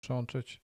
przełączyć.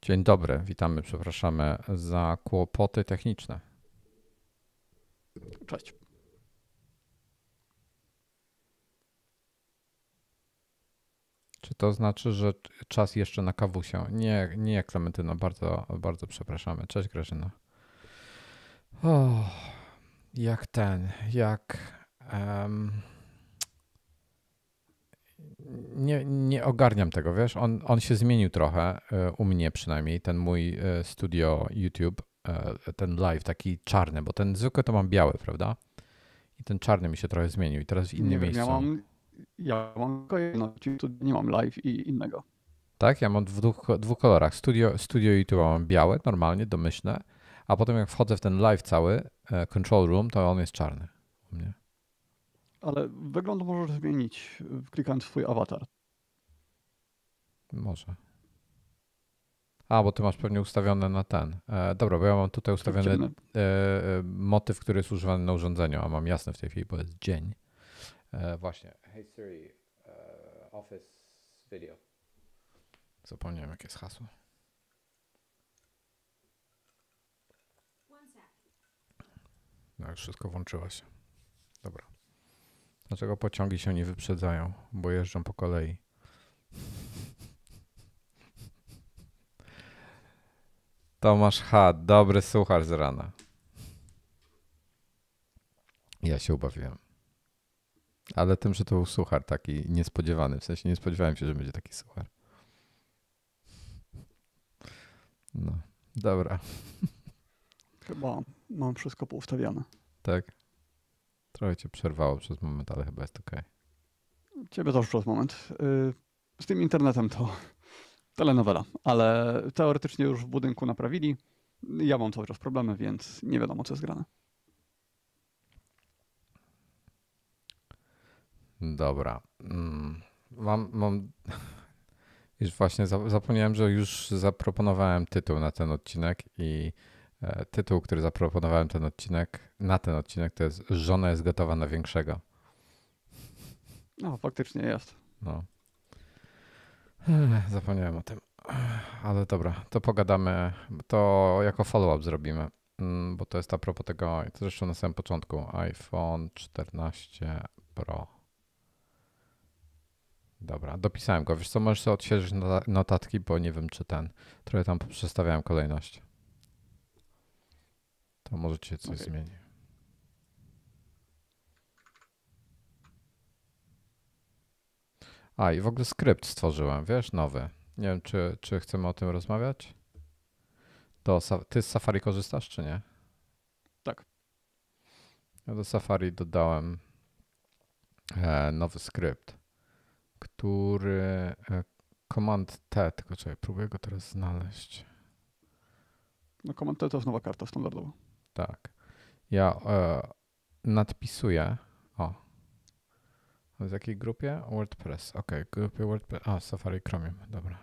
Dzień dobry, witamy, przepraszamy za kłopoty techniczne. Cześć. Czy to znaczy, że czas jeszcze na kawusię? Nie, Klementyno, bardzo, bardzo przepraszamy. Cześć Grażyna. Nie ogarniam tego, wiesz, on się zmienił trochę, u mnie przynajmniej, ten mój studio YouTube, ten live taki czarny, bo ten zwykły to mam biały, prawda? I ten czarny mi się trochę zmienił i teraz w innym miejscu. Ja mam tylko jedno, tu nie mam live i innego. Tak, ja mam w dwóch kolorach. Studio YouTube mam białe, normalnie, domyślne, a potem jak wchodzę w ten live cały, control room, to on jest czarny u mnie. Ale wygląd możesz zmienić, klikając w swój awatar. Może. A, bo ty masz pewnie ustawione na ten. Dobra, bo ja mam tutaj ustawiony motyw, który jest używany na urządzeniu, a mam jasne w tej chwili, bo jest dzień. Właśnie. Hey Siri, Office Video. Zapomniałem, jakie jest hasło. No, już wszystko włączyło się. Dobra. Dlaczego pociągi się nie wyprzedzają? Bo jeżdżą po kolei. Tomasz H., dobry suchar z rana. Ja się ubawiłem. Ale tym, że to był suchar taki niespodziewany. W sensie nie spodziewałem się, że będzie taki suchar. No, dobra. Chyba mam wszystko poustawiane. Tak? Trochę cię przerwało przez moment, ale chyba jest okej. Ciebie też przez moment. Z tym internetem to telenowela, ale teoretycznie już w budynku naprawili. Ja mam cały czas problemy, więc nie wiadomo, co jest grane. Dobra. Mam... Już właśnie zapomniałem, że już zaproponowałem tytuł na ten odcinek i tytuł, który zaproponowałem na ten odcinek to jest Żona jest gotowa na większego. No, faktycznie jest. No. Zapomniałem o tym. Ale dobra, to pogadamy, to jako follow-up zrobimy, bo to jest a propos tego, to zresztą na samym początku, iPhone 14 Pro. Dobra, dopisałem go. Wiesz co, możesz sobie odświeżyć notatki, bo nie wiem, czy trochę tam poprzestawiałem kolejność. To może ci się coś zmieni. A i w ogóle skrypt stworzyłem, wiesz, nowy. Nie wiem, czy chcemy o tym rozmawiać? Ty z Safari korzystasz, czy nie? Tak. Ja do Safari dodałem nowy skrypt, który Command T, tylko czekaj, próbuję go teraz znaleźć. No, Command T to jest nowa karta standardowa. Tak. Ja nadpisuję. W jakiej grupie? WordPress. Okej, grupie WordPress. Safari Chromium, dobra.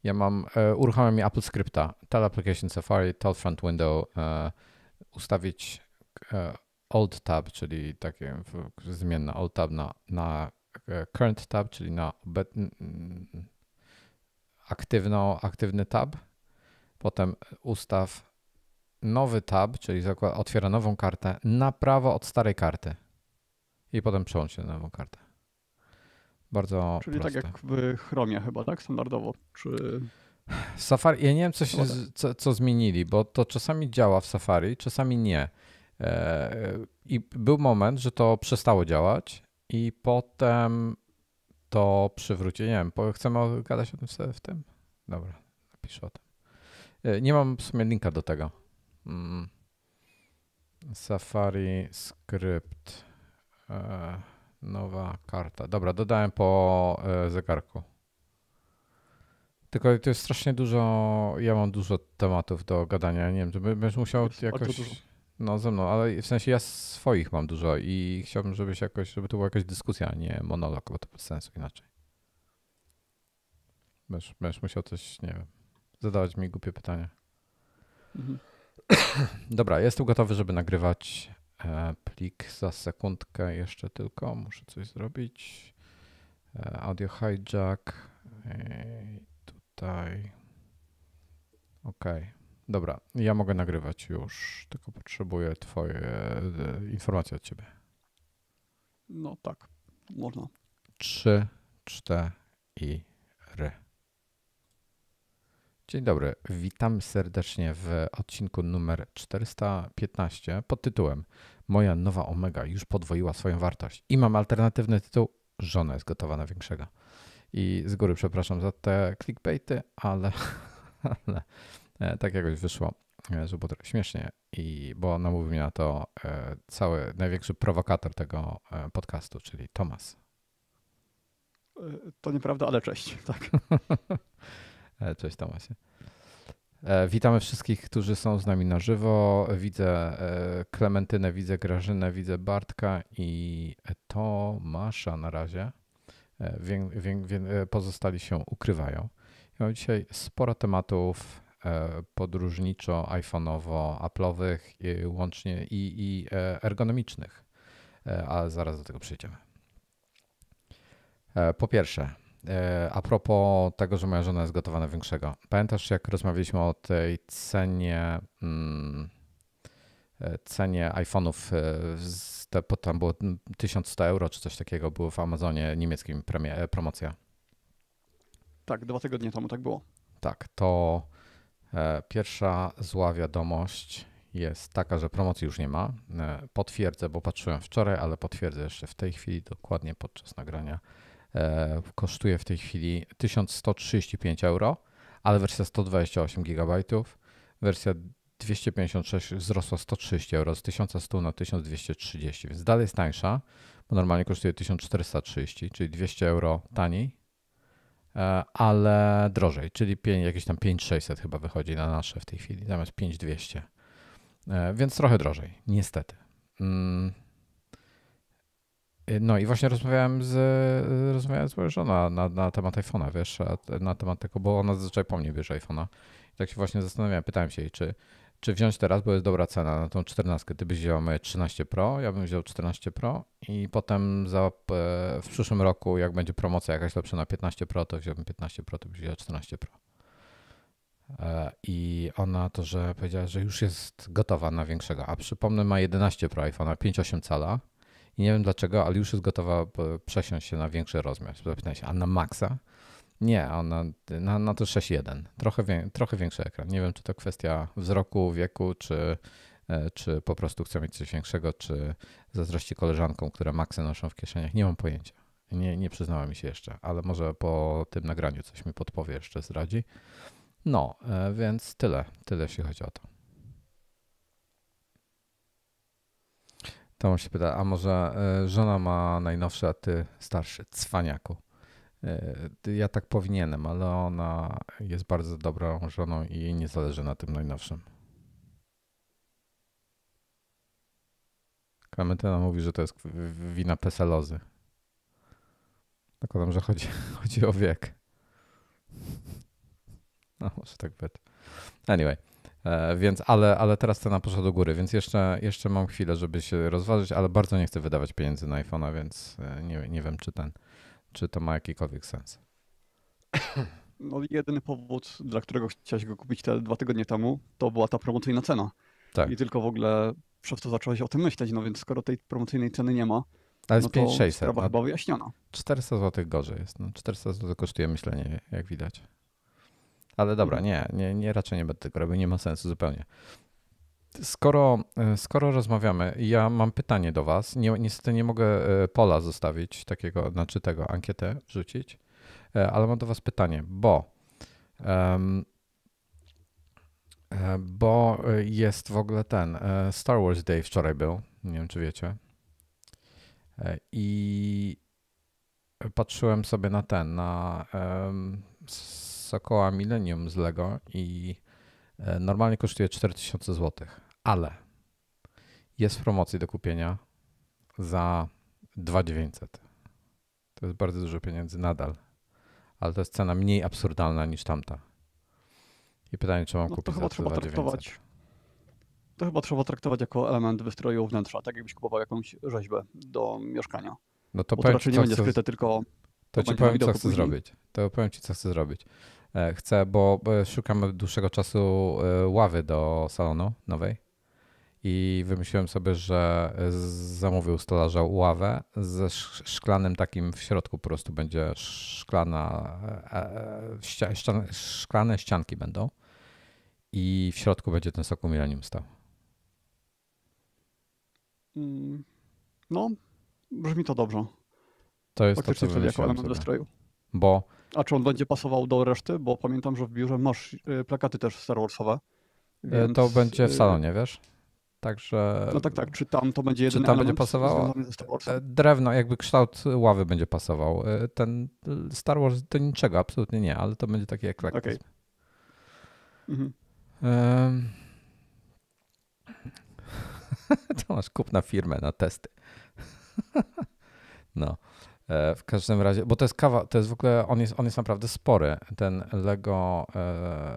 Ja mam, uruchamiam mi Apple Scripta, Tell Application Safari, Tell Front Window, ustawić Alt Tab, czyli takie zmienna Alt Tab na Current Tab, czyli na aktywny tab. Potem ustaw nowy tab, czyli otwiera nową kartę na prawo od starej karty. I potem przełącz się na nową kartę. Bardzo Czyli proste. tak jak w Chromie chyba, tak? Standardowo. Czy... W Safari, ja nie wiem co zmienili, bo to czasami działa w Safari, czasami nie. I był moment, że to przestało działać i potem to przywróci. Nie wiem, chcemy gadać o tym w tym? Dobra, napiszę o tym. Nie mam w sumie linka do tego. Safari Script. Nowa karta. Dobra, dodałem po zegarku. Tylko to jest strasznie dużo, ja mam dużo tematów do gadania. Nie wiem, czy będziesz musiał jakoś, no ze mną, ale w sensie ja swoich mam dużo i chciałbym, żeby to była jakaś dyskusja, a nie monolog, bo to bez sensu inaczej. Będziesz musiał coś, nie wiem, zadawać mi głupie pytania. Dobra, jestem gotowy, żeby nagrywać plik za sekundkę jeszcze tylko. Muszę coś zrobić. Audio hijack. Tutaj. OK. Dobra, ja mogę nagrywać już, tylko potrzebuję twoje informacje od ciebie. No tak, można. 3, 4 i ry. Dzień dobry, witam serdecznie w odcinku numer 415 pod tytułem Moja nowa Omega już podwoiła swoją wartość i mam alternatywny tytuł Żona jest gotowa na większego. I z góry przepraszam za te clickbaity, ale tak jakoś wyszło, że było trochę śmiesznie, bo namówił mnie na to cały największy prowokator tego podcastu, czyli Tomasz. To nieprawda, ale cześć. Tak. Cześć Tomasie. Witamy wszystkich, którzy są z nami na żywo. Widzę Klementynę, widzę Grażynę, widzę Bartka i Tomasza na razie. Pozostali się ukrywają. Ja mam dzisiaj sporo tematów podróżniczo, iPhone'owo, Apple'owych łącznie i ergonomicznych, ale zaraz do tego przejdziemy. Po pierwsze, a propos tego, że moja żona jest gotowa na większego. Pamiętasz, jak rozmawialiśmy o tej cenie iPhone'ów, tam było 1100 euro czy coś takiego, było w Amazonie niemieckim promocja. Tak, 2 tygodnie temu tak było. Tak, to pierwsza zła wiadomość jest taka, że promocji już nie ma. Potwierdzę, bo patrzyłem wczoraj, ale potwierdzę jeszcze w tej chwili, dokładnie podczas nagrania. Kosztuje w tej chwili 1135 euro, ale wersja 128 GB, wersja 256 wzrosła 130 euro, z 1100 na 1230, więc dalej jest tańsza, bo normalnie kosztuje 1430, czyli 200 euro taniej, ale drożej, czyli jakieś tam 5600 chyba wychodzi na nasze w tej chwili, zamiast 5200, więc trochę drożej, niestety. No i właśnie rozmawiałem z moją żoną na temat iPhone'a, wiesz, na temat tego, bo ona zazwyczaj po mnie bierze iPhone'a. I tak się właśnie zastanawiałem, pytałem się jej, czy wziąć teraz, bo jest dobra cena na tą 14. Ty byś wziął moje 13 Pro, ja bym wziął 14 Pro i potem w przyszłym roku, jak będzie promocja jakaś lepsza na 15 Pro, to wziąłbym 15 Pro, to byś wziął 14 Pro. I ona że powiedziała, że już jest gotowa na większego, a przypomnę, ma 11 Pro iPhone'a, 5,8 cala. I nie wiem dlaczego, ale już jest gotowa przesiąść się na większy rozmiar. Zapytałem się, a na Maxa? Nie, ona na to 6,1. Trochę większy ekran. Nie wiem, czy to kwestia wzroku, wieku, czy po prostu chce mieć coś większego, czy zazdrości koleżankom, które Maxy noszą w kieszeniach. Nie mam pojęcia. Nie przyznała mi się jeszcze, ale może po tym nagraniu coś mi podpowie, jeszcze zdradzi. No, więc tyle jeśli chodzi o to. Tomasz się pyta, a może żona ma najnowszy, a ty starszy, cwaniaku. Ja tak powinienem, ale ona jest bardzo dobrą żoną i jej nie zależy na tym najnowszym. Klementyna mówi, że to jest wina peselozy. Zakładam, że chodzi o wiek. No, może tak być. Anyway, więc, ale teraz cena poszła do góry, więc jeszcze mam chwilę, żeby się rozważyć, ale bardzo nie chcę wydawać pieniędzy na iPhone'a, więc nie wiem, czy to ma jakikolwiek sens. No, jedyny powód, dla którego chciałeś go kupić te 2 tygodnie temu, to była ta promocyjna cena. Tak, I tylko w ogóle przez to zacząłeś o tym myśleć, no więc skoro tej promocyjnej ceny nie ma, ale no jest to 5600, sprawa no chyba wyjaśniona. 400 zł gorzej jest. No, 400 zł kosztuje myślenie, jak widać. Ale dobra, nie, raczej nie będę tego robił, nie ma sensu zupełnie. Skoro rozmawiamy, ja mam pytanie do Was. Niestety nie mogę pola zostawić, takiego, znaczy tego, ankietę wrzucić, ale mam do Was pytanie, bo jest w ogóle ten Star Wars Day wczoraj był, nie wiem czy wiecie, i patrzyłem sobie na Sokoła Millennium z Lego i normalnie kosztuje 4000 zł, ale jest w promocji do kupienia za 2900. To jest bardzo dużo pieniędzy nadal, ale to jest cena mniej absurdalna niż tamta. I pytanie, czy mam No to kupić chyba za to trzeba 2900. traktować. To chyba trzeba traktować jako element wystroju wnętrza, tak jakbyś kupował jakąś rzeźbę do mieszkania. No to Bo to powiem raczej ci, nie co będzie chcę, skryte, tylko to to ci będzie na powiem, co widoku chcę później. zrobić. To powiem ci, co chcę zrobić. Chcę, bo szukam od dłuższego czasu ławy do salonu nowej i wymyśliłem sobie, że zamówił stolarza ławę ze szklanym takim w środku po prostu będzie szklane ścianki będą i w środku będzie ten Sokół Millennium stał. Mm, No, brzmi to dobrze. To jest to, co Faktycznie wtedy jako wymyśliłem element sobie. wystroju. Bo A czy on będzie pasował do reszty? Bo pamiętam, że w biurze masz plakaty też Star Warsowe, więc... to będzie w salonie, wiesz? Także No tak. Czy tam to będzie czy jedyny tam będzie element pasowało? związany ze Star Warsem? Drewno, jakby kształt ławy będzie pasował. Ten Star Wars do niczego, absolutnie nie, ale to będzie taki eklektyzm. Mhm. To masz kup na firmę, na testy. No. W każdym razie, bo to jest kawa, to jest w ogóle, on jest naprawdę spory. Ten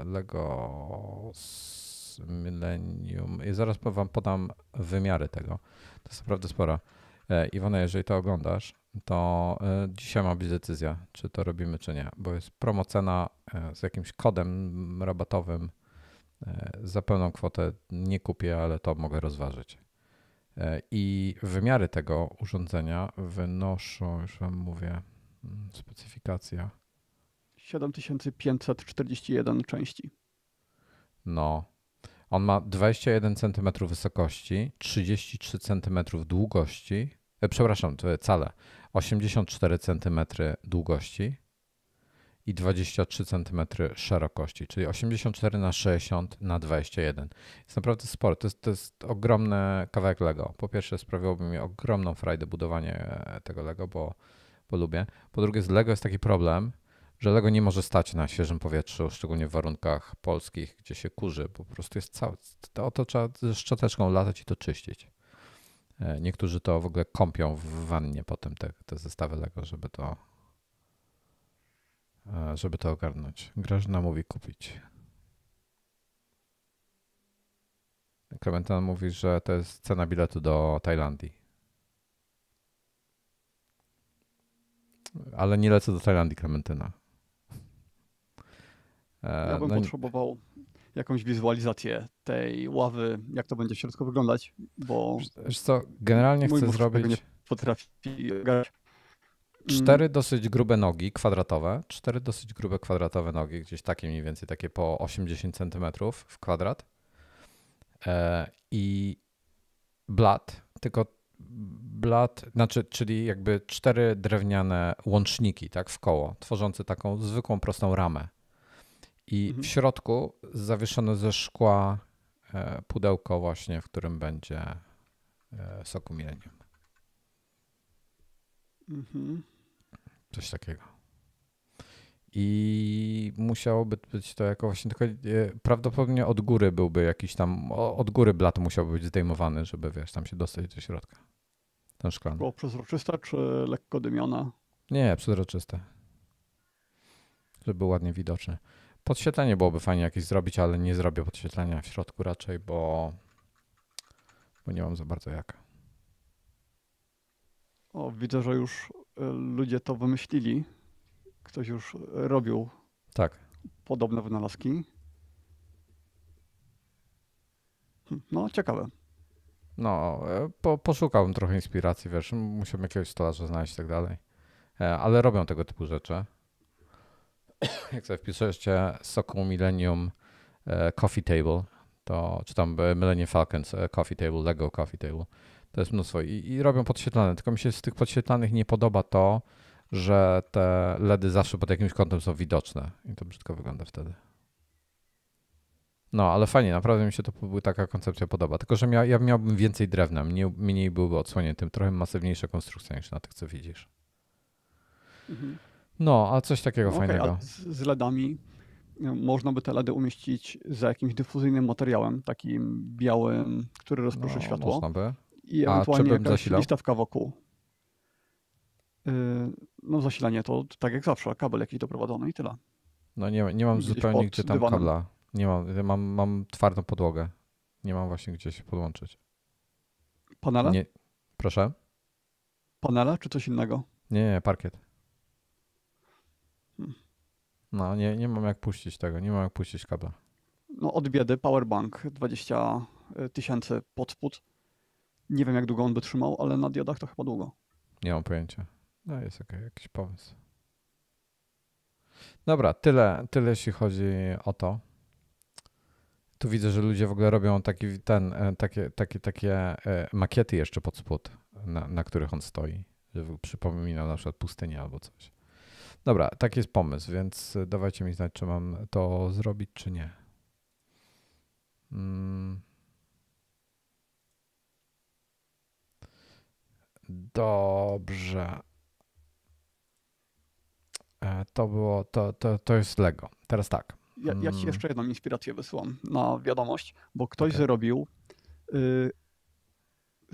Lego Millennium. I zaraz wam podam wymiary tego. To jest naprawdę sporo. Iwona, jeżeli to oglądasz, to dzisiaj ma być decyzja, czy to robimy, czy nie, bo jest promocena z jakimś kodem rabatowym. Za pełną kwotę nie kupię, ale to mogę rozważyć. I wymiary tego urządzenia wynoszą, już wam mówię, specyfikacja. 7541 części. No, on ma 21 cm wysokości, 33 cm długości, przepraszam, to cale, 84 cm długości i 23 cm szerokości, czyli 84 na 60 na 21. Jest naprawdę sporo. To jest ogromny kawałek Lego. Po pierwsze sprawiłoby mi ogromną frajdę budowanie tego Lego, bo lubię. Po drugie z Lego jest taki problem, że Lego nie może stać na świeżym powietrzu, szczególnie w warunkach polskich, gdzie się kurzy. Po prostu jest cały... To trzeba ze szczoteczką latać i to czyścić. Niektórzy to w ogóle kąpią w wannie potem te zestawy Lego, żeby to ogarnąć. Grażyna mówi kupić. Klementyna mówi, że to jest cena biletu do Tajlandii. Ale nie lecę do Tajlandii, Klementyna. Ja bym potrzebował jakąś wizualizację tej ławy, jak to będzie w środku wyglądać, bo Wiesz co, generalnie mój chcę mózg tego zrobić nie potrafi grać. 4 dosyć grube nogi kwadratowe, 4 dosyć grube kwadratowe nogi, gdzieś takie mniej więcej, takie po 80 cm w kwadrat i blat, tylko blat, znaczy, czyli jakby 4 drewniane łączniki, tak, w koło, tworzące taką zwykłą, prostą ramę. I w środku zawieszone ze szkła pudełko właśnie, w którym będzie Soku Millennium. Coś takiego. I musiałoby być to jako właśnie tylko prawdopodobnie od góry byłby jakiś tam, od góry blat musiałby być zdejmowany, żeby wiesz, tam się dostać do środka. Ten szklany. Było przezroczyste czy lekko dymione? Nie, przezroczyste. Żeby był ładnie widoczny. Podświetlenie byłoby fajnie jakieś zrobić, ale nie zrobię podświetlenia w środku raczej, bo nie mam za bardzo jak. O, widzę, że już ludzie to wymyślili. Ktoś już robił Tak. podobne wynalazki. No, ciekawe. No, poszukałem trochę inspiracji, wiesz, musiałem jakiegoś stolarza znaleźć i tak dalej. Ale robią tego typu rzeczy. Jak sobie wpiszecie Sokół Millennium Coffee Table, to czy tam Millennium Falcons Coffee Table, Lego Coffee Table, to jest mnóstwo i robią podświetlane, tylko mi się z tych podświetlanych nie podoba to, że te LEDy zawsze pod jakimś kątem są widoczne i to brzydko wygląda wtedy. No, ale fajnie, naprawdę mi się taka koncepcja podoba. Tylko, że ja miałbym więcej drewna, mniej byłby odsłoniętym, trochę masywniejsza konstrukcja niż na tych, co widzisz. Mhm. No, a coś takiego No, fajnego. A z LEDami można by te LEDy umieścić za jakimś dyfuzyjnym materiałem, takim białym, który rozproszy światło. Można by. I A ewentualnie czy bym jakaś zasilał? listewka wokół. No zasilanie to tak jak zawsze, kabel jakiś doprowadzony i tyle. No nie mam Gdzieś zupełnie pod gdzie tam dywanem. kabla. Nie mam twardą podłogę. Nie mam właśnie gdzie się podłączyć. Panele? Nie, proszę? Panele czy coś innego? Nie, parkiet. Hmm. No, nie mam jak puścić tego, nie mam jak puścić kabla. No od biedy powerbank 20 000 pod spód. Nie wiem jak długo on by trzymał, ale na diodach to chyba długo. Nie mam pojęcia. No jest jakiś pomysł. Dobra, tyle jeśli chodzi o to. Tu widzę, że ludzie w ogóle robią takie makiety jeszcze pod spód, na których on stoi. Żeby przypominał na przykład pustynię albo coś. Dobra, taki jest pomysł, więc dawajcie mi znać, czy mam to zrobić, czy nie. Dobrze. To jest Lego. Teraz tak. Ja ci jeszcze jedną inspirację wysyłam na wiadomość, bo ktoś zrobił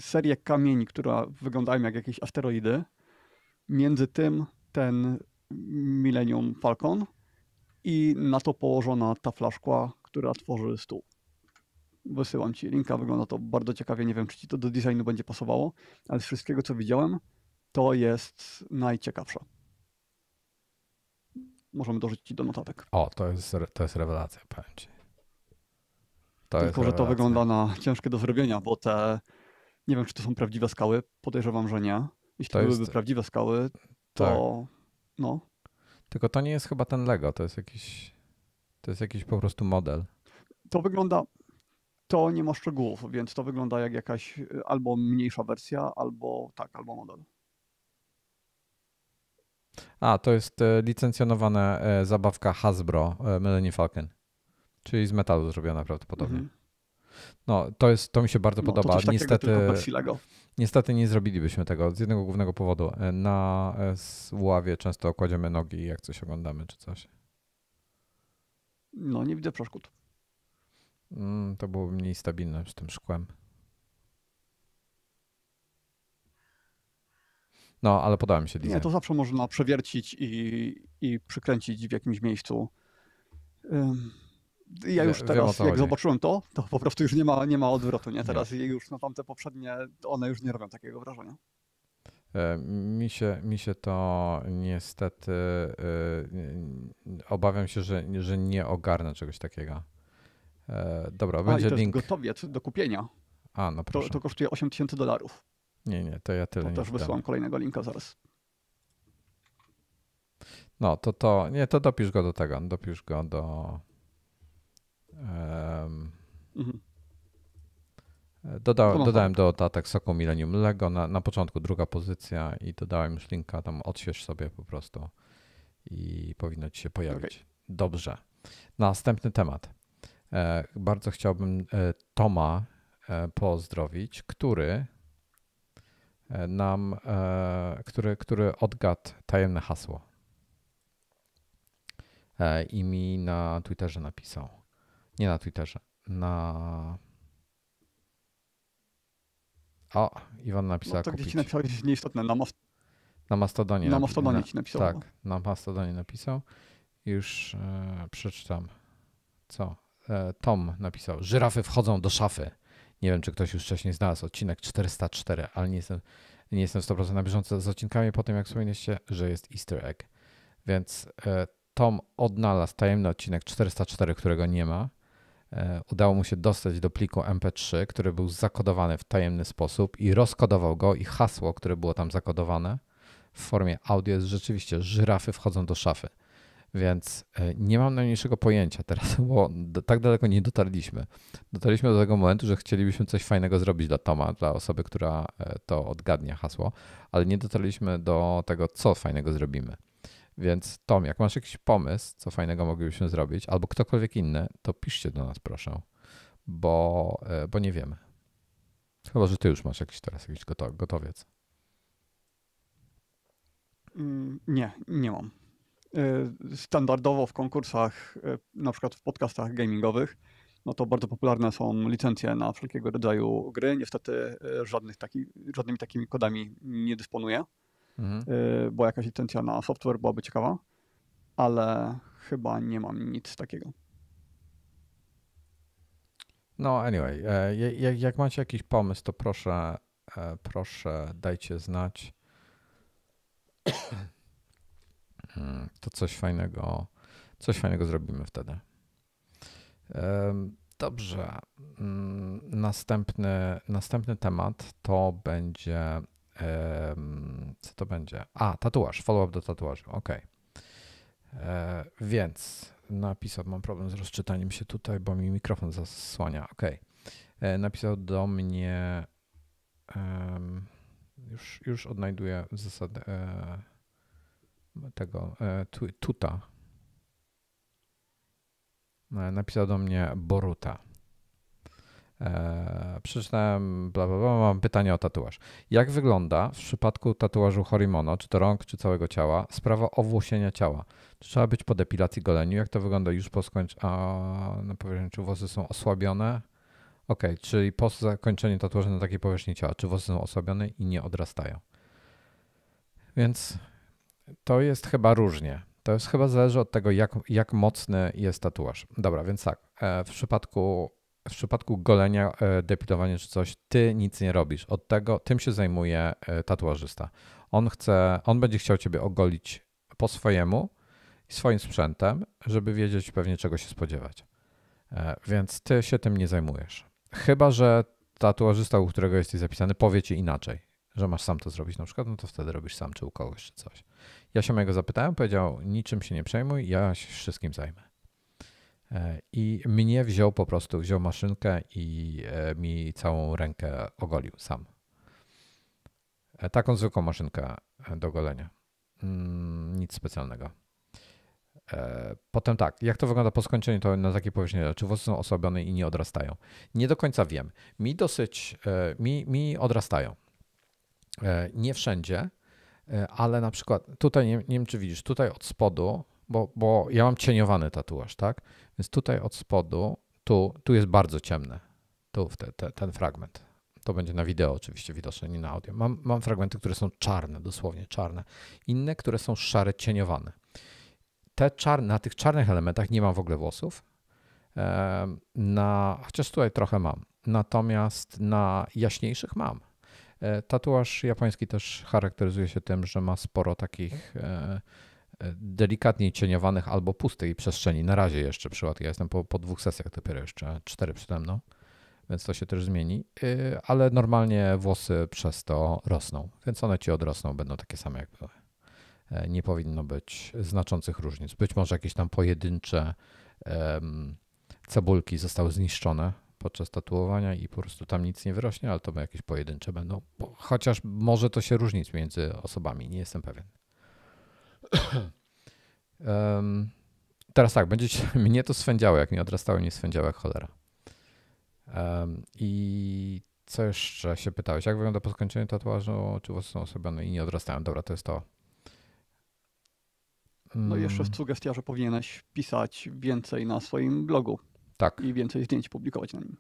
serię kamieni, które wyglądają jak jakieś asteroidy. Między tym ten Millennium Falcon i na to położona tafla szkła, która tworzy stół. Wysyłam ci linka, wygląda to bardzo ciekawie. Nie wiem, czy ci to do designu będzie pasowało, ale z wszystkiego, co widziałem, to jest najciekawsze. Możemy dorzucić ci do notatek. O, to jest rewelacja, powiem ci. Tylko, że to wygląda na ciężkie do zrobienia, bo nie wiem, czy to są prawdziwe skały. Podejrzewam, że nie. Jeśli to byłyby prawdziwe skały, to tak. no. Tylko to nie jest chyba ten Lego, to jest jakiś po prostu model. To nie ma szczegółów, więc to wygląda jak jakaś albo mniejsza wersja, albo model. A, to jest licencjonowana zabawka Hasbro Millennium Falcon, czyli z metalu zrobiona prawdopodobnie. No, to mi się bardzo podoba. To coś takiego, tylko w wersji Lego. Niestety nie zrobilibyśmy tego z jednego głównego powodu. Na ławie często kładziemy nogi, jak coś oglądamy czy coś. No, nie widzę przeszkód. To byłoby mniej stabilne z tym szkłem. No, ale podoba mi się design. Nie, to zawsze można przewiercić i przykręcić w jakimś miejscu. Ja już teraz, jak zobaczyłem to po prostu już nie ma odwrotu, nie? Teraz już na tamte poprzednie, one już nie robią takiego wrażenia. Mi się to niestety obawiam się, że nie ogarnę czegoś takiego. Dobra, będzie to link. Jest gotowiec do kupienia. A, no proszę. To kosztuje $8,000. Nie, to ja tyle nie też wysyłam kolejnego linka zaraz. No, to dopisz go do tego, dopisz go do... Dodałem do notatek Sokół Millennium Lego, na początku druga pozycja i dodałem już linka, tam odśwież sobie po prostu i powinno ci się pojawić. Okay. Dobrze. Następny temat. Bardzo chciałbym Toma pozdrowić, który który odgadł tajemne hasło i mi na Twitterze napisał. Nie na Twitterze, Iwan napisała to kupić. gdzieś ci napisałeś nieistotne, na Mastodonie. Na Mastodonie ci napisał. Tak, na Mastodonie napisał Już przeczytam. Co? Tom napisał, żyrafy wchodzą do szafy. Nie wiem, czy ktoś już wcześniej znalazł odcinek 404, ale nie jestem 100% na bieżąco z odcinkami po tym, jak wspomnieliście, że jest easter egg. Więc Tom odnalazł tajemny odcinek 404, którego nie ma. Udało mu się dostać do pliku MP3, który był zakodowany w tajemny sposób i rozkodował go i hasło, które było tam zakodowane w formie audio jest rzeczywiście żyrafy wchodzą do szafy. Więc nie mam najmniejszego pojęcia teraz, bo tak daleko nie dotarliśmy. Dotarliśmy do tego momentu, że chcielibyśmy coś fajnego zrobić dla Toma, dla osoby, która to odgadnia hasło, ale nie dotarliśmy do tego, co fajnego zrobimy. Więc Tom, jak masz jakiś pomysł, co fajnego moglibyśmy zrobić, albo ktokolwiek inny, to piszcie do nas, proszę, bo nie wiemy. Chyba, że ty już masz teraz jakiś gotowiec. Nie mam. Standardowo w konkursach, na przykład w podcastach gamingowych, no to bardzo popularne są licencje na wszelkiego rodzaju gry. Niestety żadnymi takimi kodami nie dysponuję, bo jakaś licencja na software byłaby ciekawa, ale chyba nie mam nic takiego. No anyway, jak macie jakiś pomysł, to proszę dajcie znać. To coś fajnego zrobimy wtedy. Dobrze. Następny temat to będzie. Co to będzie? Tatuaż, follow-up do tatuażu. OK. Więc napisał, mam problem z rozczytaniem się tutaj, bo mi mikrofon zasłania. OK. Napisał do mnie. Już odnajduję zasadę tego tuta. Napisał do mnie Boruta. Przeczytałem bla, bla, bla, mam pytanie o tatuaż. Jak wygląda w przypadku tatuażu Horimono, czy to rąk, czy całego ciała, sprawa owłosienia ciała? Czy trzeba być po depilacji, goleniu? Jak to wygląda już po na powierzchni, czy włosy są osłabione? OK, czyli po zakończeniu tatuażu na takiej powierzchni ciała, czy włosy są osłabione i nie odrastają? Więc to jest chyba różnie. To jest chyba zależy od tego, jak mocny jest tatuaż. Dobra, więc tak, w przypadku golenia, depilowania czy coś, ty nic nie robisz. Od tego, tym się zajmuje tatuażysta. On będzie chciał ciebie ogolić po swojemu i swoim sprzętem, żeby wiedzieć pewnie czego się spodziewać. Więc ty się tym nie zajmujesz. Chyba że tatuażysta, u którego jesteś zapisany, powie ci inaczej, że masz sam to zrobić na przykład, no to wtedy robisz sam czy u kogoś czy coś. Ja się mojego zapytałem, powiedział, niczym się nie przejmuj, ja się wszystkim zajmę. I mnie wziął maszynkę i mi całą rękę ogolił sam. Taką zwykłą maszynkę do golenia. Nic specjalnego. Potem tak, jak to wygląda po skończeniu to na takiej powierzchni, czy włosy są osłabione i nie odrastają? Nie do końca wiem. Mi odrastają. Nie wszędzie, ale na przykład tutaj, nie wiem czy widzisz, tutaj od spodu, bo ja mam cieniowany tatuaż, tak? Więc tutaj od spodu, tu jest bardzo ciemne. Tu ten fragment. To będzie na wideo oczywiście widoczne, nie na audio. Mam fragmenty, które są czarne, dosłownie czarne. Inne, które są szare, cieniowane. Na tych czarnych elementach nie mam w ogóle włosów. Chociaż tutaj trochę mam. Natomiast na jaśniejszych mam. Tatuaż japoński też charakteryzuje się tym, że ma sporo takich delikatniej cieniowanych albo pustej przestrzeni. Na razie jeszcze przypadku. Ja jestem po 2 sesjach dopiero jeszcze, 4 przede mną, więc to się też zmieni. Ale normalnie włosy przez to rosną, więc one ci odrosną, będą takie same jak były. Nie powinno być znaczących różnic. Być może jakieś tam pojedyncze cebulki zostały zniszczone podczas tatuowania i po prostu tam nic nie wyrośnie, ale to jakieś pojedyncze będą. Chociaż może to się różnić między osobami, nie jestem pewien. Teraz tak, mnie to swędziało, jak nie odrastało, nie swędziało jak cholera. I co jeszcze się pytałeś? Jak wygląda po skończeniu tatuażu? Czy włosy są osłabione i nie odrastają? Dobra, to jest to. No i jeszcze sugestia, że powinieneś pisać więcej na swoim blogu. Tak. I więcej zdjęć publikować na nim.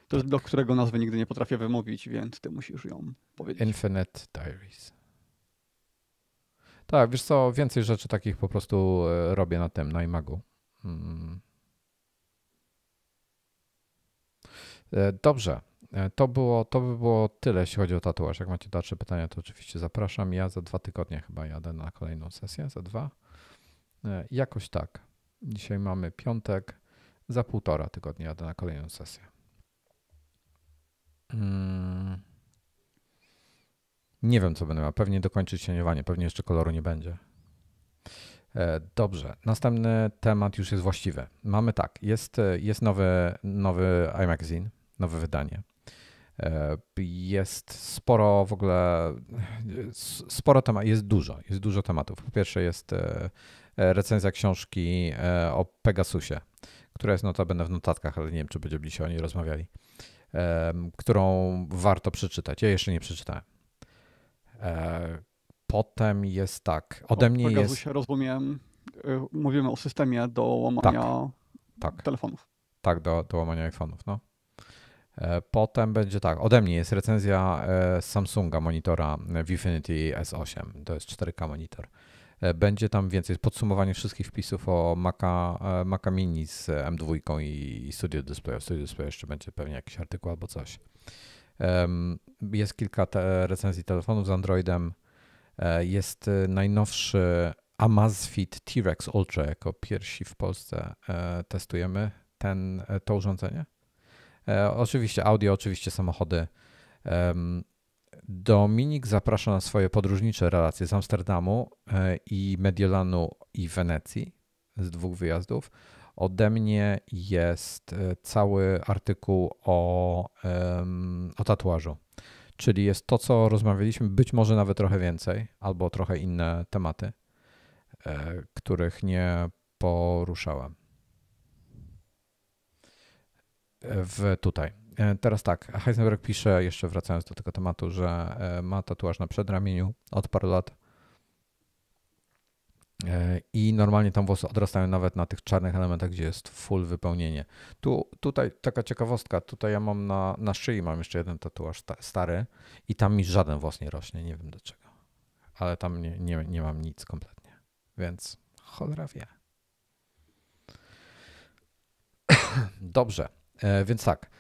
To jest blog, którego nazwy nigdy nie potrafię wymówić, więc ty musisz ją powiedzieć. Infinite Diaries. Tak, wiesz co, więcej rzeczy takich po prostu robię na tym, na iMagu. Dobrze, to by było tyle, jeśli chodzi o tatuaż. Jak macie dalsze pytania, to oczywiście zapraszam. Ja za 2 tygodnie chyba jadę na kolejną sesję, za 2. Jakoś tak. Dzisiaj mamy piątek, za 1,5 tygodnia jadę na kolejną sesję. Nie wiem, co będę miał. Pewnie dokończyć cieniowanie, pewnie jeszcze koloru nie będzie. Dobrze, następny temat już jest właściwy. Mamy tak, jest nowy iMagazine, nowe wydanie. Jest sporo w ogóle, sporo tematów, jest dużo tematów. Po pierwsze jest recenzja książki o Pegasusie, która jest notabene w notatkach, ale nie wiem, czy będziemy dzisiaj o niej rozmawiali, którą warto przeczytać. Ja jeszcze nie przeczytałem. Potem jest tak, ode mnie jest... Pegasusie rozumiem, mówimy o systemie do łamania telefonów. Tak, do łamania iPhone'ów, no. Potem będzie tak, ode mnie jest recenzja Samsunga monitora Viewfinity S8, to jest 4K monitor. Będzie tam więcej, podsumowanie wszystkich wpisów o Maca Mini z M2 i Studio Display. Studio Display jeszcze będzie pewnie jakiś artykuł albo coś. Jest kilka recenzji telefonów z Androidem. Jest najnowszy Amazfit T-Rex Ultra, jako pierwsi w Polsce testujemy to urządzenie. Oczywiście audio, oczywiście samochody. Dominik zaprasza na swoje podróżnicze relacje z Amsterdamu i Mediolanu i Wenecji, z 2 wyjazdów. Ode mnie jest cały artykuł o tatuażu, czyli jest to, co rozmawialiśmy, być może nawet trochę więcej, albo trochę inne tematy, których nie poruszałem. Tutaj. Teraz tak, Heisenberg pisze, jeszcze wracając do tego tematu, że ma tatuaż na przedramieniu od paru lat i normalnie tam włosy odrastają nawet na tych czarnych elementach, gdzie jest full wypełnienie. Tutaj taka ciekawostka, tutaj ja mam na szyi mam jeszcze jeden tatuaż stary i tam mi żaden włos nie rośnie, nie wiem dlaczego, ale tam nie mam nic kompletnie, więc cholera wie. Dobrze. Więc tak,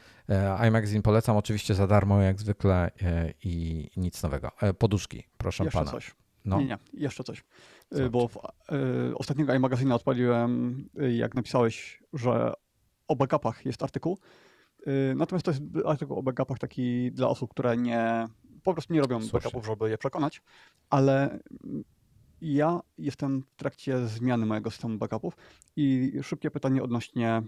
iMagazine polecam oczywiście za darmo jak zwykle i nic nowego. Poduszki, proszę jeszcze pana. Coś. No. Nie, jeszcze coś. Bo ostatniego iMagazine'a odpaliłem, jak napisałeś, że o backupach jest artykuł. Natomiast to jest artykuł o backupach taki dla osób, które po prostu nie robią backupów, żeby je przekonać, ale ja jestem w trakcie zmiany mojego systemu backupów i szybkie pytanie odnośnie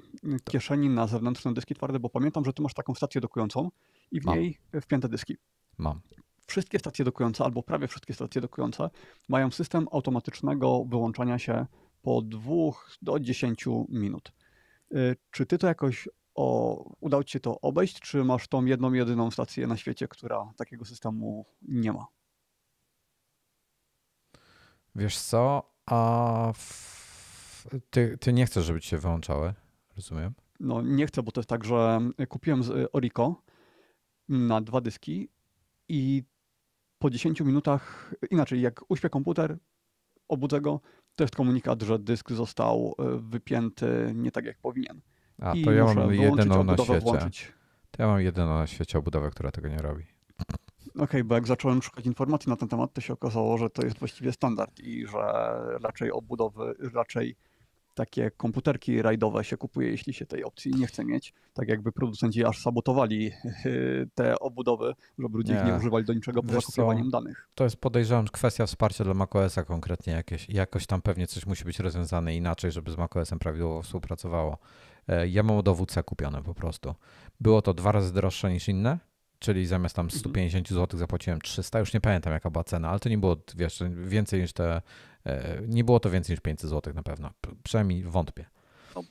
kieszeni na zewnętrzne dyski twarde, bo pamiętam, że ty masz taką stację dokującą i w niej wpięte dyski. Mam. Wszystkie stacje dokujące, albo prawie wszystkie stacje dokujące mają system automatycznego wyłączania się po 2 do 10 minut. Czy ty to jakoś udało ci się to obejść, czy masz tą jedną, jedyną stację na świecie, która takiego systemu nie ma? Wiesz co, ty nie chcesz, żeby ci się wyłączały, rozumiem? No nie chcę, bo to jest tak, że kupiłem z Orico na 2 dyski i po 10 minutach, inaczej, jak uśpię komputer, obudzę go, to jest komunikat, że dysk został wypięty nie tak jak powinien. I to ja mam jedyną na świecie. To ja mam jedyną na świecie obudowę, która tego nie robi. Okej, bo jak zacząłem szukać informacji na ten temat, to się okazało, że to jest właściwie standard i że raczej takie komputerki rajdowe się kupuje, jeśli się tej opcji nie chce mieć. Tak jakby producenci aż sabotowali te obudowy, żeby ludzie ich nie używali do niczego poza kopiowaniem danych. To jest, podejrzewam, kwestia wsparcia dla macOS-a konkretnie. Jakoś tam pewnie coś musi być rozwiązane inaczej, żeby z macOS-em prawidłowo współpracowało. Ja mam od OWC kupione po prostu. Było to 2 razy droższe niż inne, czyli zamiast tam 150 zł zapłaciłem 300, już nie pamiętam jaka była cena, ale to nie było, wiesz, więcej niż nie było to więcej niż 500 zł na pewno, przynajmniej wątpię. No,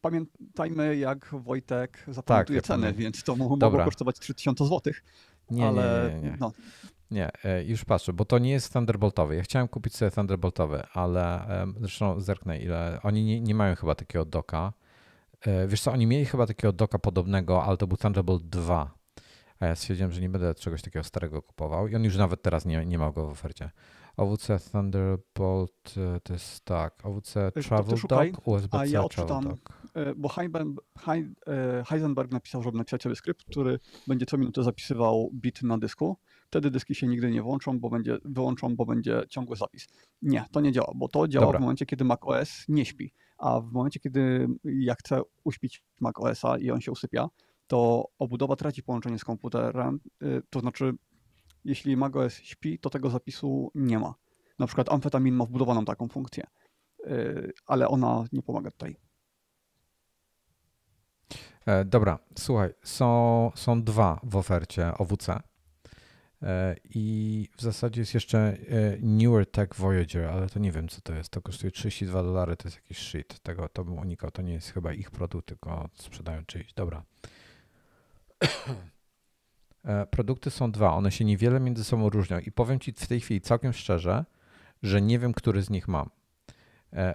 pamiętajmy, jak Wojtek zapamiętuje ceny, więc to mogło kosztować 3000 zł. Nie. Nie, już patrzę, bo to nie jest Thunderboltowy. Ja chciałem kupić sobie Thunderboltowy, ale zresztą zerknę ile. Oni nie mają chyba takiego docka. Wiesz co, oni mieli chyba takiego docka podobnego, ale to był Thunderbolt 2. A ja stwierdziłem, że nie będę czegoś takiego starego kupował i on już nawet teraz nie ma go w ofercie. OWC Thunderbolt to jest tak. OWC To Travel ty szukaj, Dock, a USB-C ja Travel odczytam, Dock. bo Heisenberg napisał, żeby napisać sobie skrypt, który będzie co minutę zapisywał bit na dysku. Wtedy dyski się nigdy nie wyłączą, bo będzie ciągły zapis. Nie, to nie działa, bo to działa Dobra. w momencie, kiedy macOS nie śpi. A w momencie, kiedy ja chcę uśpić macOSa i on się usypia, to obudowa traci połączenie z komputerem. To znaczy, jeśli macOS śpi, to tego zapisu nie ma. Na przykład amfetamin ma wbudowaną taką funkcję, ale ona nie pomaga tutaj. Dobra, słuchaj, są dwa w ofercie OWC i w zasadzie jest jeszcze Newer Tech Voyager, ale to nie wiem co to jest, to kosztuje $32, to jest jakiś shit, tego to bym unikał, to nie jest chyba ich produkt, tylko sprzedają czyjś. Dobra. Produkty są dwa, one się niewiele między sobą różnią i powiem Ci w tej chwili całkiem szczerze, że nie wiem, który z nich mam,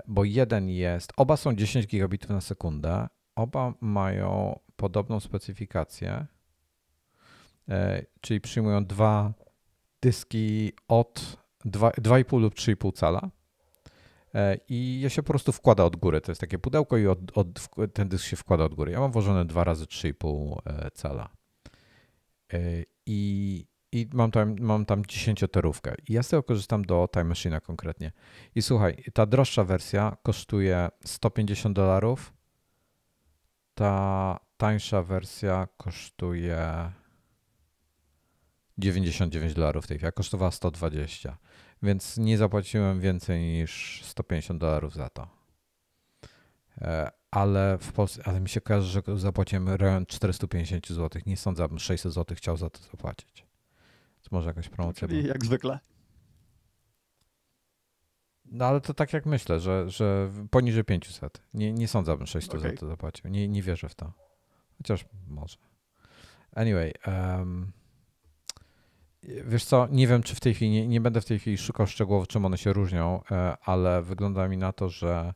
bo jeden jest, oba są 10 gigabitów na sekundę, oba mają podobną specyfikację, czyli przyjmują dwa dyski od 2,5 lub 3,5 cala i je się po prostu wkłada od góry. To jest takie pudełko i ten dysk się wkłada od góry. Ja mam włożone 2 razy 3,5 cala i mam tam 10-terówkę i ja z tego korzystam do Time Machine'a konkretnie. I słuchaj, ta droższa wersja kosztuje $150, ta tańsza wersja kosztuje $99 w tej chwili, a kosztowała 120, więc nie zapłaciłem więcej niż $150 za to. Ale w Polsce, ale mi się kojarzy, że zapłaciłem rejon 450 zł. Nie sądzę, abym 600 zł chciał za to zapłacić. To może jakaś promocja była. Czyli jak zwykle. No ale to tak jak myślę, że poniżej 500. Nie sądzę, abym 600 Okej. za to zapłacił. Nie wierzę w to. Chociaż może. Anyway, wiesz co, nie wiem, czy w tej chwili, nie będę w tej chwili szukał szczegółowo, czym one się różnią, ale wygląda mi na to, że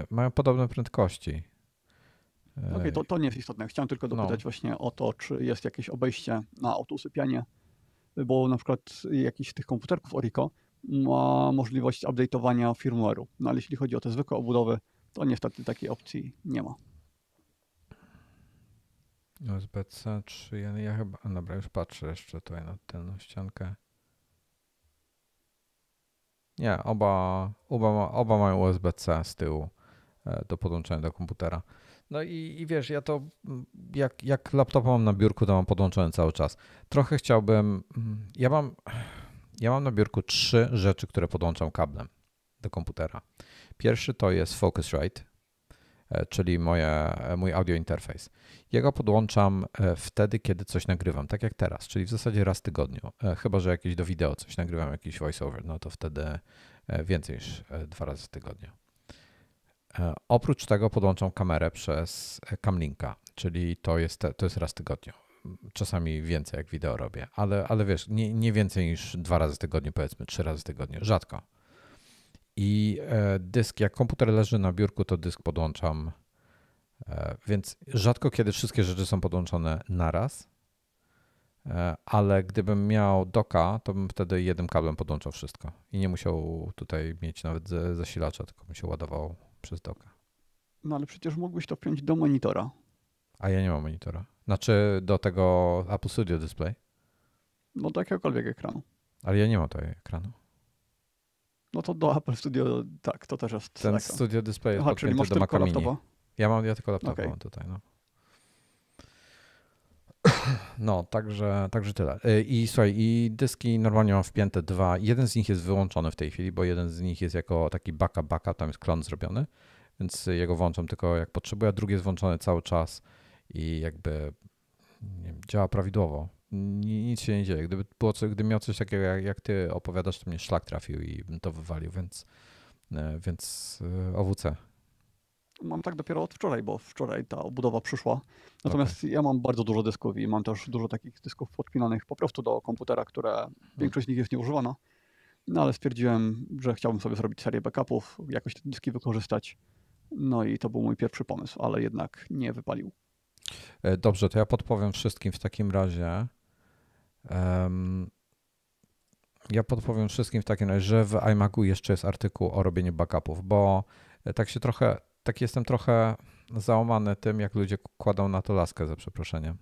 mają podobne prędkości. Okej, to nie jest istotne. Chciałem tylko dopytać właśnie o to, czy jest jakieś obejście na autousypianie, bo na przykład jakiś z tych komputerków Orico ma możliwość update'owania firmware'u, no ale jeśli chodzi o te zwykłe obudowy, to niestety takiej opcji nie ma. USB-C 3, ja chyba, dobra, już patrzę jeszcze tutaj na tę ściankę. Nie, oba mają USB-C z tyłu do podłączenia do komputera. No i wiesz, ja to jak laptopa mam na biurku, to mam podłączony cały czas. Trochę chciałbym, ja mam na biurku 3 rzeczy, które podłączam kablem do komputera. Pierwszy to jest Focusrite, czyli mój audio interfejs. Jego podłączam wtedy, kiedy coś nagrywam, tak jak teraz, czyli w zasadzie raz w tygodniu. Chyba że jakieś do wideo coś nagrywam, jakiś voiceover, no to wtedy więcej niż 2 razy w tygodniu. Oprócz tego podłączam kamerę przez Camlinka, czyli to jest raz w tygodniu. Czasami więcej, jak wideo robię, ale wiesz, nie więcej niż 2 razy w tygodniu, powiedzmy 3 razy w tygodniu, rzadko. I dysk, jak komputer leży na biurku, to dysk podłączam, więc rzadko kiedy wszystkie rzeczy są podłączone naraz, ale gdybym miał docka, to bym wtedy jednym kablem podłączał wszystko i nie musiał tutaj mieć nawet zasilacza, tylko bym się ładował przez docka. No ale przecież mógłbyś to wpiąć do monitora. A ja nie mam monitora. Znaczy do tego Apple Studio Display. No do jakiegokolwiek ekranu. Ale ja nie mam tutaj ekranu. No to do Apple Studio, tak, to też jest Ten ekran. Studio Display jest Aha, czyli podpięty masz do tylko Maca Mini. laptopa? Ja tylko laptopa mam tutaj, no. No, także tyle. I słuchaj, i dyski normalnie mam wpięte 2. Jeden z nich jest wyłączony w tej chwili, bo jeden z nich jest jako taki backup, tam jest klon zrobiony, więc jego włączam tylko jak potrzebuję, a drugi jest włączony cały czas i jakby nie wiem, działa prawidłowo. Nic się nie dzieje. Gdybym miał coś takiego, jak ty opowiadasz, to mnie szlak trafił i bym to wywalił, więc OWC. Mam tak dopiero od wczoraj, bo wczoraj ta obudowa przyszła. Natomiast ja mam bardzo dużo dysków i mam też dużo takich dysków podpinanych po prostu do komputera, które większość z nich jest nieużywana. No ale stwierdziłem, że chciałbym sobie zrobić serię backupów, jakoś te dyski wykorzystać. No i to był mój pierwszy pomysł, ale jednak nie wypalił. Dobrze, to ja podpowiem wszystkim w takim razie. Ja podpowiem wszystkim w takim razie, że w iMacu jeszcze jest artykuł o robieniu backupów, bo tak jestem trochę załamany tym, jak ludzie kładą na to laskę, za przeproszeniem.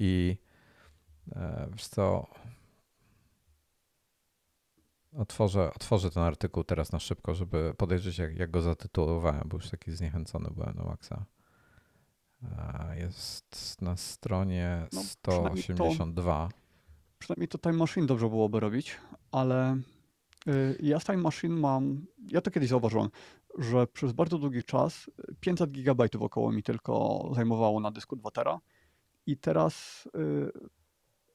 I wiesz co, otworzę ten artykuł teraz na szybko, żeby podejrzeć, jak go zatytułowałem, bo już taki zniechęcony byłem na maksa. Jest na stronie 182. Przynajmniej to Time Machine dobrze byłoby robić, ale ja z Time Machine ja to kiedyś zauważyłem, że przez bardzo długi czas 500 gigabajtów około mi tylko zajmowało na dysku 2 tera i teraz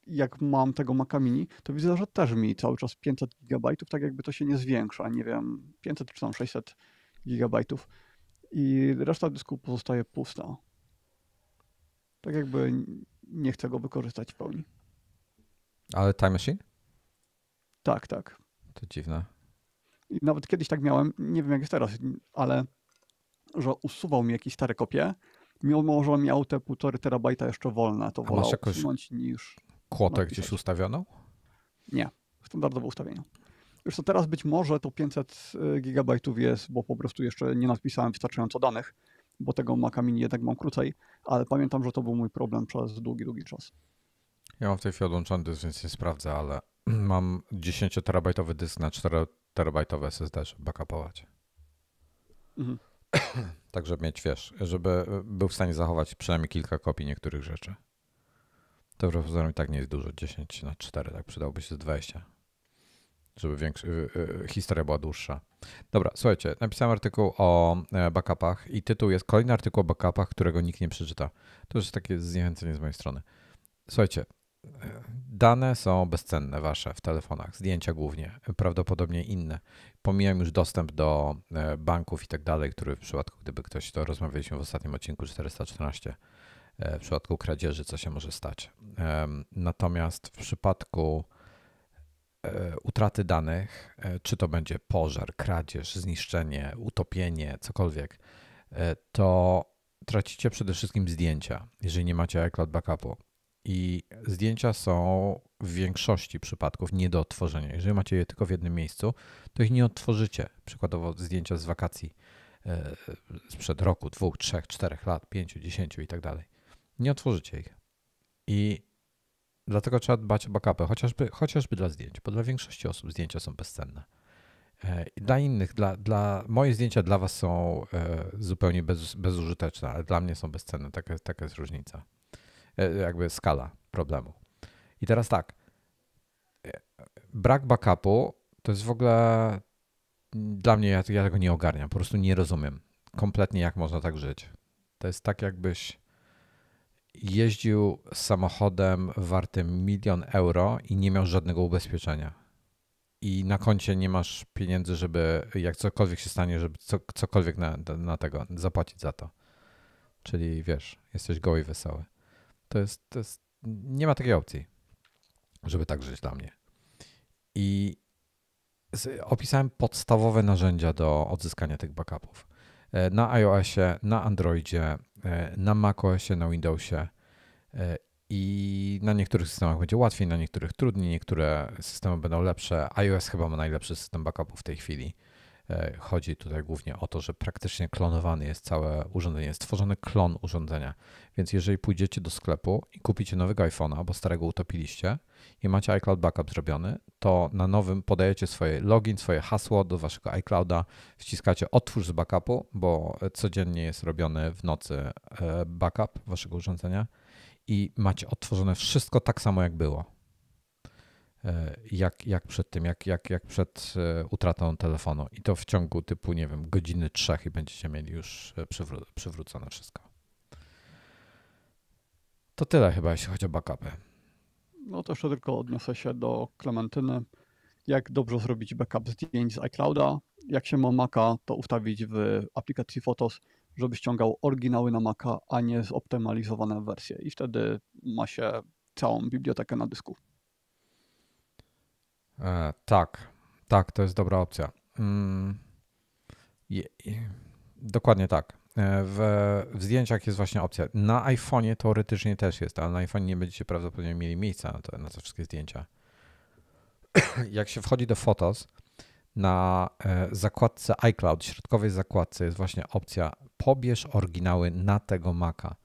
jak mam tego Maca Mini, to widzę, że też mi cały czas 500 gigabajtów, tak jakby to się nie zwiększa, nie wiem, 500 czy tam 600 gigabajtów i reszta dysku pozostaje pusta. Tak jakby nie chcę go wykorzystać w pełni. Ale Time Machine? Tak. To dziwne. I nawet kiedyś tak miałem, nie wiem jak jest teraz, ale że usuwał mi jakieś stare kopie, mimo że miał te 1,5 terabajta jeszcze wolne, to wolał usunąć niż kwotę napisać. gdzieś ustawioną? Nie, standardowe ustawienia. Już to teraz być może to 500 gigabajtów jest, bo po prostu jeszcze nie napisałem wystarczająco danych, bo tego Maca Mini jednak mam krócej, ale pamiętam, że to był mój problem przez długi czas. Ja mam w tej chwili odłączony dysk, więc nie sprawdzę, ale mam 10-terabajtowy dysk na 4-terabajtowe SSD, żeby backupować. Mhm. Tak, żeby mieć, wiesz, żeby był w stanie zachować przynajmniej kilka kopii niektórych rzeczy. To pozorom i tak nie jest dużo, 10/4, tak przydałoby się z 20, żeby historia była dłuższa. Dobra, słuchajcie, napisałem artykuł o backupach i tytuł jest kolejny artykuł o backupach, którego nikt nie przeczyta. To już jest takie zniechęcenie z mojej strony. Słuchajcie, dane są bezcenne wasze w telefonach, zdjęcia głównie, prawdopodobnie inne. Pomijam już dostęp do banków i tak dalej, który w przypadku, gdyby ktoś, to rozmawialiśmy w ostatnim odcinku 414, w przypadku kradzieży, co się może stać. Natomiast w przypadku utraty danych, czy to będzie pożar, kradzież, zniszczenie, utopienie, cokolwiek, to tracicie przede wszystkim zdjęcia, jeżeli nie macie iCloud backupu. I zdjęcia są w większości przypadków nie do odtworzenia. Jeżeli macie je tylko w jednym miejscu, to ich nie odtworzycie. Przykładowo zdjęcia z wakacji sprzed roku, 2, 3, 4 lat, 5, 10 i tak dalej. Nie otworzycie ich. I dlatego trzeba dbać o backupy, chociażby dla zdjęć, bo dla większości osób zdjęcia są bezcenne. Dla innych, moje zdjęcia dla was są zupełnie bezużyteczne, ale dla mnie są bezcenne. Taka jest różnica. Jakby skala problemu. I teraz tak, brak backupu to jest w ogóle dla mnie, ja tego nie ogarniam, po prostu nie rozumiem kompletnie, jak można tak żyć. To jest tak, jakbyś jeździł samochodem wartym 1 000 000 euro i nie miał żadnego ubezpieczenia. I na koncie nie masz pieniędzy, żeby jak cokolwiek się stanie, żeby cokolwiek na tego zapłacić za to. Czyli wiesz, jesteś goły i wesoły. To jest, nie ma takiej opcji, żeby tak żyć dla mnie. I opisałem podstawowe narzędzia do odzyskania tych backupów. Na iOSie, na Androidzie, na macOSie, na Windowsie i na niektórych systemach będzie łatwiej, na niektórych trudniej, niektóre systemy będą lepsze. iOS chyba ma najlepszy system backupów w tej chwili. Chodzi tutaj głównie o to, że praktycznie klonowany jest całe urządzenie, jest tworzony klon urządzenia. Więc jeżeli pójdziecie do sklepu i kupicie nowego iPhone'a, bo starego utopiliście i macie iCloud Backup zrobiony, to na nowym podajecie swoje login, swoje hasło do waszego iClouda, wciskacie otwórz z backupu, bo codziennie jest robiony w nocy backup waszego urządzenia i macie odtworzone wszystko tak samo jak było. Jak przed tym, jak przed utratą telefonu. I to w ciągu typu, nie wiem, godziny 3 i będziecie mieli już przywrócone wszystko. To tyle chyba, jeśli chodzi o backupy. No to jeszcze tylko odniosę się do Klementyny. Jak dobrze zrobić backup zdjęć z iClouda. Jak się ma Maca, to ustawić w aplikacji Photos, żeby ściągał oryginały na Maca, a nie zoptymalizowane wersje. I wtedy ma się całą bibliotekę na dysku. Tak, to jest dobra opcja. Dokładnie tak. W zdjęciach jest właśnie opcja. Na iPhone'ie teoretycznie też jest, ale na iPhone'ie nie będziecie prawdopodobnie mieli miejsca na te wszystkie zdjęcia. jak się wchodzi do Photos, na zakładce iCloud, środkowej zakładce jest właśnie opcja pobierz oryginały na tego Maca.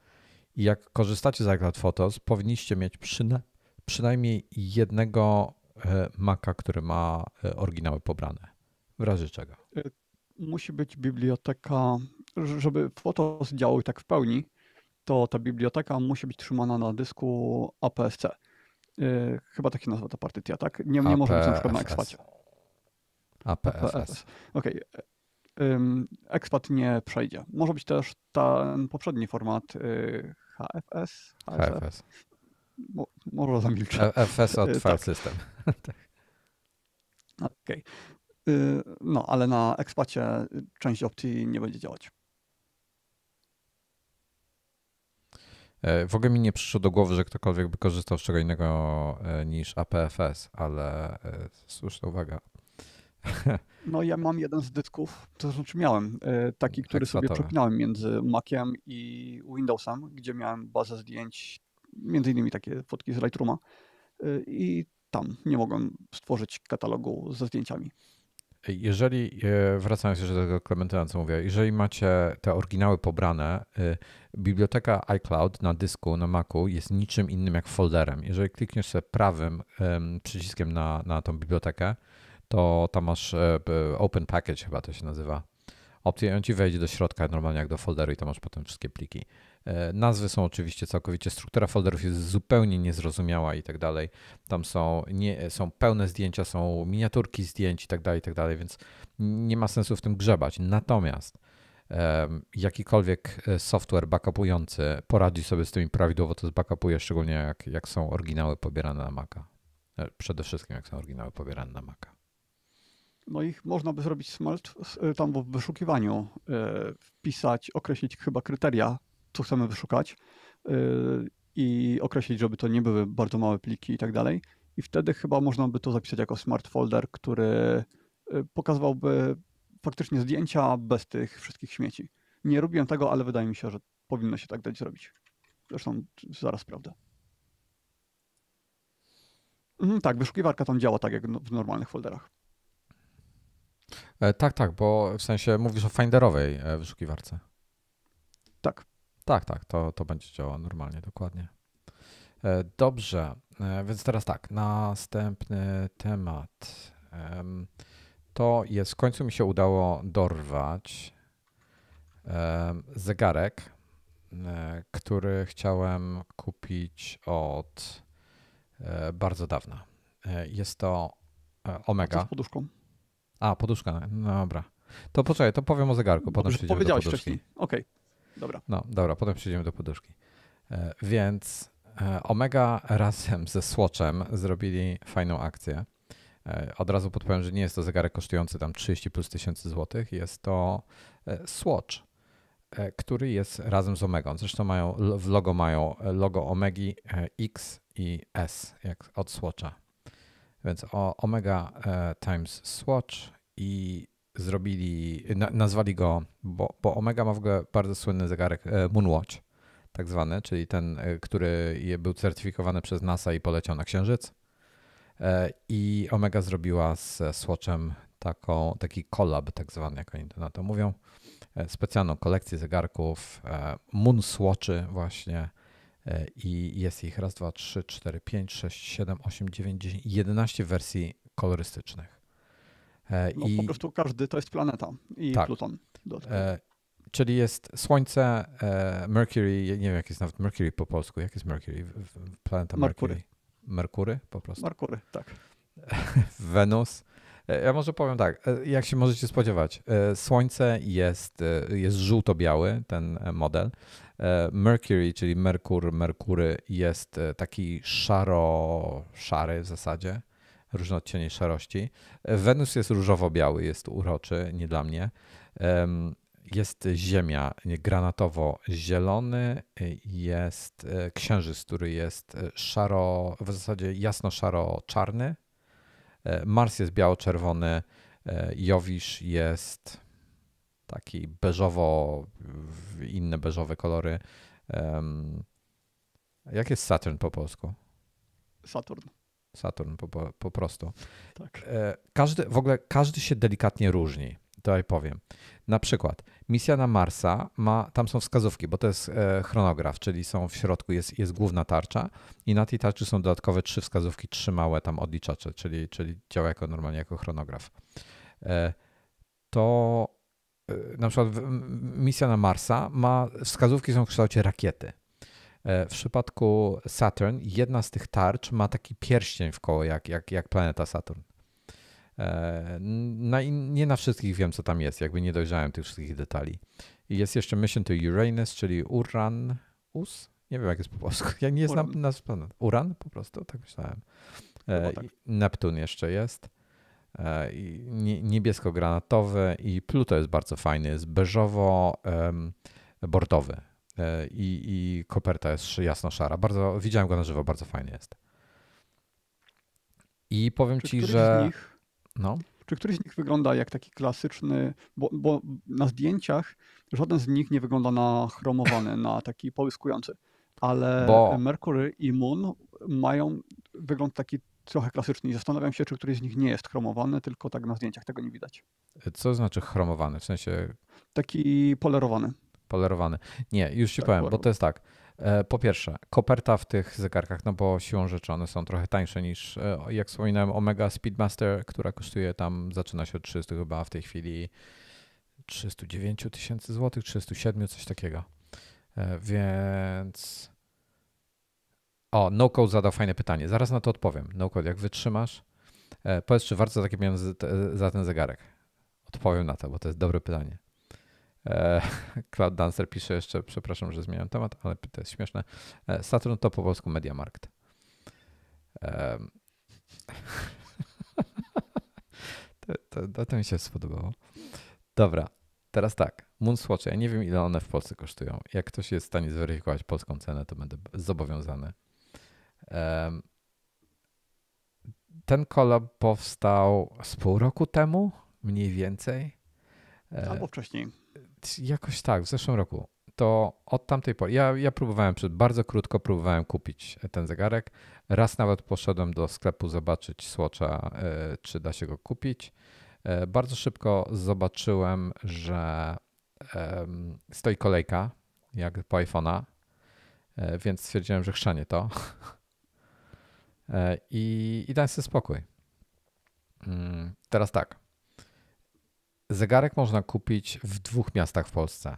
I jak korzystacie z iCloud Photos, powinniście mieć przynajmniej jednego Maca, który ma oryginały pobrane. W razie czego. Musi być biblioteka, żeby Photos działały tak w pełni, to ta biblioteka musi być trzymana na dysku APS-C. Chyba tak się nazywa ta partycja, tak? Nie może być na przykład na ekspacie. APFS. Okej. Expat nie przejdzie. Może być też ten poprzedni format HFS. HFS. Może zamilczę. FS od File Tak. System. Okej. No, ale na ekspacie część opcji nie będzie działać. W ogóle mi nie przyszło do głowy, że ktokolwiek by korzystał z czego innego niż APFS, ale słuszna uwaga. No ja mam jeden z dysków, to znaczy miałem taki, który sobie Ekspatowe. przepinałem między Maciem i Windowsem, gdzie miałem bazę zdjęć, między innymi takie fotki z Lightrooma i tam nie mogłem stworzyć katalogu ze zdjęciami. Jeżeli, wracając jeszcze do tego Klementyna, co mówię, jeżeli macie te oryginały pobrane, biblioteka iCloud na dysku, na Macu jest niczym innym jak folderem. Jeżeli klikniesz sobie prawym przyciskiem na tą bibliotekę, to tam masz Open Package, chyba to się nazywa, opcję, on ci wejdzie do środka normalnie jak do folderu i tam masz potem wszystkie pliki. Nazwy są oczywiście całkowicie, struktura folderów jest zupełnie niezrozumiała i tak dalej. Tam są pełne zdjęcia, są miniaturki zdjęć i tak dalej, więc nie ma sensu w tym grzebać. Natomiast jakikolwiek software backupujący poradzi sobie z tymi prawidłowo, to zbackupuje, szczególnie jak są oryginały pobierane na Maca. Przede wszystkim jak są oryginały pobierane na Maca. No i można by zrobić smart, tam w wyszukiwaniu wpisać, określić chyba kryteria, co chcemy wyszukać i określić, żeby to nie były bardzo małe pliki i tak dalej. I wtedy chyba można by to zapisać jako smart folder, który pokazywałby faktycznie zdjęcia bez tych wszystkich śmieci. Nie robiłem tego, ale wydaje mi się, że powinno się tak dać zrobić. Zresztą zaraz sprawdzę. Tak, wyszukiwarka tam działa tak jak w normalnych folderach. Tak, bo w sensie mówisz o Finderowej wyszukiwarce. Tak. Tak, to będzie działało normalnie, dokładnie. Dobrze, więc teraz tak, następny temat. To jest, w końcu mi się udało dorwać zegarek, który chciałem kupić od bardzo dawna. Jest to Omega. Z poduszką. Poduszka, no dobra. To poczekaj, to powiem o zegarku, potem przejdziemy do powiedziałeś poduszki. wcześniej. Okej, dobra. No dobra, potem przejdziemy do poduszki. Więc Omega razem ze Swatchem zrobili fajną akcję. Od razu podpowiem, że nie jest to zegarek kosztujący tam 30 plus tysięcy złotych. Jest to Swatch, który jest razem z Omegą. Zresztą mają logo Omegi X i S, jak od Swatcha. Więc Omega times Swatch i nazwali go, bo Omega ma w ogóle bardzo słynny zegarek Moonwatch, tak zwany, czyli ten, który był certyfikowany przez NASA i poleciał na Księżyc. I Omega zrobiła z Swatchem taki collab, tak zwany, jak oni na to mówią. Specjalną kolekcję zegarków, Moon Swatchy właśnie. I jest ich raz, 2, 3, 4, 5, 6, 7, 8, 9, 10, 11 wersji kolorystycznych. Po prostu każdy to jest planeta i tak. Pluton. Czyli jest Słońce, Mercury, nie wiem jak jest nawet Mercury po polsku, jak jest Mercury? Planeta Mercury. Merkury po prostu? Merkury, tak. Wenus. Ja może powiem tak, jak się możecie spodziewać, Słońce jest żółto-biały, ten model. Mercury, czyli Merkury jest taki szary w zasadzie, różne odcienie szarości. Wenus jest różowo-biały, jest uroczy, nie dla mnie. Jest Ziemia granatowo-zielony, jest Księżyc, który jest w zasadzie jasno-szaro-czarny. Mars jest biało-czerwony, Jowisz jest taki beżowo, inne beżowe kolory. Jak jest Saturn po polsku? Saturn. Saturn po prostu. Tak. Każdy się delikatnie różni, to ja powiem. Na przykład misja na Marsa tam są wskazówki, bo to jest chronograf, czyli są w środku, jest główna tarcza i na tej tarczy są dodatkowe 3 wskazówki, 3 małe tam odliczacze, czyli działa normalnie jako chronograf. To na przykład misja na Marsa wskazówki są w kształcie rakiety. W przypadku Saturn jedna z tych tarcz ma taki pierścień w koło, jak planeta Saturn. Nie na wszystkich wiem, co tam jest, jakby nie dojrzałem tych wszystkich detali. I jest jeszcze Mission to Uranus, czyli Uranus? Nie wiem, jak jest po polsku. Ja nie znam nazw planet. Uran po prostu, tak myślałem. Tak. Neptun jeszcze jest. Niebiesko-granatowy i Pluto jest bardzo fajny, jest beżowo-bordowy i koperta jest jasno-szara. Widziałem go na żywo, bardzo fajny jest. I powiem ci, że... Czy któryś z nich wygląda jak taki klasyczny, bo na zdjęciach żaden z nich nie wygląda na chromowany, na taki połyskujący, ale Mercury i Moon mają wygląd taki trochę klasyczny i zastanawiam się, czy któryś z nich nie jest chromowany, tylko tak na zdjęciach tego nie widać. Co znaczy chromowany? W sensie... Taki polerowany. Polerowany. Nie, już ci powiem, bo to jest tak. Po pierwsze, koperta w tych zegarkach, no bo siłą rzeczy one są trochę tańsze niż, jak wspominałem, Omega Speedmaster, która kosztuje tam, zaczyna się od 300 chyba w tej chwili 309 tysięcy złotych, 307, coś takiego. Więc... NoCode zadał fajne pytanie. Zaraz na to odpowiem. NoCode, jak wytrzymasz, powiedz, czy warto takie pieniądze za ten zegarek? Odpowiem na to, bo to jest dobre pytanie. Cloud Dancer pisze jeszcze, przepraszam, że zmieniam temat, ale to jest śmieszne. Saturn to po polsku MediaMarkt. To mi się spodobało. Dobra, teraz tak. Moonswatche, ja nie wiem, ile one w Polsce kosztują. Jak ktoś jest w stanie zweryfikować polską cenę, to będę zobowiązany. Ten collab powstał z pół roku temu, mniej więcej. Albo wcześniej. Jakoś tak, w zeszłym roku. To od tamtej pory, ja próbowałem, bardzo krótko próbowałem kupić ten zegarek. Raz nawet poszedłem do sklepu zobaczyć Swatcha, czy da się go kupić. Bardzo szybko zobaczyłem, że stoi kolejka, jak po iPhone'a, więc stwierdziłem, że chrzanię to. I dałem sobie spokój. Teraz tak. Zegarek można kupić w 2 miastach w Polsce.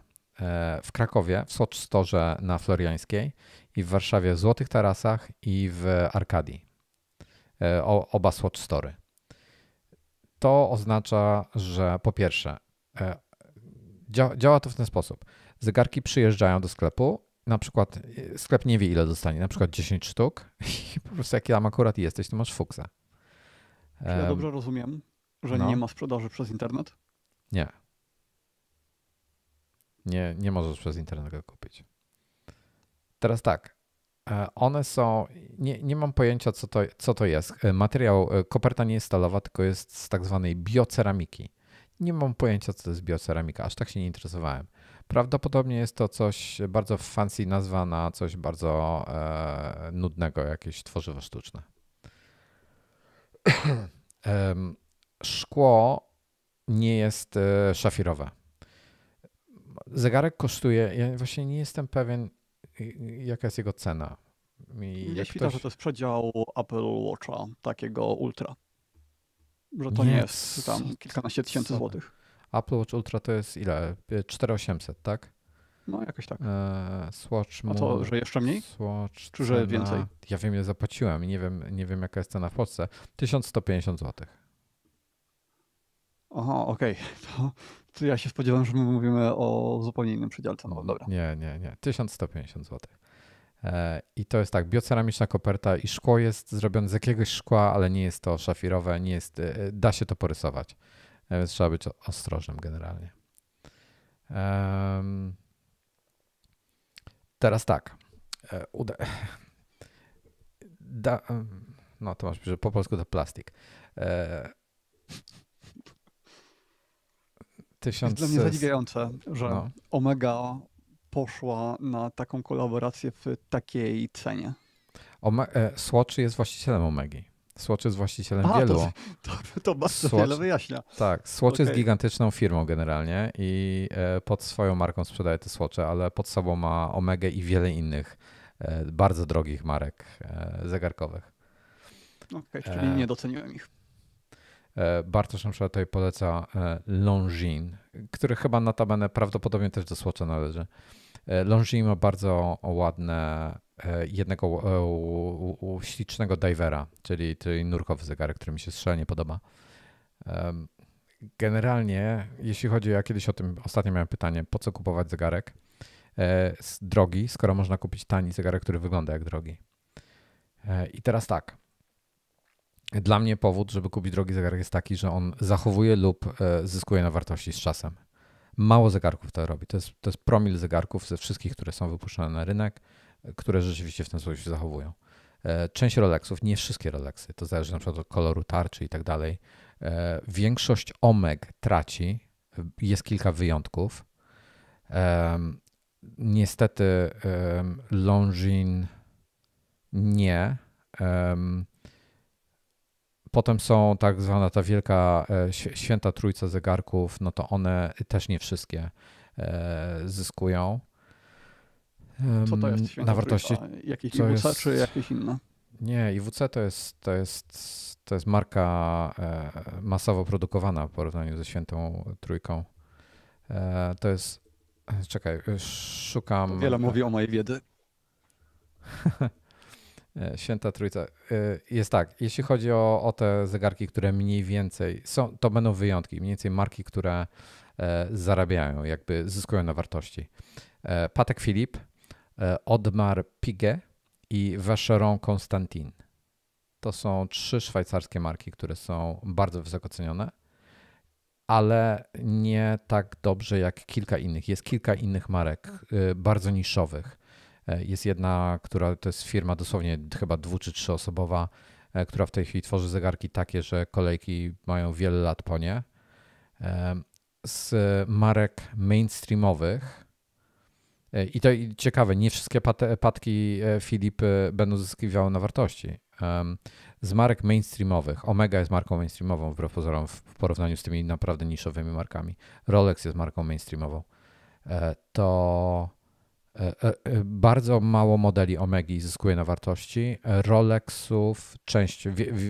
W Krakowie, w Swatch Store na Floriańskiej i w Warszawie w Złotych Tarasach i w Arkadii. Oba Swatch Story. To oznacza, że po pierwsze działa to w ten sposób. Zegarki przyjeżdżają do sklepu, na przykład sklep nie wie, ile dostanie, na przykład 10 sztuk i po prostu jak tam akurat jesteś, to masz fuksa. Czy ja dobrze rozumiem, że nie ma sprzedaży przez internet? Nie. Nie możesz przez internet go kupić. Teraz tak. One są, nie mam pojęcia, co to jest. Materiał, koperta nie jest stalowa, tylko jest z tak zwanej bioceramiki. Nie mam pojęcia, co to jest bioceramika. Aż tak się nie interesowałem. Prawdopodobnie jest to coś bardzo fancy nazwa na coś bardzo nudnego, jakieś tworzywo sztuczne. Szkło nie jest szafirowe. Zegarek kosztuje, ja właśnie nie jestem pewien, jaka jest jego cena. Ja świta, że to jest przedział Apple Watcha, takiego Ultra. Że to nie jest tam kilkanaście tysięcy złotych. Apple Watch Ultra to jest ile? 4800, tak? No jakoś tak. Swatch A to, że jeszcze mniej? Swatch czy że więcej? Ja wiem, ile zapłaciłem i nie wiem, jaka jest cena w Polsce. 1150 zł. Aha, okej. To ja się spodziewałem, że my mówimy o zupełnie innym przedziale cenowym. Dobra. Nie. 1150 zł. I to jest tak, bioceramiczna koperta i szkło jest zrobione z jakiegoś szkła, ale nie jest to szafirowe, da się to porysować. Więc trzeba być ostrożnym generalnie. Teraz tak. No to masz, że po polsku to plastik. Jest dla mnie zadziwiające, że Omega poszła na taką kolaborację w takiej cenie. Swatch jest właścicielem Omegi. Swatch jest właścicielem A, wielu. to bardzo Swatch, wiele wyjaśnia. tak, Swatch jest Okej. gigantyczną firmą generalnie i pod swoją marką sprzedaje te Swatche, ale pod sobą ma Omegę i wiele innych bardzo drogich marek zegarkowych. Okej, czyli nie doceniłem ich. Bartosz na przykład tutaj poleca Longines, który chyba notabene prawdopodobnie też do Swatcha należy. Longines ma bardzo ładne jednego ślicznego divera, czyli nurkowy zegarek, który mi się szalenie podoba. Generalnie, jeśli chodzi, ja kiedyś o tym ostatnio miałem pytanie, po co kupować zegarek drogi, skoro można kupić tani zegarek, który wygląda jak drogi. I teraz tak. Dla mnie powód, żeby kupić drogi zegarek jest taki, że on zachowuje lub zyskuje na wartości z czasem. Mało zegarków to robi. To jest promil zegarków ze wszystkich, które są wypuszczone na rynek, które rzeczywiście w ten sposób się zachowują. Część Rolexów, nie wszystkie Rolexy, to zależy na przykład od koloru tarczy i tak dalej. Większość Omeg traci, jest kilka wyjątków. Niestety Longines nie. Potem są tak zwana ta wielka święta trójca zegarków, no to one też nie wszystkie zyskują. Co to jest święta na wartości? trójka? Jakieś co IWC jest- czy jakieś inne? Nie, IWC to jest marka masowo produkowana w porównaniu ze świętą trójką. To jest, czekaj, szukam. To wiele mówi o mojej wiedzy. Święta Trójca. Jest tak, jeśli chodzi o te zegarki, które mniej więcej są, to będą wyjątki, mniej więcej marki, które zarabiają, jakby zyskują na wartości. Patek Philippe, Audemars Piguet i Vacheron Constantin. To są 3 szwajcarskie marki, które są bardzo wysoko cenione, ale nie tak dobrze jak kilka innych. Jest kilka innych marek bardzo niszowych. Jest jedna, która to jest firma dosłownie chyba 2 czy 3 osobowa, która w tej chwili tworzy zegarki takie, że kolejki mają wiele lat po nie. Z marek mainstreamowych i to ciekawe, nie wszystkie patki Philippe będą zyskiwały na wartości. Z marek mainstreamowych, Omega jest marką mainstreamową wbrew pozorom w porównaniu z tymi naprawdę niszowymi markami. Rolex jest marką mainstreamową. To bardzo mało modeli Omegi zyskuje na wartości. Rolexów,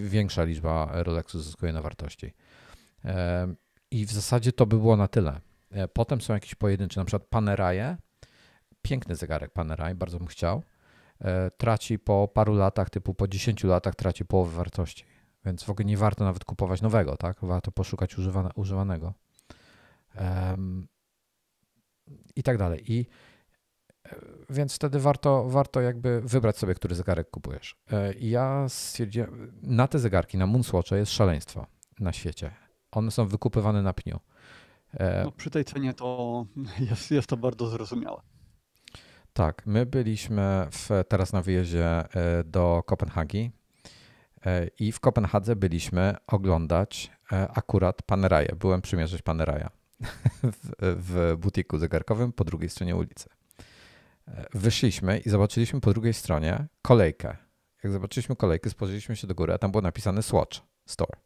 większa liczba Rolexów zyskuje na wartości. I w zasadzie to by było na tyle. Potem są jakieś pojedyncze, na przykład Panerai. Piękny zegarek Panerai, bardzo bym chciał. Traci po paru latach, typu po 10 latach traci połowę wartości. Więc w ogóle nie warto nawet kupować nowego, tak? Warto poszukać używanego. I tak dalej. Więc wtedy warto jakby wybrać sobie, który zegarek kupujesz. I ja stwierdziłem, na te zegarki, na Moonswatche jest szaleństwo na świecie. One są wykupywane na pniu. No, przy tej cenie to jest to bardzo zrozumiałe. Tak, my byliśmy teraz na wyjeździe do Kopenhagi i w Kopenhadze byliśmy oglądać akurat Paneraię. Byłem przymierzyć Panerai'a w butiku zegarkowym po drugiej stronie ulicy. Wyszliśmy i zobaczyliśmy po drugiej stronie kolejkę. Jak zobaczyliśmy kolejkę, spojrzeliśmy się do góry, a tam było napisane Swatch Store.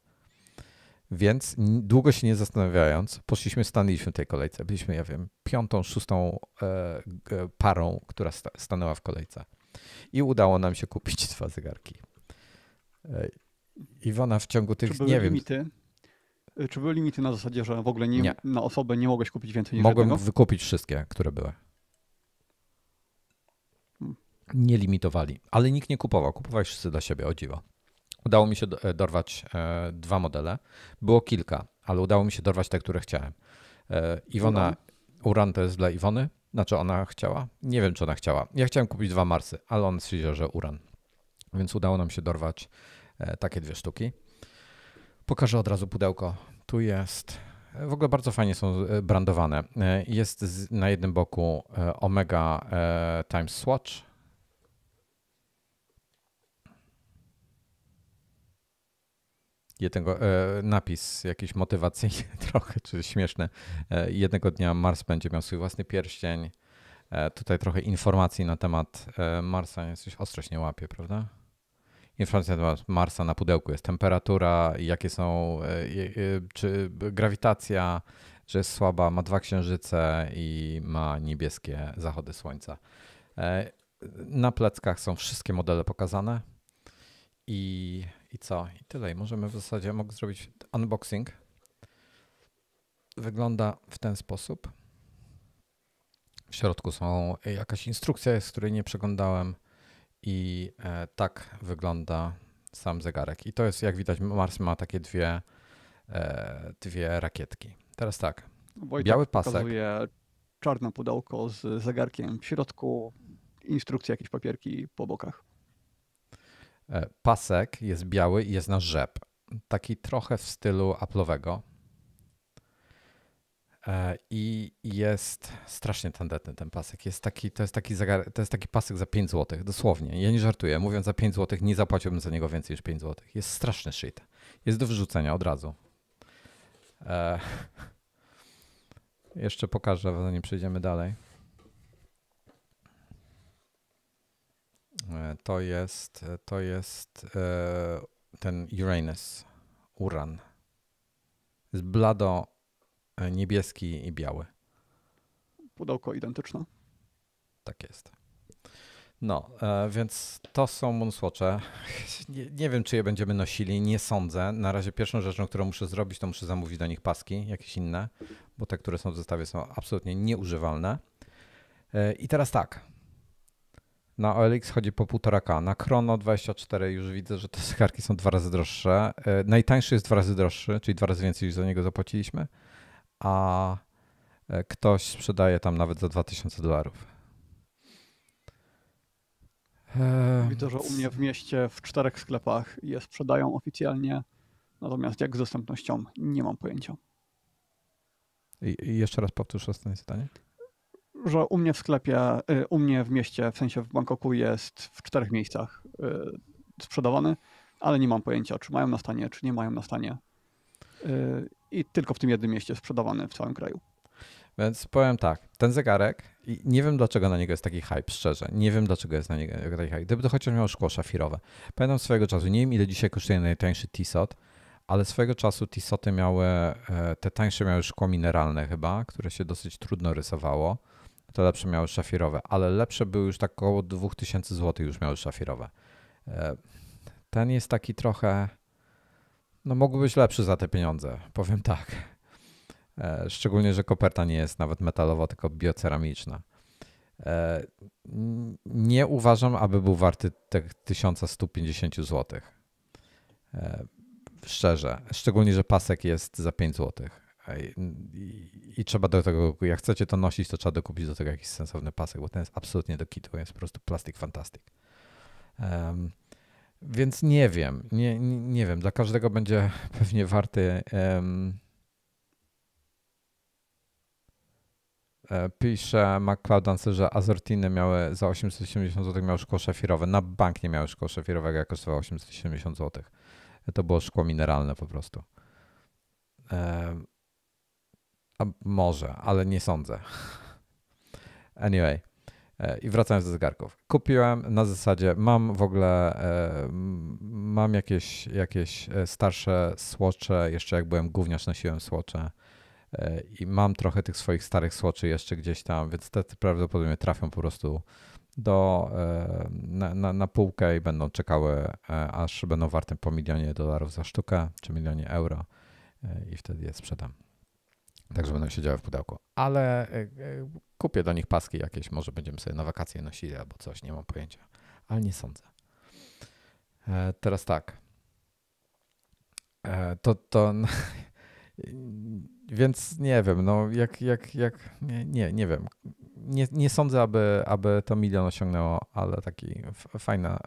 Więc długo się nie zastanawiając, stanęliśmy w tej kolejce. Byliśmy, ja wiem, 5., 6. parą, która stanęła w kolejce. I udało nam się kupić 2 zegarki. Iwona w ciągu tych, nie wiem... Czy były limity na zasadzie, że w ogóle Nie. na osobę nie mogłeś kupić więcej niż Mogłem jednego? wykupić wszystkie, które były. Nie limitowali, ale nikt nie kupował. Kupowali wszyscy dla siebie, o dziwo. Udało mi się dorwać 2 modele. Było kilka, ale udało mi się dorwać te, które chciałem. Iwona, Uran to jest dla Iwony. Znaczy ona chciała? Nie wiem, czy ona chciała. Ja chciałem kupić 2 Marsy, ale on stwierdził, że Uran. Więc udało nam się dorwać takie 2 sztuki. Pokażę od razu pudełko. Tu jest. W ogóle bardzo fajnie są brandowane. Jest na jednym boku Omega Times Swatch. Jednego, napis jakiś motywacyjny trochę, czy śmieszny. Jednego dnia Mars będzie miał swój własny pierścień. Tutaj trochę informacji na temat Marsa. Coś ostro się nie łapie, prawda? informacja na temat Marsa na pudełku. Jest temperatura, jakie są, czy grawitacja, że jest słaba, ma 2 księżyce i ma niebieskie zachody słońca. Na pleckach są wszystkie modele pokazane i co? I tyle. I możemy w zasadzie, mogę zrobić unboxing. Wygląda w ten sposób. W środku są jakaś instrukcja, z której nie przeglądałem i tak wygląda sam zegarek. I to jest, jak widać, Mars ma takie dwie rakietki. Teraz tak, Wojtek biały pasek. pokazuje czarne pudełko z zegarkiem w środku, instrukcje, jakieś papierki po bokach. Pasek jest biały i jest na rzep. Taki trochę w stylu Apple'owego. I jest strasznie tandetny ten pasek. To jest taki pasek za 5 zł, dosłownie. Ja nie żartuję. Mówiąc za 5 zł, nie zapłaciłbym za niego więcej niż 5 zł. Jest straszny shit. Jest do wyrzucenia od razu. Jeszcze pokażę, zanim przejdziemy dalej. To jest ten Uran. Jest blado niebieski i biały. Pudełko identyczne. Tak jest. No, więc to są Moonswatche. Nie wiem, czy je będziemy nosili, nie sądzę. Na razie pierwszą rzeczą, którą muszę zrobić, to muszę zamówić do nich paski, jakieś inne, bo te, które są w zestawie, są absolutnie nieużywalne. I teraz tak. Na OLX chodzi po 1,5K. Na Chrono24 już widzę, że te zegarki są 2 razy droższe. Najtańszy jest 2 razy droższy, czyli 2 razy więcej niż za niego zapłaciliśmy, a ktoś sprzedaje tam nawet za $2000. Widzę, że u mnie w mieście w 4 sklepach je sprzedają oficjalnie, natomiast jak z dostępnością nie mam pojęcia. I jeszcze raz powtórz ostatnie zdanie. Że u mnie w sklepie, u mnie w mieście, w sensie w Bangkoku jest w 4 miejscach sprzedawany, ale nie mam pojęcia, czy mają na stanie, czy nie mają na stanie. I tylko w tym jednym mieście sprzedawany w całym kraju. Więc powiem tak, ten zegarek, i nie wiem dlaczego na niego jest taki hype, szczerze. Nie wiem dlaczego jest na niego taki hype. Gdyby to chociaż miało szkło szafirowe. Pamiętam swojego czasu, nie wiem ile dzisiaj kosztuje najtańszy Tissot, ale swojego czasu Tissoty miały, te tańsze miały szkło mineralne chyba, które się dosyć trudno rysowało. Te lepsze miały szafirowe, ale lepsze były już tak około 2000 zł już miały szafirowe. Ten jest taki trochę, no mógłby być lepszy za te pieniądze, powiem tak. Szczególnie, że koperta nie jest nawet metalowa, tylko bioceramiczna. Nie uważam, aby był warty tych 1150 zł. Szczerze. Szczególnie, że pasek jest za 5 zł. I trzeba do tego, jak chcecie to nosić, to trzeba dokupić do tego jakiś sensowny pasek, bo ten jest absolutnie do kitu. Jest po prostu plastik fantastic. Więc nie wiem. Nie wiem. Dla każdego będzie pewnie warty... Pisze McCloud, że Azortiny miały za 870 zł miały szkło szafirowe. Na bank nie miały szkła szafirowego, jak kosztowało 870 zł. To było szkło mineralne po prostu. A może, ale nie sądzę. Anyway. I wracając do zegarków. Kupiłem na zasadzie, mam w ogóle, mam jakieś starsze Swatche, jeszcze jak byłem gówniarz nosiłem Swatche. I mam trochę tych swoich starych Swatchy jeszcze gdzieś tam, więc te prawdopodobnie trafią po prostu na półkę i będą czekały, aż będą warte po $1 000 000 za sztukę, czy €1 000 000 i wtedy je sprzedam. Także będą siedziały w pudełku. Ale kupię do nich paski jakieś, może będziemy sobie na wakacje nosili albo coś, nie mam pojęcia, ale nie sądzę. Teraz tak. Więc nie wiem, no nie wiem. Nie sądzę, aby to 1 000 000 osiągnęło, ale taki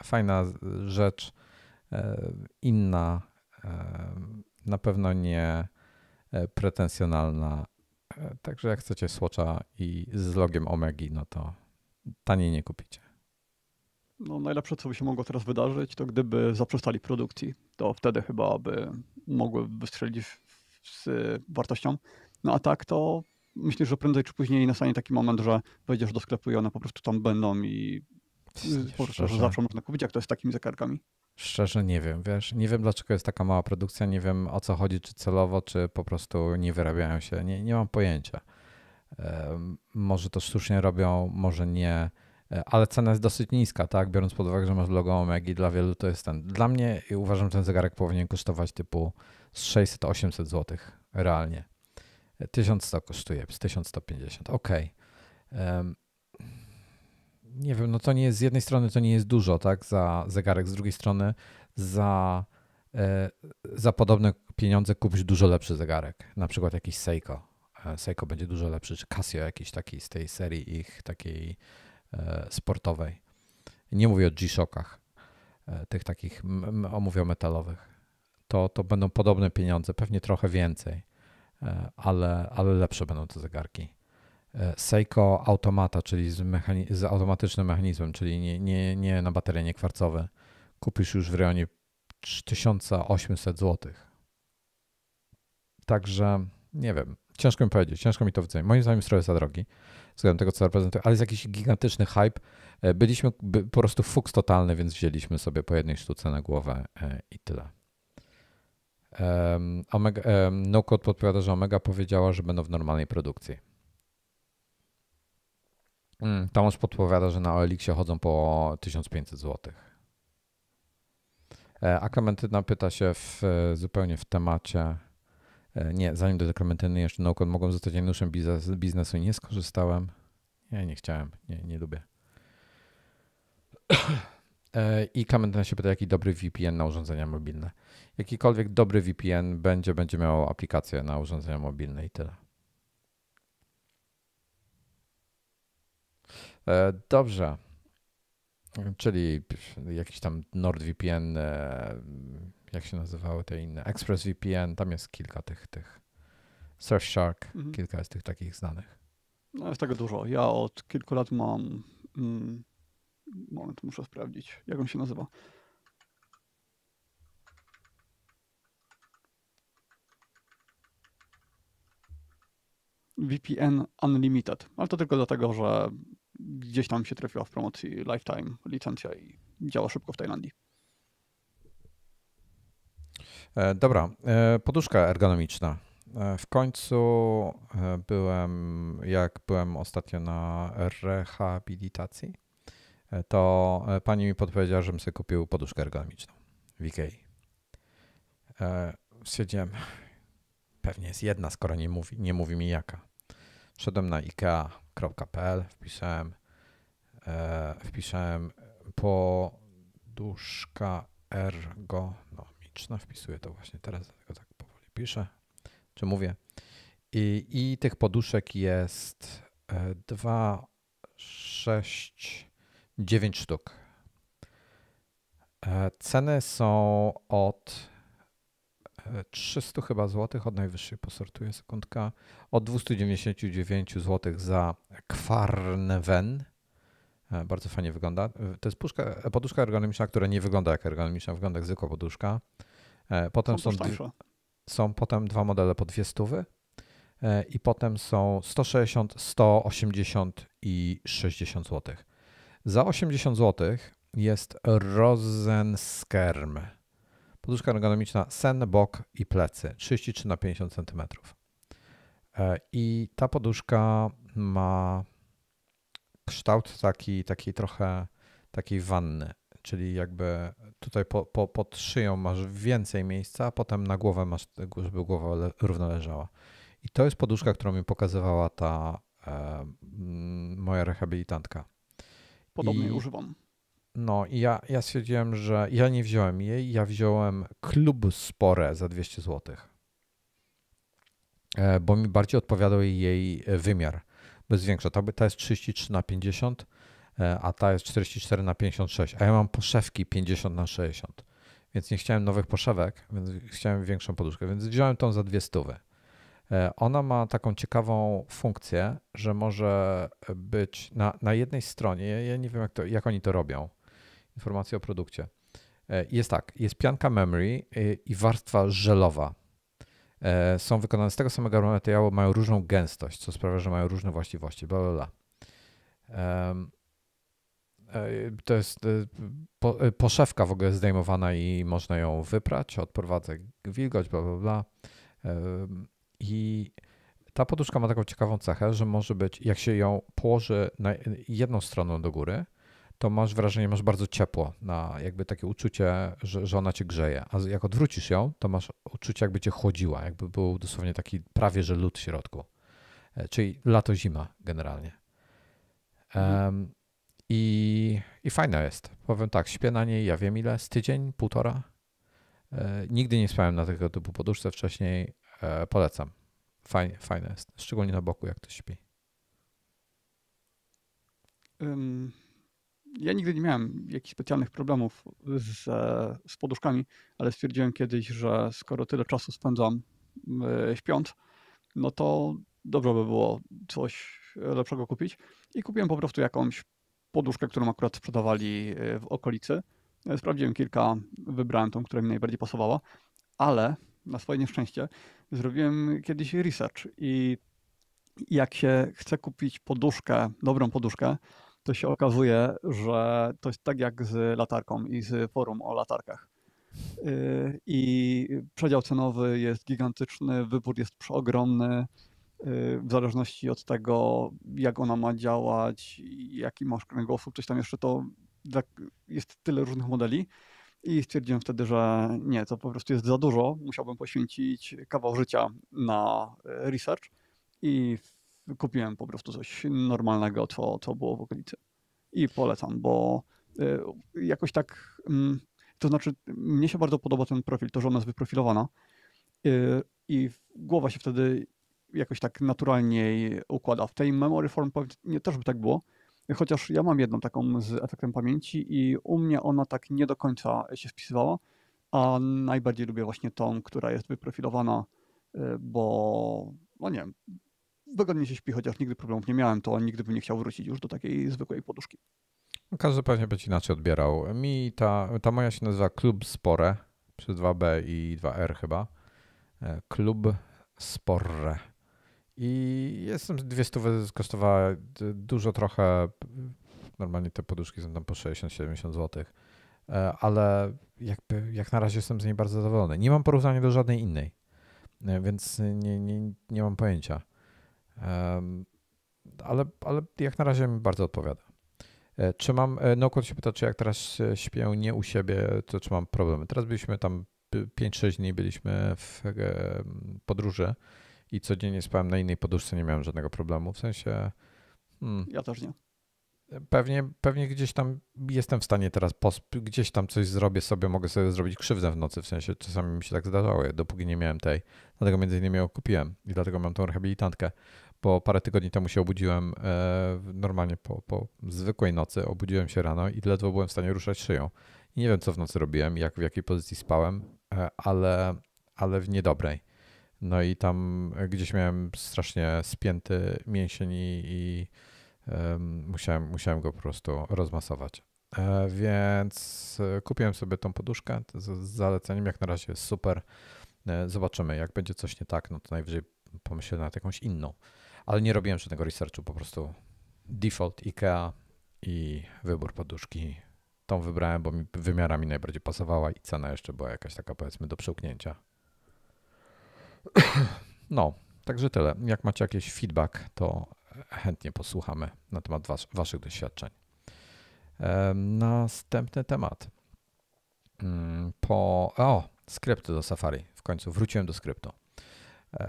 fajna rzecz, inna, na pewno nie pretensjonalna. Także jak chcecie Swatcha i z logiem Omegi, no to taniej nie kupicie. No najlepsze, co by się mogło teraz wydarzyć, to gdyby zaprzestali produkcji, to wtedy chyba by mogły wystrzelić z wartością. No a tak to myślę, że prędzej czy później nastanie taki moment, że wejdziesz do sklepu i one po prostu tam będą i Po prostu, że zawsze można kupić, jak to jest z takimi zegarkami. Szczerze nie wiem, wiesz, nie wiem dlaczego jest taka mała produkcja, nie wiem o co chodzi, czy celowo, czy po prostu nie wyrabiają się, nie mam pojęcia. Może to sztucznie robią, może nie, ale cena jest dosyć niska, tak, biorąc pod uwagę, że masz logo Omegi, dla wielu to jest ten. Dla mnie uważam, że ten zegarek powinien kosztować typu z 600-800 zł realnie. 1100 kosztuje, z 1150, okej. Nie wiem, no to nie jest, z jednej strony to nie jest dużo, tak, za zegarek, z drugiej strony za podobne pieniądze kupisz dużo lepszy zegarek, na przykład jakiś Seiko. Seiko będzie dużo lepszy, czy Casio jakiś taki z tej serii ich takiej sportowej. Nie mówię o G-Shockach, tych takich, mówię o metalowych. To będą podobne pieniądze, pewnie trochę więcej, ale lepsze będą te zegarki. Seiko Automata, czyli z automatycznym mechanizmem, czyli nie na baterie, nie kwarcowe. Kupisz już w rejonie 3800 zł. Także nie wiem, ciężko mi powiedzieć, ciężko mi to wycenić. Moim zdaniem jest trochę za drogi względem tego, co reprezentuje, ale jest jakiś gigantyczny hype. Byliśmy po prostu fuks totalny, więc wzięliśmy sobie po jednej sztuce na głowę i tyle. NoCode podpowiada, że Omega powiedziała, że będą w normalnej produkcji. Tomasz podpowiada, że na OLX-ie chodzą po 1500 zł. A Klementyna pyta się zupełnie w temacie. Nie, zanim do Klementyny jeszcze NoCode mogą zostać januszem biznesu. Nie skorzystałem. Nie chciałem, nie lubię. I Klementyna się pyta, jaki dobry VPN na urządzenia mobilne. Jakikolwiek dobry VPN będzie miał aplikację na urządzenia mobilne i tyle. Dobrze. Czyli jakiś tam NordVPN, jak się nazywały te inne, ExpressVPN, tam jest kilka tych Surfshark, kilka jest tych takich znanych. No jest tego dużo. Ja od kilku lat mam, moment, muszę sprawdzić, jak on się nazywa. VPN Unlimited, ale to tylko dlatego, że gdzieś tam się trafiła w promocji Lifetime licencja i działa szybko w Tajlandii. Dobra, poduszka ergonomiczna. W końcu byłem ostatnio na rehabilitacji, to pani mi podpowiedziała, żebym sobie kupił poduszkę ergonomiczną w Ikei. Stwierdziłem, pewnie jest jedna, skoro nie mówi mi jaka. Wszedłem na ikea.pl, wpisałem poduszka ergonomiczna, wpisuję to właśnie teraz, dlatego tak powoli piszę, czy mówię. I tych poduszek jest 2, 6, 9 sztuk. Ceny są od 300 chyba złotych, od najwyższej posortuję, sekundka, od 299 zł za Kvarnven. Bardzo fajnie wygląda. To jest poduszka ergonomiczna, która nie wygląda jak ergonomiczna, wygląda jak zwykła poduszka. Potem są potem dwa modele po 200 i potem są 160, 180 i 60 zł. Za 80 zł jest Rosenskerm. Poduszka ergonomiczna sen, bok i plecy 33 na 50 cm. I ta poduszka ma kształt taki trochę takiej wanny, czyli jakby tutaj pod szyją masz więcej miejsca, a potem na głowę masz, żeby głowa równo leżała. I to jest poduszka, którą mi pokazywała ta moja rehabilitantka. Podobnie używam. No i ja stwierdziłem, że ja nie wziąłem jej, ja wziąłem Klub Spore za 200 zł. Bo mi bardziej odpowiadał jej wymiar. Bo jest większa. Ta jest 33 na 50, a ta jest 44 na 56, a ja mam poszewki 50 na 60. Więc nie chciałem nowych poszewek, więc chciałem większą poduszkę, więc wziąłem tą za 200. Ona ma taką ciekawą funkcję, że może być na jednej stronie, ja nie wiem jak oni to robią, informacje o produkcie. Jest tak, jest pianka memory i warstwa żelowa. Są wykonane z tego samego materiału, mają różną gęstość, co sprawia, że mają różne właściwości, bla, bla, bla. To jest poszewka w ogóle zdejmowana i można ją wyprać, odprowadza wilgoć, bla, bla, bla. I ta poduszka ma taką ciekawą cechę, że może być, jak się ją położy na jedną stroną do góry, to masz wrażenie, masz bardzo ciepło, jakby takie uczucie, że ona cię grzeje. A jak odwrócisz ją, to masz uczucie, jakby cię chłodziła, jakby był dosłownie taki prawie, że lód w środku. Czyli lato-zima generalnie. I fajna jest. Powiem tak, śpię na niej, ja wiem ile, z tydzień, półtora. Nigdy nie spałem na tego typu poduszce wcześniej. Polecam. Fajne jest, szczególnie na boku, jak ktoś śpi. Ja nigdy nie miałem jakichś specjalnych problemów z poduszkami, ale stwierdziłem kiedyś, że skoro tyle czasu spędzam śpiąc, no to dobrze by było coś lepszego kupić. I kupiłem po prostu jakąś poduszkę, którą akurat sprzedawali w okolicy. Sprawdziłem kilka, wybrałem tą, która mi najbardziej pasowała, ale na swoje nieszczęście zrobiłem kiedyś research i jak się chce kupić poduszkę, dobrą poduszkę, to się okazuje, że to jest tak jak z latarką i z forum o latarkach. I przedział cenowy jest gigantyczny, wybór jest przeogromny. W zależności od tego, jak ona ma działać, jaki masz kręgosłup, coś tam jeszcze, to jest tyle różnych modeli. I stwierdziłem wtedy, że nie, to po prostu jest za dużo. Musiałbym poświęcić kawał życia na research i kupiłem po prostu coś normalnego, co było w okolicy. I polecam, bo jakoś tak, to znaczy mnie się bardzo podoba ten profil, to, że ona jest wyprofilowana i głowa się wtedy jakoś tak naturalniej układa. W tej memory form pewnie też by tak było, chociaż ja mam jedną taką z efektem pamięci i u mnie ona tak nie do końca się spisywała, a najbardziej lubię właśnie tą, która jest wyprofilowana, bo no nie wiem, wygodnie się śpi, chociaż nigdy problemów nie miałem, to nigdy bym nie chciał wrócić już do takiej zwykłej poduszki. Każdy pewnie będzie inaczej odbierał. Mi ta moja się nazywa Club Spore, przez 2B i 2R chyba. Club Sporre. I jestem 200 kosztowała dużo trochę. Normalnie te poduszki są tam po 60-70 zł. Ale jak na razie jestem z niej bardzo zadowolony. Nie mam porównania do żadnej innej, więc nie mam pojęcia. Ale jak na razie mi bardzo odpowiada. Czy mam, Nokot się pyta, czy jak teraz śpię nie u siebie, to czy mam problemy. Teraz byliśmy tam 5-6 dni, byliśmy w podróży i codziennie spałem na innej poduszce, nie miałem żadnego problemu. W sensie... Ja też nie. Pewnie gdzieś tam jestem w stanie teraz, gdzieś tam coś zrobię sobie, mogę sobie zrobić krzywdę w nocy, w sensie czasami mi się tak zdarzało, dopóki nie miałem tej. Dlatego między innymi ją kupiłem i dlatego mam tą rehabilitantkę. Bo parę tygodni temu się obudziłem normalnie po zwykłej nocy, obudziłem się rano i ledwo byłem w stanie ruszać szyją. I nie wiem, co w nocy robiłem, w jakiej pozycji spałem, ale w niedobrej. No i tam gdzieś miałem strasznie spięty mięsień i musiałem go po prostu rozmasować. Więc kupiłem sobie tą poduszkę z zaleceniem, jak na razie jest super. Zobaczymy, jak będzie coś nie tak, no to najwyżej pomyślę nad jakąś inną. Ale nie robiłem żadnego researchu, po prostu default IKEA i wybór poduszki. Tą wybrałem, bo wymiara mi najbardziej pasowała i cena jeszcze była jakaś taka, powiedzmy, do przełknięcia. No, także tyle. Jak macie jakiś feedback, to chętnie posłuchamy na temat waszych doświadczeń. Następny temat. Skrypty do Safari. W końcu wróciłem do skryptu.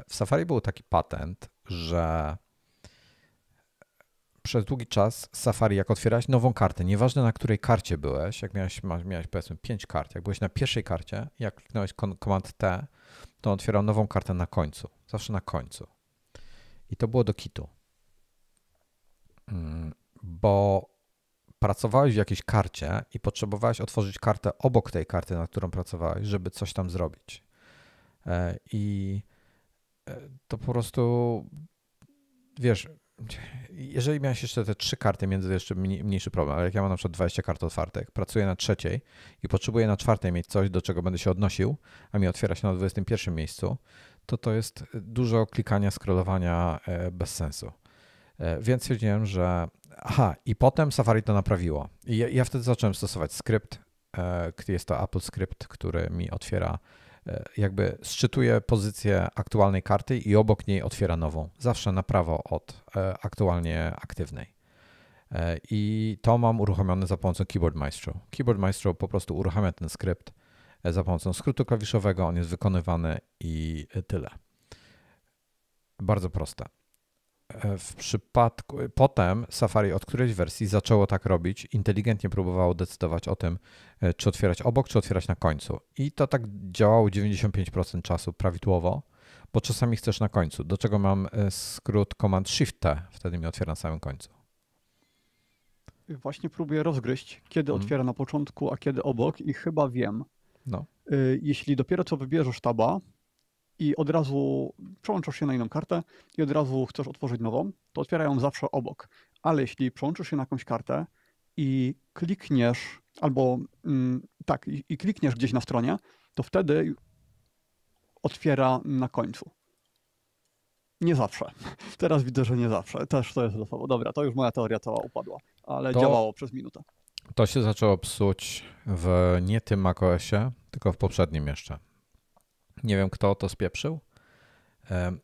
W Safari był taki patent, że przez długi czas Safari, jak otwierałeś nową kartę, nieważne na której karcie byłeś, jak miałeś powiedzmy 5 kart, jak byłeś na pierwszej karcie, jak kliknąłeś Command T, to on otwierał nową kartę na końcu. Zawsze na końcu. I to było do kitu. Bo pracowałeś w jakiejś karcie i potrzebowałeś otworzyć kartę obok tej karty, na którą pracowałeś, żeby coś tam zrobić. I to po prostu, wiesz, jeżeli miałeś jeszcze te 3 karty, między jeszcze mniejszy problem, ale jak ja mam na przykład 20 kart otwartych, pracuję na trzeciej i potrzebuję na czwartej mieć coś, do czego będę się odnosił, a mi otwiera się na 21 miejscu, to jest dużo klikania, scrollowania bez sensu. Więc stwierdziłem, że Aha, i potem Safari to naprawiło. I ja wtedy zacząłem stosować skrypt. Jest to Apple Script, który mi otwiera, jakby szczytuje pozycję aktualnej karty i obok niej otwiera nową. Zawsze na prawo od aktualnie aktywnej. I to mam uruchomione za pomocą Keyboard Maestro. Keyboard Maestro po prostu uruchamia ten skrypt za pomocą skrótu klawiszowego, on jest wykonywany i tyle. Bardzo proste. W przypadku, potem Safari od którejś wersji zaczęło tak robić, inteligentnie próbowało decydować o tym, czy otwierać obok, czy otwierać na końcu. I to tak działało 95% czasu prawidłowo, bo czasami chcesz na końcu, do czego mam skrót Command Shift T, wtedy mi otwiera na samym końcu. Właśnie próbuję rozgryźć, kiedy otwiera na początku, a kiedy obok i chyba wiem. No. Jeśli dopiero co wybierzesz taba i od razu przełączasz się na inną kartę i od razu chcesz otworzyć nową, to otwiera ją zawsze obok. Ale jeśli przełączysz się na jakąś kartę i klikniesz, albo i klikniesz gdzieś na stronie, to wtedy otwiera na końcu. Nie zawsze. Teraz widzę, że nie zawsze. Też to jest losowo. Dobra, to już moja teoria cała upadła, ale działało przez minutę. To się zaczęło psuć w nie tym macOSie, tylko w poprzednim jeszcze. Nie wiem, kto to spieprzył.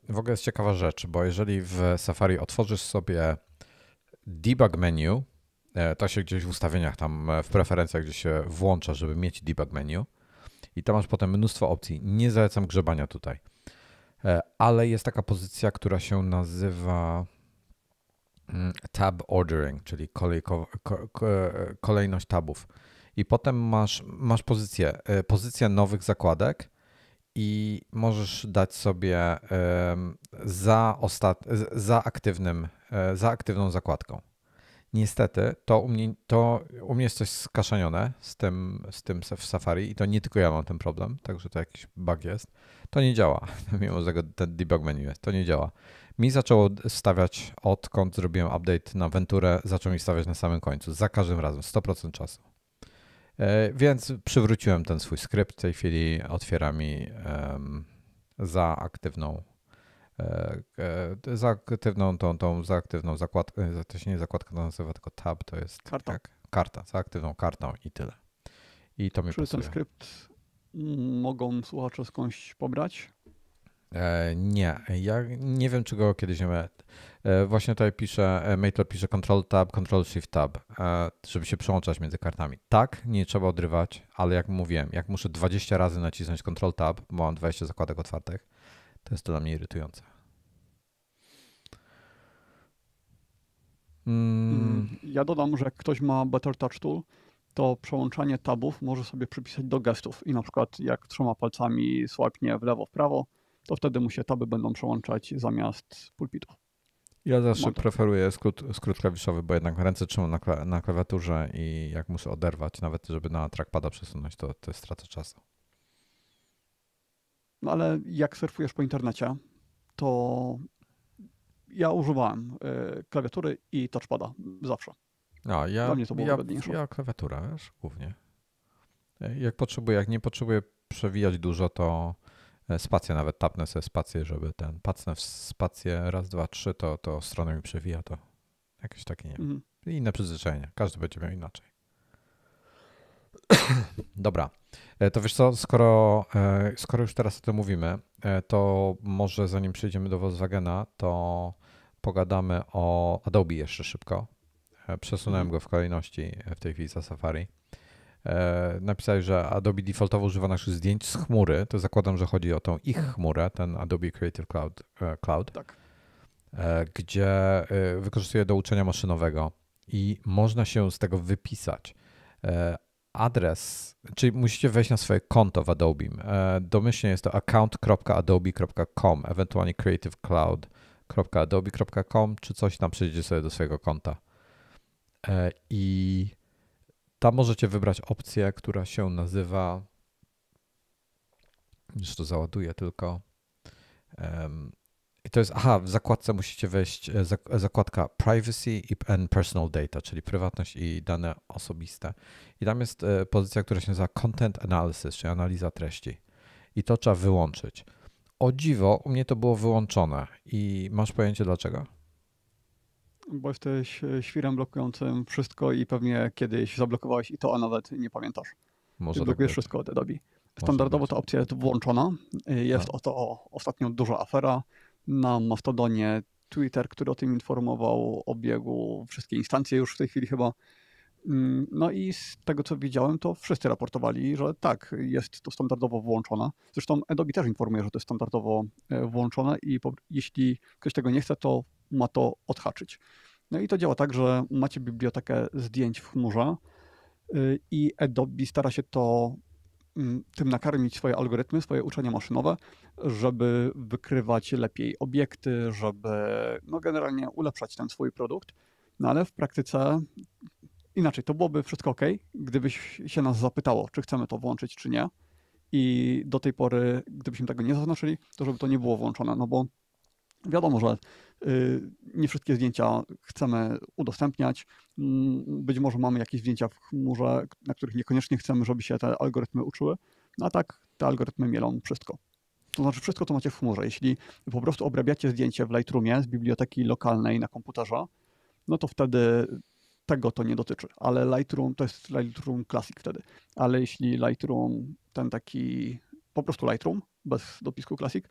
W ogóle jest ciekawa rzecz, bo jeżeli w Safari otworzysz sobie debug menu, to się gdzieś w ustawieniach, tam w preferencjach gdzieś się włącza, żeby mieć debug menu i tam masz potem mnóstwo opcji. Nie zalecam grzebania tutaj. Ale jest taka pozycja, która się nazywa tab ordering, czyli kolejność tabów. I potem masz pozycję nowych zakładek i możesz dać sobie za aktywną zakładką. Niestety to u mnie jest coś skaszanione z tym w Safari i to nie tylko ja mam ten problem, także to jakiś bug jest. To nie działa, mimo że ten debug menu jest, to nie działa. Mi zaczęło stawiać, odkąd zrobiłem update na Venturę, zaczął mi stawiać na samym końcu, za każdym razem, 100% czasu. Więc przywróciłem ten swój skrypt, w tej chwili otwiera mi za aktywną zakładkę, to się nie zakładka to nazywa, tylko tab, to jest karta, za aktywną kartą i tyle. I to mi pasuje. Czy ten skrypt mogą słuchacze skądś pobrać? Nie, ja nie wiem, czy go kiedyś nie. Właśnie tutaj Mator pisze Control Tab, Control Shift Tab, żeby się przełączać między kartami. Tak, nie trzeba odrywać, ale jak mówiłem, jak muszę 20 razy nacisnąć Control Tab, bo mam 20 zakładek otwartych, to jest to dla mnie irytujące. Ja dodam, że jak ktoś ma Better Touch Tool, to przełączanie tabów może sobie przypisać do gestów i na przykład jak 3 palcami swipnie w lewo, w prawo, to wtedy mu się taby będą przełączać zamiast pulpitów. Ja zawsze preferuję skrót klawiszowy, bo jednak ręce trzymam na klawiaturze i jak muszę oderwać, nawet żeby na trackpada przesunąć, to jest strata czasu. No ale jak surfujesz po internecie, to ja używałem klawiatury i touchpada zawsze. Dla mnie to było wygodniejsze. Ja klawiaturę, wiesz, głównie. Jak nie potrzebuję przewijać dużo, to spację nawet tapnę sobie spację, żeby pacnę w spację raz, dwa, trzy, to stronę mi przewija, to jakieś takie, nie wiem, inne przyzwyczajenie. Każdy będzie miał inaczej. Dobra, to wiesz co, skoro już teraz o tym mówimy, to może zanim przejdziemy do Volkswagena, to pogadamy o Adobe jeszcze szybko. Przesunąłem go w kolejności w tej chwili za Safari. Napisałeś, że Adobe defaultowo używa naszych zdjęć z chmury, to zakładam, że chodzi o tą ich chmurę, ten Adobe Creative Cloud, tak. Gdzie wykorzystuje do uczenia maszynowego i można się z tego wypisać. Adres, czyli musicie wejść na swoje konto w Adobe. Domyślnie jest to account.adobe.com, ewentualnie creativecloud.adobe.com, czy coś tam przejdziecie sobie do swojego konta. I tam możecie wybrać opcję, która się nazywa, już to załaduję tylko, i to jest, w zakładce musicie wejść, zakładka Privacy and Personal Data, czyli prywatność i dane osobiste. I tam jest pozycja, która się nazywa Content Analysis, czyli analiza treści. I to trzeba wyłączyć. O dziwo, u mnie to było wyłączone. I masz pojęcie dlaczego? Bo jesteś świrem blokującym wszystko i pewnie kiedyś zablokowałeś i to, a nawet nie pamiętasz. Ty Może tak blokujesz być. wszystko od Adobe. Może Standardowo być. ta opcja jest włączona. Jest No. o to ostatnio duża afera. Na Mastodonie Twitter, który o tym informował, o biegu wszystkie instancje już w tej chwili chyba. No i z tego, co widziałem, to wszyscy raportowali, że tak, jest to standardowo włączone. Zresztą Adobe też informuje, że to jest standardowo włączone i jeśli ktoś tego nie chce, to ma to odhaczyć. No i to działa tak, że macie bibliotekę zdjęć w chmurze i Adobe stara się tym nakarmić swoje algorytmy, swoje uczenie maszynowe, żeby wykrywać lepiej obiekty, żeby no generalnie ulepszać ten swój produkt. No ale w praktyce inaczej, to byłoby wszystko ok, gdybyś się nas zapytało, czy chcemy to włączyć, czy nie. I do tej pory, gdybyśmy tego nie zaznaczyli, to żeby to nie było włączone, no bo wiadomo, że nie wszystkie zdjęcia chcemy udostępniać. Być może mamy jakieś zdjęcia w chmurze, na których niekoniecznie chcemy, żeby się te algorytmy uczyły, no a tak te algorytmy mielą wszystko. To znaczy wszystko to macie w chmurze. Jeśli po prostu obrabiacie zdjęcie w Lightroomie z biblioteki lokalnej na komputerze, no to wtedy tego to nie dotyczy, ale Lightroom to jest Lightroom Classic wtedy. Ale jeśli Lightroom, ten taki po prostu Lightroom, bez dopisku Classic,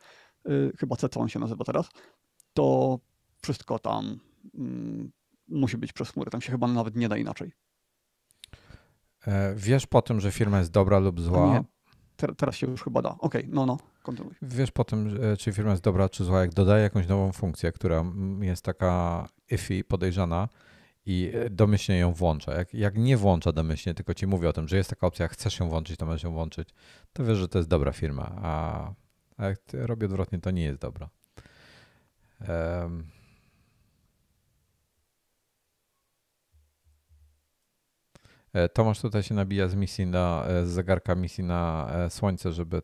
chyba C, co on się nazywa teraz, to wszystko tam musi być przez chmurę. Tam się chyba nawet nie da inaczej. Wiesz po tym, że firma jest dobra lub A zła. nie, teraz się już chyba da. Okej, no, kontynuuj. Wiesz po tym, czy firma jest dobra czy zła, jak dodaje jakąś nową funkcję, która jest taka iffy, podejrzana i domyślnie ją włącza. Jak nie włącza domyślnie, tylko ci mówi o tym, że jest taka opcja, jak chcesz ją włączyć, to możesz ją włączyć, to wiesz, że to jest dobra firma. A jak robi odwrotnie, to nie jest dobra. Tomasz tutaj się nabija z zegarka misji na Słońce, żeby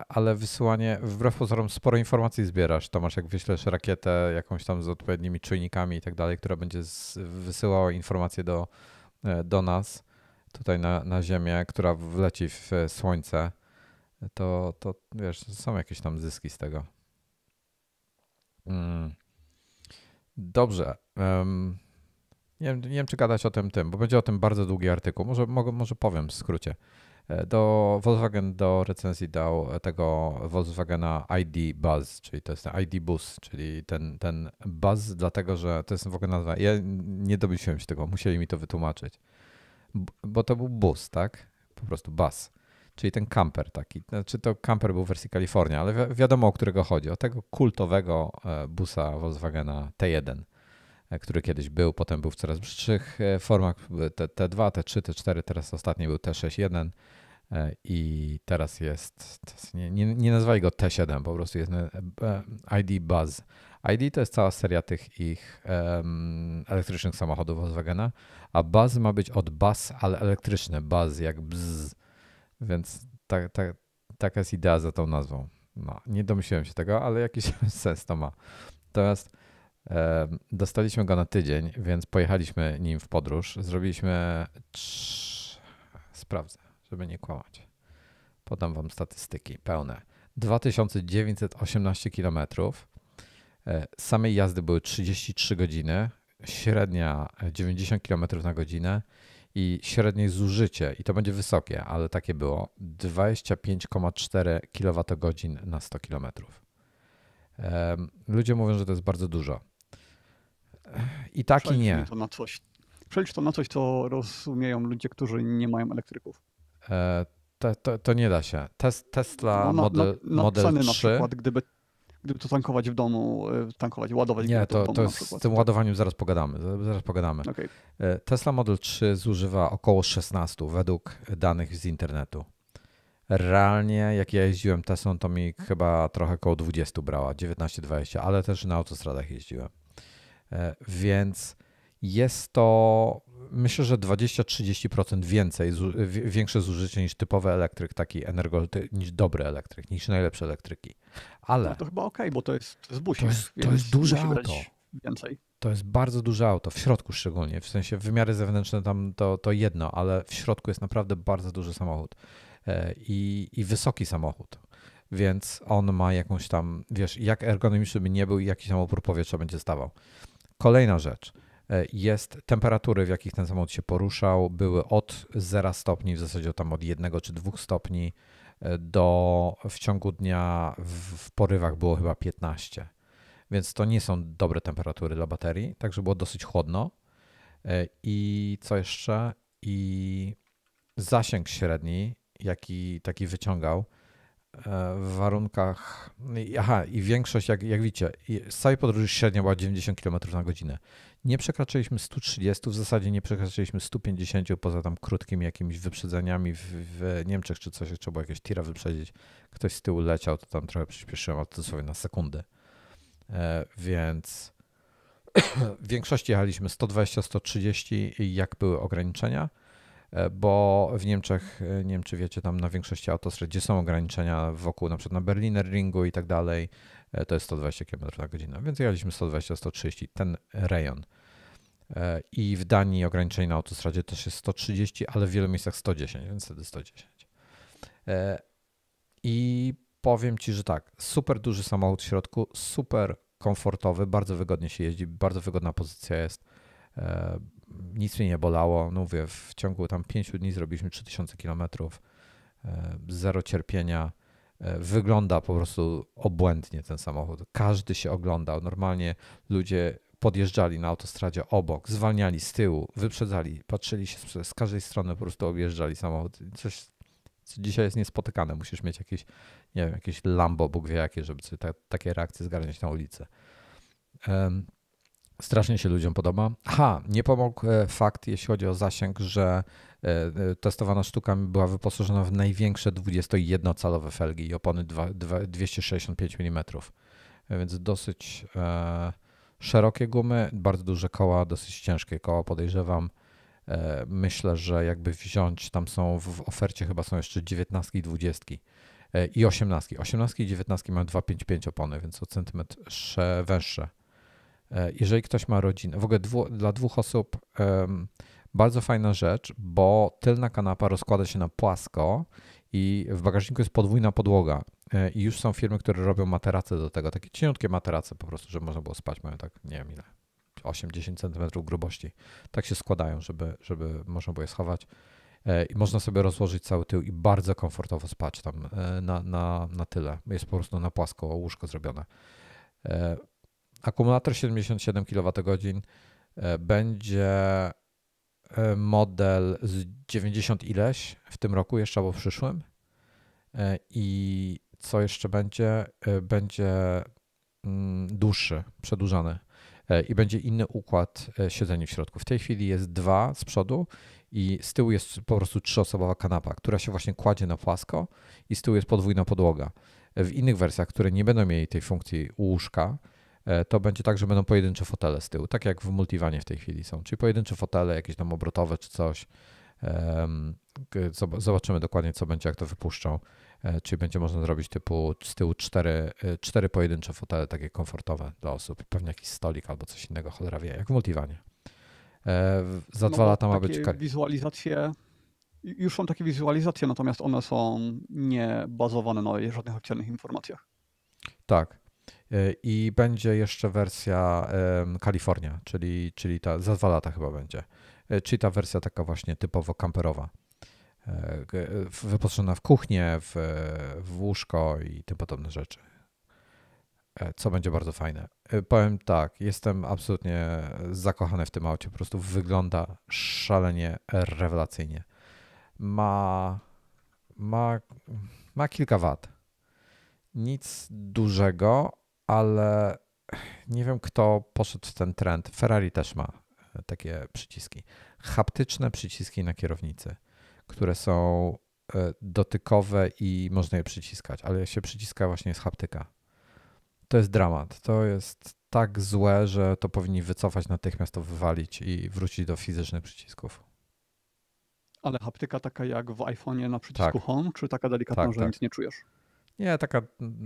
ale wysyłanie, wbrew pozorom sporo informacji zbierasz, Tomasz, jak wyślesz rakietę jakąś tam z odpowiednimi czujnikami i tak dalej, która będzie wysyłała informacje do nas, tutaj na Ziemię, która wleci w Słońce, to wiesz, są jakieś tam zyski z tego. Dobrze. Nie wiem, czy gadać o tym, bo będzie o tym bardzo długi artykuł. Może powiem w skrócie. Volkswagen do recenzji dał tego Volkswagena ID Buzz, czyli to jest ten ID Buzz, czyli ten Buzz, dlatego że to jest w ogóle nazwa. Ja nie domyśliłem się tego, musieli mi to wytłumaczyć. Bo to był bus, tak? Po prostu bus. Czyli ten camper taki. Znaczy to camper był w wersji Kalifornia, ale wiadomo, o którego chodzi. O tego kultowego busa Volkswagena T1. Który kiedyś był, potem był w coraz brzydszych formach, T2, T3, T4, teraz ostatni był T6.1 i teraz jest, nie nazwali go T7, po prostu jest ID Buzz. ID to jest cała seria tych ich elektrycznych samochodów Volkswagena, a Buzz ma być od buzz, ale elektryczny, buzz jak bzz, więc taka jest idea za tą nazwą. No, nie domyśliłem się tego, ale jakiś sens to ma. Natomiast dostaliśmy go na tydzień, więc pojechaliśmy nim w podróż. Zrobiliśmy, sprawdzę, żeby nie kłamać. Podam wam statystyki pełne. 2918 km. Samej jazdy były 33 godziny, średnia 90 km na godzinę i średnie zużycie, i to będzie wysokie, ale takie było, 25,4 kWh na 100 km. Ludzie mówią, że to jest bardzo dużo. I tak i nie. Przelicz to na coś, co rozumieją ludzie, którzy nie mają elektryków. To nie da się. Tesla Model 3. Na przykład, gdyby to tankować w domu, ładować nie, w domu to na z przykład. tym ładowaniem zaraz pogadamy. Okay. Tesla Model 3 zużywa około 16 według danych z internetu. Realnie, jak ja jeździłem Teslą, to mi chyba trochę około 20 brała, 19-20, ale też na autostradach jeździłem. Więc jest to, myślę, że 20-30% większe zużycie niż typowy elektryk, niż dobry elektryk, niż najlepsze elektryki. Ale no to chyba okej, bo to jest busik, to jest duże auto. Więcej. To jest bardzo duże auto, w środku szczególnie, w sensie wymiary zewnętrzne tam to jedno, ale w środku jest naprawdę bardzo duży samochód i wysoki samochód. Więc on ma jakąś tam, wiesz, jak ergonomiczny by nie był i jaki tam opór powietrza będzie stawał. Kolejna rzecz. Jest temperatury, w jakich ten samochód się poruszał, były od 0 stopni, w zasadzie tam od 1 czy 2 stopni do w ciągu dnia w porywach było chyba 15. Więc to nie są dobre temperatury dla baterii, także było dosyć chłodno. I co jeszcze? I zasięg średni, jaki taki wyciągał w warunkach. Aha, i większość, jak widzicie, z całej podróży średnia była 90 km na godzinę. Nie przekraczaliśmy 130, w zasadzie nie przekraczaliśmy 150, poza tam krótkimi jakimiś wyprzedzeniami w Niemczech czy coś, trzeba było jakieś tira wyprzedzić. Ktoś z tyłu leciał, to tam trochę przyspieszyłem, ale to dosłownie na sekundę. Więc w większości jechaliśmy 120-130, jak były ograniczenia, bo w Niemczech, nie wiem czy wiecie, tam na większości autostrad, gdzie są ograniczenia wokół, na przykład na Berliner Ringu i tak dalej, to jest 120 km na godzinę, więc jechaliśmy 120-130, ten rejon. I w Danii ograniczenie na autostradzie też jest 130, ale w wielu miejscach 110, więc wtedy 110. I powiem Ci, że tak, super duży samochód w środku, super komfortowy, bardzo wygodnie się jeździ, bardzo wygodna pozycja jest. Nic mnie nie bolało. No mówię, w ciągu tam 5 dni zrobiliśmy 3000 km. Zero cierpienia. Wygląda po prostu obłędnie ten samochód. Każdy się oglądał. Normalnie ludzie podjeżdżali na autostradzie obok, zwalniali z tyłu, wyprzedzali, patrzyli się z każdej strony, po prostu objeżdżali samochód. Coś, co dzisiaj jest niespotykane. Musisz mieć jakieś, nie wiem, jakieś Lambo, Bóg wie jakie, żeby sobie takie reakcje zgarniać na ulicy. Strasznie się ludziom podoba. Nie pomógł fakt, jeśli chodzi o zasięg, że testowana sztuka była wyposażona w największe 21-calowe felgi i opony 265 mm. Więc dosyć szerokie gumy, bardzo duże koła, dosyć ciężkie koła, podejrzewam. Myślę, że jakby wziąć, tam są w ofercie chyba są jeszcze 19 i 20 i 18. 18 i 19 mają 2,55 opony, więc o centymetr węższe. Jeżeli ktoś ma rodzinę, w ogóle dla 2 osób bardzo fajna rzecz, bo tylna kanapa rozkłada się na płasko i w bagażniku jest podwójna podłoga. I już są firmy, które robią materace do tego, takie cieniutkie materace po prostu, żeby można było spać, mają tak, nie wiem ile, 8-10 cm grubości. Tak się składają, żeby można było je schować. I można sobie rozłożyć cały tył i bardzo komfortowo spać tam na tyle. Jest po prostu na płasko łóżko zrobione. Akumulator 77 kWh będzie model z 90 ileś w tym roku jeszcze albo w przyszłym. I co jeszcze będzie? Będzie dłuższy, przedłużany i będzie inny układ siedzenia w środku. W tej chwili jest 2 z przodu i z tyłu jest po prostu 3-osobowa kanapa, która się właśnie kładzie na płasko i z tyłu jest podwójna podłoga. W innych wersjach, które nie będą mieli tej funkcji łóżka, to będzie tak, że będą pojedyncze fotele z tyłu, tak jak w Multivanie w tej chwili są, czyli pojedyncze fotele, jakieś tam obrotowe czy coś. Zobaczymy dokładnie, co będzie, jak to wypuszczą. Czyli będzie można zrobić typu z tyłu 4 pojedyncze fotele, takie komfortowe dla osób, pewnie jakiś stolik albo coś innego, cholera wie, jak w Multivanie. Za 2 lata ma być... Wizualizacje, już są takie wizualizacje, natomiast one są nie bazowane na żadnych oficjalnych informacjach. Tak. I będzie jeszcze wersja Kalifornia, czyli ta za 2 lata chyba będzie. Czyli ta wersja taka właśnie typowo kamperowa. Wyposażona w kuchnię, w łóżko i tym podobne rzeczy. Co będzie bardzo fajne. Powiem tak, jestem absolutnie zakochany w tym aucie. Po prostu wygląda szalenie rewelacyjnie. Ma kilka wad. Nic dużego, ale nie wiem, kto poszedł w ten trend. Ferrari też ma takie przyciski. Haptyczne przyciski na kierownicy, które są dotykowe i można je przyciskać, ale się przyciska właśnie z haptyka. To jest dramat. To jest tak złe, że to powinni wycofać natychmiast, to wywalić i wrócić do fizycznych przycisków. Ale haptyka taka jak w iPhone'ie na przycisku Home, czy taka delikatna, że nic nie czujesz? Nie, taka...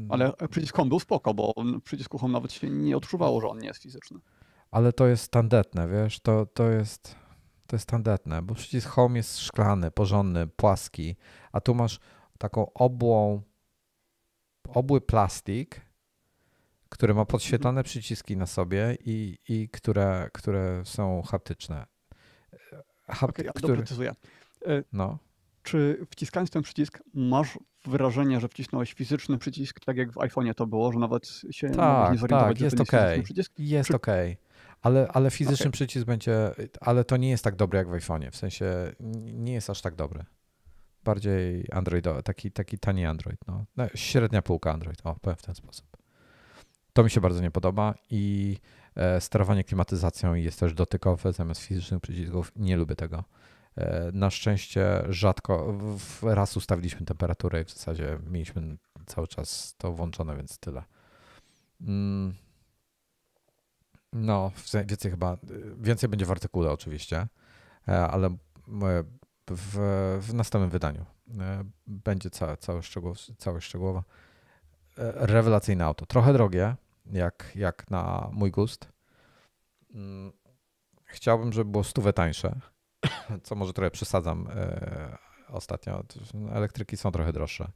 Ale przycisk Home był spoko, bo w przycisku Home nawet się nie odczuwało, że on nie jest fizyczny. Ale to jest tandetne, wiesz, to jest tandetne, bo przycisk Home jest szklany, porządny, płaski, a tu masz taką obły plastik, które ma podświetlane przyciski na sobie i które są haptyczne. Okej, ja doprecyzuję. No. Czy wciskając ten przycisk masz wrażenie, że wcisnąłeś fizyczny przycisk, tak jak w iPhone'ie to było, że nawet się mogłeś nie zorientować, że jest to nie jest fizyczny przycisk? Jest okej. Ale fizyczny przycisk będzie, ale to nie jest tak dobry jak w iPhone'ie, w sensie nie jest aż tak dobry. Bardziej Androidowy, taki tani Android, no. Średnia półka Android, powiem w ten sposób. To mi się bardzo nie podoba i sterowanie klimatyzacją jest też dotykowe zamiast fizycznych przycisków. Nie lubię tego. Na szczęście rzadko, raz ustawiliśmy temperaturę i w zasadzie mieliśmy cały czas to włączone, więc tyle. No, więcej będzie w artykule oczywiście, ale w następnym wydaniu będzie całe szczegółowo. Rewelacyjne auto. Trochę drogie, jak na mój gust. Chciałbym, żeby było 100 tańsze, co może trochę przesadzam ostatnio. Elektryki są trochę droższe,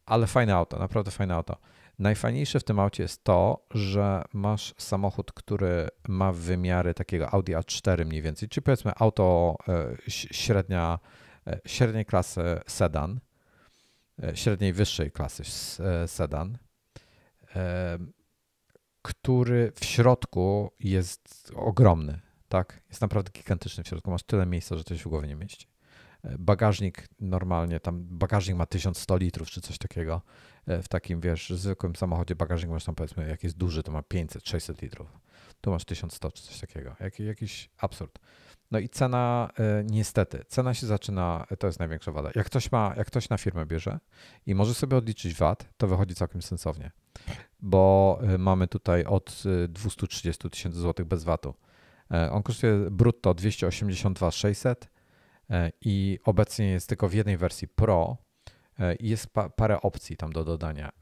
ale fajne auto, naprawdę fajne auto. Najfajniejsze w tym aucie jest to, że masz samochód, który ma wymiary takiego Audi A4 mniej więcej, czy powiedzmy auto średniej klasy sedan, średniej wyższej klasy sedan, który w środku jest ogromny, tak? Jest naprawdę gigantyczny w środku, masz tyle miejsca, że to się w głowie nie mieści. Bagażnik normalnie, tam bagażnik ma 1100 litrów czy coś takiego. W takim, zwykłym samochodzie bagażnik masz tam powiedzmy, jak jest duży, to ma 500-600 litrów. Tu masz 1100 czy coś takiego. Jakiś absurd. No i cena, niestety, cena się zaczyna, to jest największa wada. Jak ktoś na firmę bierze i może sobie odliczyć VAT, to wychodzi całkiem sensownie, bo mamy tutaj od 230 000 złotych bez VAT-u. On kosztuje brutto 282 600 i obecnie jest tylko w jednej wersji Pro i jest parę opcji tam do dodania.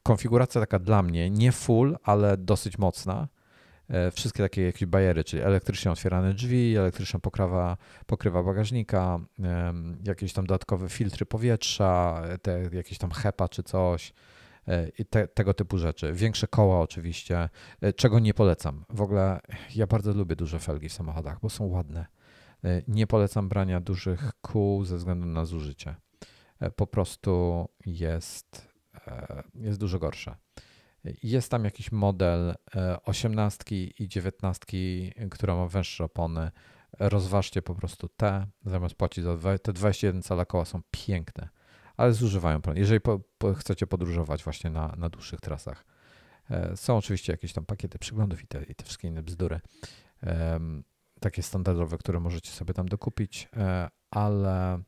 Konfiguracja taka dla mnie, nie full, ale dosyć mocna. Wszystkie takie jakieś bajery, czyli elektrycznie otwierane drzwi, elektryczna pokrywa bagażnika, jakieś tam dodatkowe filtry powietrza, jakieś tam HEPA czy coś i tego typu rzeczy. Większe koła oczywiście, czego nie polecam. W ogóle ja bardzo lubię duże felgi w samochodach, bo są ładne. Nie polecam brania dużych kół ze względu na zużycie. Po prostu jest dużo gorsze. Jest tam jakiś model 18 i 19, która ma węższe opony. Rozważcie po prostu te, zamiast płacić za te 21 cala koła są piękne, ale zużywają prąd. Jeżeli chcecie podróżować właśnie na dłuższych trasach. Są oczywiście jakieś tam pakiety przeglądów i te wszystkie inne bzdury. Takie standardowe, które możecie sobie tam dokupić, ale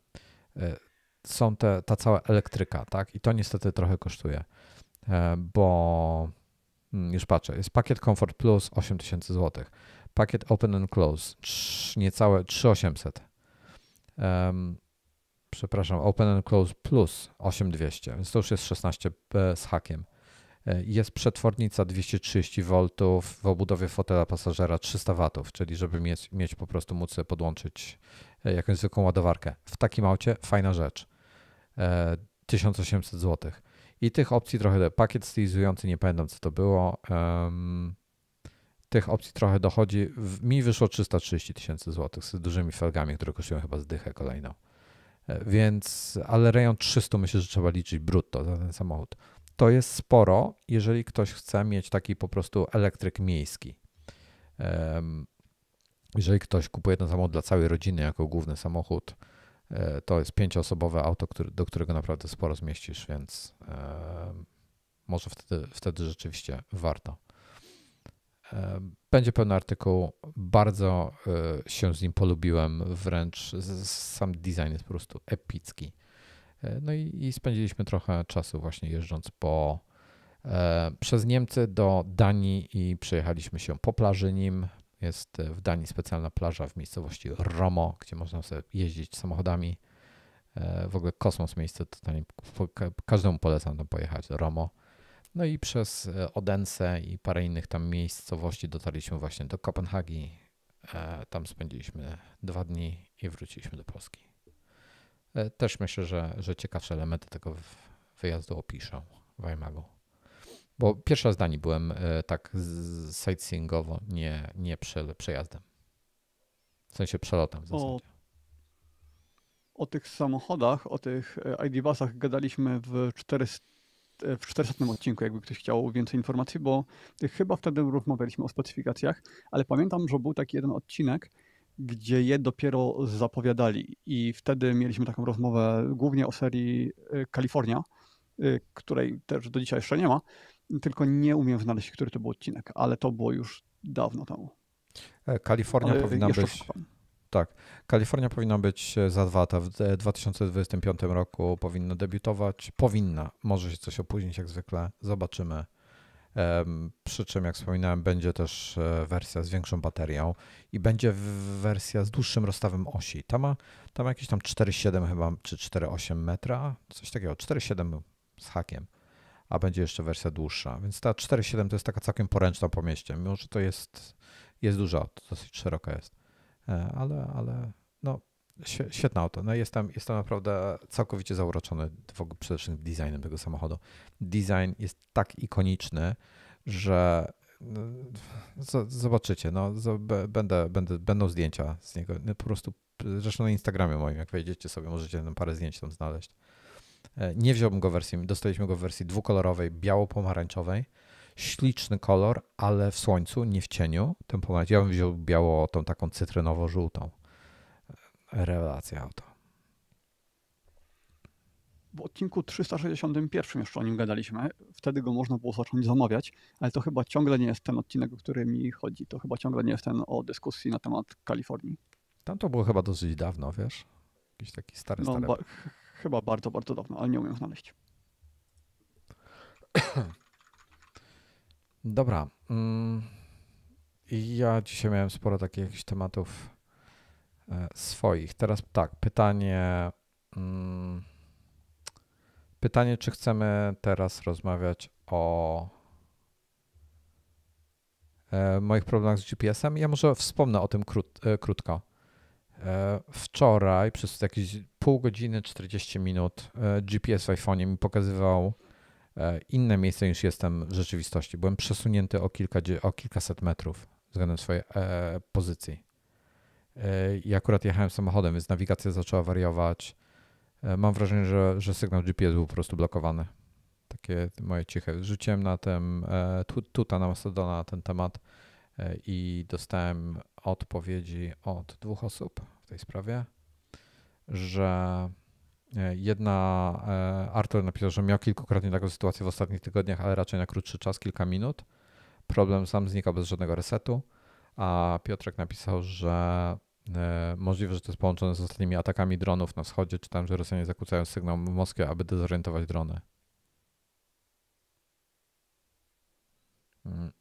są ta cała elektryka, tak? I to niestety trochę kosztuje, bo już patrzę, jest pakiet Comfort Plus 8000 zł, pakiet Open and Close niecałe 3800, przepraszam, Open and Close Plus 8200, więc to już jest 16 z hakiem. Jest przetwornica 230 V w obudowie fotela pasażera 300 W, czyli żeby mieć po prostu móc sobie podłączyć jakąś zwykłą ładowarkę. W takim aucie fajna rzecz. 1800 zł. I tych opcji trochę, pakiet stylizujący, nie pamiętam co to było, tych opcji trochę dochodzi. Mi wyszło 330 000 zł z dużymi felgami, które kosztują chyba zdychę kolejną. Więc, ale rejon 300 myślę, że trzeba liczyć brutto za ten samochód. To jest sporo, jeżeli ktoś chce mieć taki po prostu elektryk miejski. Jeżeli ktoś kupuje ten samochód dla całej rodziny jako główny samochód, to jest 5-osobowe auto, do którego naprawdę sporo zmieścisz, więc może wtedy rzeczywiście warto. Będzie pełny artykuł, bardzo się z nim polubiłem, wręcz sam design jest po prostu epicki. No i spędziliśmy trochę czasu właśnie jeżdżąc przez Niemcy do Danii i przejechaliśmy się po plaży nim. Jest w Danii specjalna plaża w miejscowości Romo, gdzie można sobie jeździć samochodami. W ogóle kosmos miejsce, totalnie każdemu polecam tam pojechać do Romo. No i przez Odensę i parę innych tam miejscowości dotarliśmy właśnie do Kopenhagi. Tam spędziliśmy 2 dni i wróciliśmy do Polski. Też myślę, że ciekawsze elementy tego wyjazdu opiszę w iMagu. Bo pierwszy raz w Danii byłem tak sightseeingowo, nie przejazdem. W sensie przelotem w zasadzie. O tych samochodach, o tych ID.Busach gadaliśmy w 400 odcinku, jakby ktoś chciał więcej informacji, bo chyba wtedy rozmawialiśmy o specyfikacjach, ale pamiętam, że był taki jeden odcinek, gdzie je dopiero zapowiadali i wtedy mieliśmy taką rozmowę głównie o serii Kalifornia, której też do dzisiaj jeszcze nie ma, tylko nie umiem znaleźć, który to był odcinek, ale to było już dawno temu. Kalifornia Ale powinna jeszcze być. szukam. Tak, Kalifornia powinna być za 2 lata. W 2025 roku powinna debiutować. Powinna. Może się coś opóźnić jak zwykle. Zobaczymy. Przy czym, jak wspominałem, będzie też wersja z większą baterią i będzie wersja z dłuższym rozstawem osi. Ta ma jakieś tam 4,7 chyba, czy 4,8 metra, coś takiego, 4,7 z hakiem, a będzie jeszcze wersja dłuższa. Więc ta 4,7 to jest taka całkiem poręczna po mieście, mimo że to jest duża, to dosyć szeroka jest. Ale no, świetne auto. No jestem naprawdę całkowicie zauroczony przede wszystkim designem tego samochodu. Design jest tak ikoniczny, że zobaczycie, no, będą zdjęcia z niego. No, po prostu, zresztą na Instagramie moim, jak wejdziecie sobie, możecie tam parę zdjęć tam znaleźć. Nie wziąłbym go w wersji, dostaliśmy go w wersji dwukolorowej, biało-pomarańczowej. Śliczny kolor, ale w słońcu, nie w cieniu. Ten pomarańcz. Ja bym wziął biało, tą taką cytrynowo-żółtą. Rewelacja auto. W odcinku 361 jeszcze o nim gadaliśmy. Wtedy go można było zacząć zamawiać, ale to chyba ciągle nie jest ten odcinek, o który mi chodzi. To chyba ciągle nie jest ten o dyskusji na temat Kalifornii. Tam to było chyba dosyć dawno, wiesz? Jakiś taki stary. Chyba bardzo, bardzo dawno, ale nie umiem znaleźć. Dobra. Ja dzisiaj miałem sporo takich jakichś tematów swoich. Teraz tak, pytanie, czy chcemy teraz rozmawiać o moich problemach z GPS-em? Ja może wspomnę o tym krótko. Wczoraj przez jakieś pół godziny, 40 minut GPS w iPhone'ie mi pokazywał inne miejsce niż jestem w rzeczywistości. Byłem przesunięty o kilkaset metrów względem swojej pozycji. I akurat jechałem samochodem, więc nawigacja zaczęła wariować. Mam wrażenie, że sygnał GPS był po prostu blokowany. Takie moje ciche. Rzuciłem na tym tuta na Mastodona na ten temat i dostałem odpowiedzi od 2 osób w tej sprawie, że Artur napisał, że miał kilkukrotnie taką sytuację w ostatnich tygodniach, ale raczej na krótszy czas, kilka minut. Problem sam znikał bez żadnego resetu, a Piotrek napisał, że możliwe, że to jest połączone z ostatnimi atakami dronów na wschodzie, czy tam, że Rosjanie zakłócają sygnał w Moskwie, aby dezorientować drony.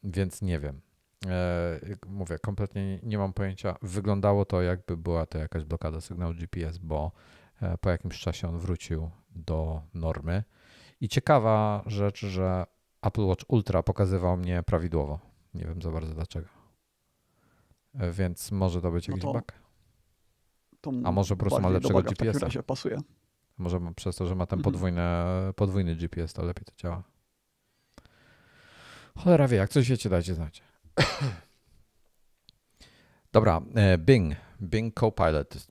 Więc nie wiem. Mówię, kompletnie nie mam pojęcia. Wyglądało to, jakby była to jakaś blokada sygnału GPS, bo po jakimś czasie on wrócił do normy. I ciekawa rzecz, że Apple Watch Ultra pokazywał mnie prawidłowo. Nie wiem za bardzo dlaczego. Więc może to być jakiś bug. A może po prostu ma lepszego GPS-a. W takim razie pasuje. Może przez to, że ma ten podwójny GPS, to lepiej to działa. Cholera wie, jak coś wiecie, dajcie znać. Dobra, Bing Copilot,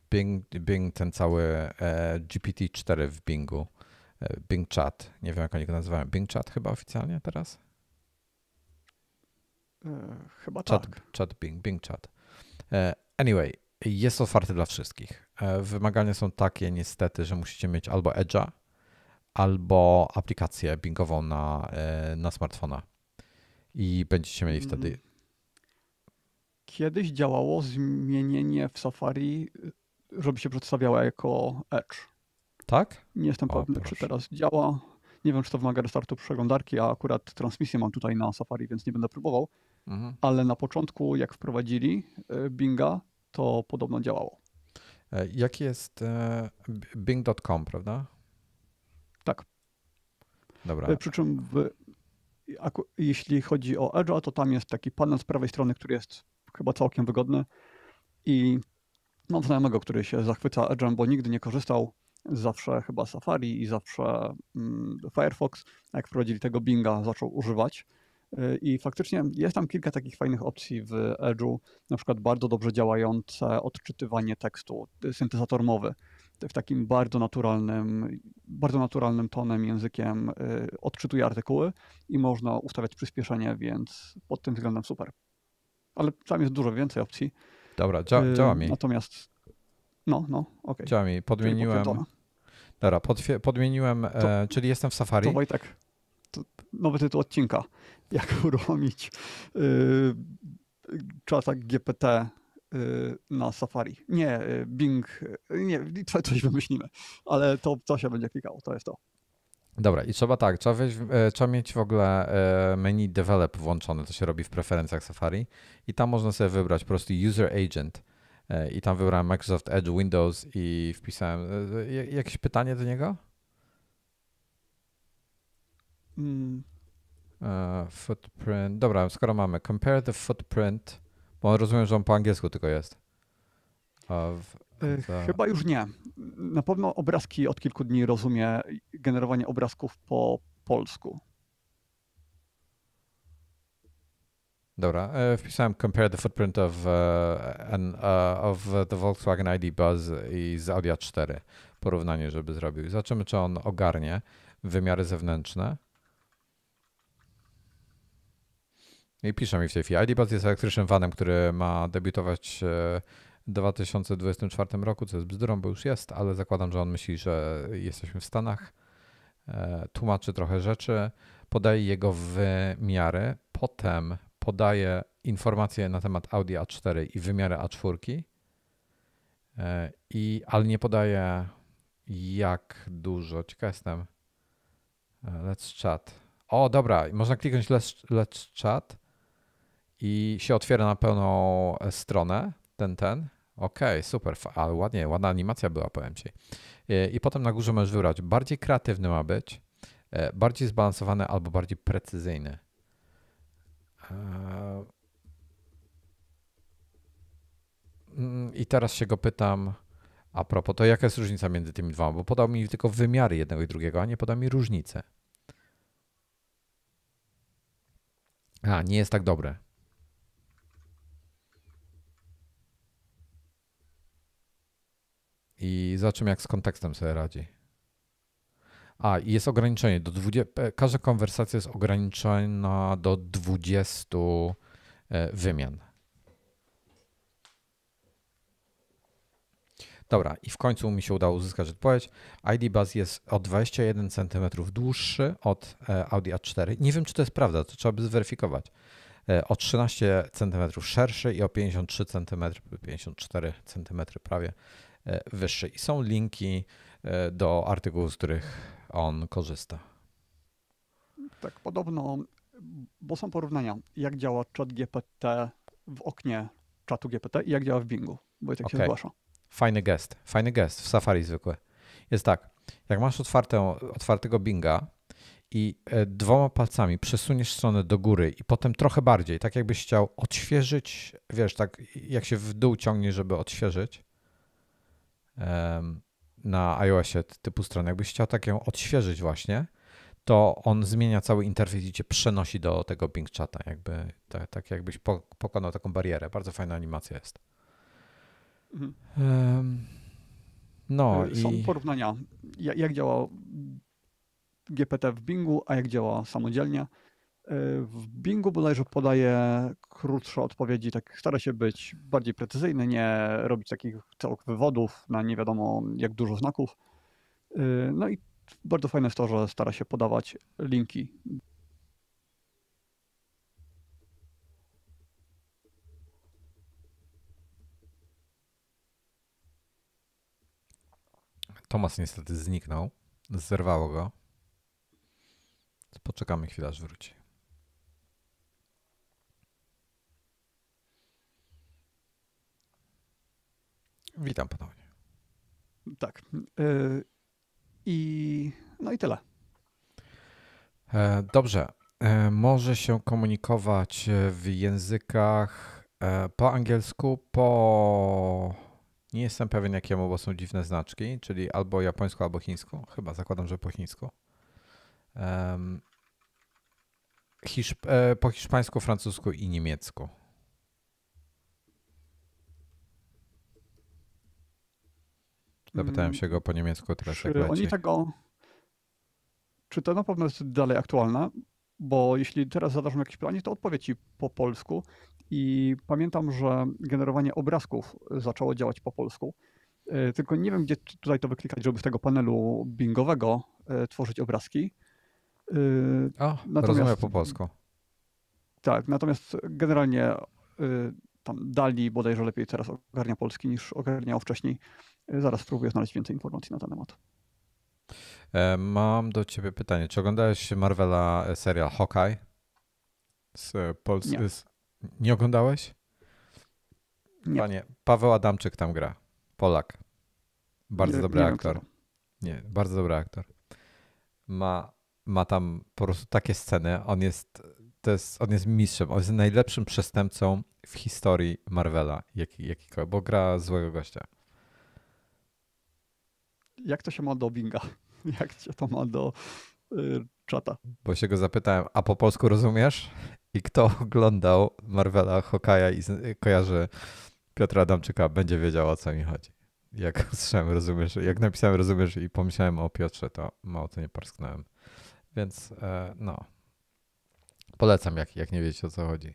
Bing ten cały GPT-4 w Bingu, Bing Chat, nie wiem jak oni go nazywają, Bing Chat chyba oficjalnie teraz? Chyba chat, tak. Chat Bing Chat. Anyway, jest otwarty dla wszystkich. Wymagania są takie niestety, że musicie mieć albo Edge'a, albo aplikację Bingową na smartfona. I będziecie mieli wtedy... Kiedyś działało zmienienie w Safari, żeby się przedstawiała jako Edge. Tak? Nie jestem pewny, czy teraz działa. Nie wiem, czy to wymaga restartu przeglądarki, a akurat transmisję mam tutaj na Safari, więc nie będę próbował. Ale na początku, jak wprowadzili Binga, to podobno działało. Jaki jest bing.com, prawda? Tak. Dobra. Przy czym jeśli chodzi o Edge'a, to tam jest taki panel z prawej strony, który jest chyba całkiem wygodny i mam znajomego, który się zachwyca Edge'em, bo nigdy nie korzystał zawsze chyba Safari i zawsze Firefox, jak wprowadzili tego Binga, zaczął używać. I faktycznie jest tam kilka takich fajnych opcji w Edge'u, na przykład bardzo dobrze działające odczytywanie tekstu, syntezator mowy w takim bardzo naturalnym tonem, językiem odczytuje artykuły i można ustawiać przyspieszenie, więc pod tym względem super. Ale tam jest dużo więcej opcji. Dobra, działa mi. Natomiast okej. Działa mi. Podmieniłem. Dobra, podmieniłem, czyli jestem w Safari. To Wojtek, nowy tytuł odcinka. Jak uruchomić czata GPT na Safari. Nie, Bing, nie, coś wymyślimy, ale to się będzie klikało, to jest to. Dobra, i trzeba mieć w ogóle menu develop włączone, to się robi w preferencjach Safari i tam można sobie wybrać po prostu user agent i tam wybrałem Microsoft Edge Windows i wpisałem jakieś pytanie do niego? Footprint, dobra, skoro mamy compare the footprint, bo rozumiem, że on po angielsku tylko jest. Chyba już nie. Na pewno obrazki od kilku dni rozumie generowanie obrazków po polsku. Dobra, wpisałem compare the footprint of the Volkswagen ID Buzz i z Audi A4. Porównanie, żeby zrobił. Zobaczymy, czy on ogarnie wymiary zewnętrzne. I pisze mi w tej chwili. ID Buzz jest elektrycznym vanem, który ma debiutować w 2024 roku, co jest bzdurą, bo już jest, ale zakładam, że on myśli, że jesteśmy w Stanach. Tłumaczy trochę rzeczy, podaje jego wymiary, potem podaje informacje na temat Audi A4 i wymiary A4, ale nie podaje jak dużo. Ciekaw jestem. Let's chat. O, dobra, można kliknąć let's chat i się otwiera na pełną stronę, ten. Okej, super, ale ładna animacja była, powiem ci. I potem na górze możesz wybrać, bardziej kreatywny ma być, bardziej zbalansowany albo bardziej precyzyjny. I teraz się go pytam, a propos, to jaka jest różnica między tymi dwoma, bo podał mi tylko wymiary jednego i drugiego, a nie podał mi różnicę. Nie jest tak dobre. I zobaczymy, jak z kontekstem sobie radzi. I jest ograniczenie. Każda konwersacja jest ograniczona do 20 wymian. Dobra, i w końcu mi się udało uzyskać odpowiedź. ID Buzz jest o 21 cm dłuższy od Audi A4. Nie wiem, czy to jest prawda, to trzeba by zweryfikować. O 13 cm szerszy i o 53 cm, 54 cm prawie wyższy. I są linki do artykułów, z których on korzysta. Tak, podobno, bo są porównania, jak działa czat GPT w oknie czatu GPT i jak działa w Bingu, bo i tak się zgłasza. Fajny gest w Safari zwykły. Jest tak, jak masz otwartego Binga i dwoma palcami przesuniesz stronę do góry i potem trochę bardziej, tak jakbyś chciał odświeżyć, wiesz, tak jak się w dół ciągnie, żeby odświeżyć na iOSie typu strony, jakbyś chciał tak ją odświeżyć właśnie, to on zmienia cały interfejs i cię przenosi do tego Bing Chata, jakby, tak jakbyś pokonał taką barierę. Bardzo fajna animacja jest. Są porównania, jak działa GPT w Bingu, a jak działa samodzielnie. W Bingu bodajże podaje krótsze odpowiedzi, tak stara się być bardziej precyzyjny, nie robić takich całych wywodów na nie wiadomo jak dużo znaków. No i bardzo fajne jest to, że stara się podawać linki. Tomasz niestety zniknął, zerwało go. Poczekamy chwilę, aż wróci. Witam ponownie. Tak. No i tyle. Dobrze. Może się komunikować w językach po angielsku, po Nie jestem pewien jakiemu, bo są dziwne znaczki, czyli albo japońsku, albo chińsku. Chyba zakładam, że po chińsku. Po hiszpańsku, francusku i niemiecku. Zapytałem się go po niemiecku teraz, jak leci. Czy to na pewno jest dalej aktualne? Bo jeśli teraz zadasz mu jakieś pytanie, to odpowie ci po polsku. I pamiętam, że generowanie obrazków zaczęło działać po polsku. Tylko nie wiem, gdzie tutaj to wyklikać, żeby z tego panelu bingowego tworzyć obrazki. Rozumiem po polsku. Tak, natomiast generalnie tam DALL-E bodajże lepiej teraz ogarnia polski niż ogarniał wcześniej. Zaraz spróbuję znaleźć więcej informacji na ten temat. Mam do ciebie pytanie. Czy oglądałeś Marvela serial Hawkeye? Nie. Nie oglądałeś? Nie. Panie, Paweł Adamczyk tam gra. Polak. Bardzo dobry aktor. Nie, bardzo dobry aktor. Ma tam po prostu takie sceny. On jest mistrzem. On jest najlepszym przestępcą w historii Marvela. Bo gra złego gościa. Jak to się ma do Binga? Jak się to ma do czata? Bo się go zapytałem, a po polsku rozumiesz? I kto oglądał Marvela, Hawkeye'a i kojarzy Piotra Adamczyka, będzie wiedział, o co mi chodzi. Jak usłyszałem, rozumiesz, jak napisałem rozumiesz i pomyślałem o Piotrze, to mało co nie parsknąłem. Więc no, polecam, jak nie wiecie, o co chodzi.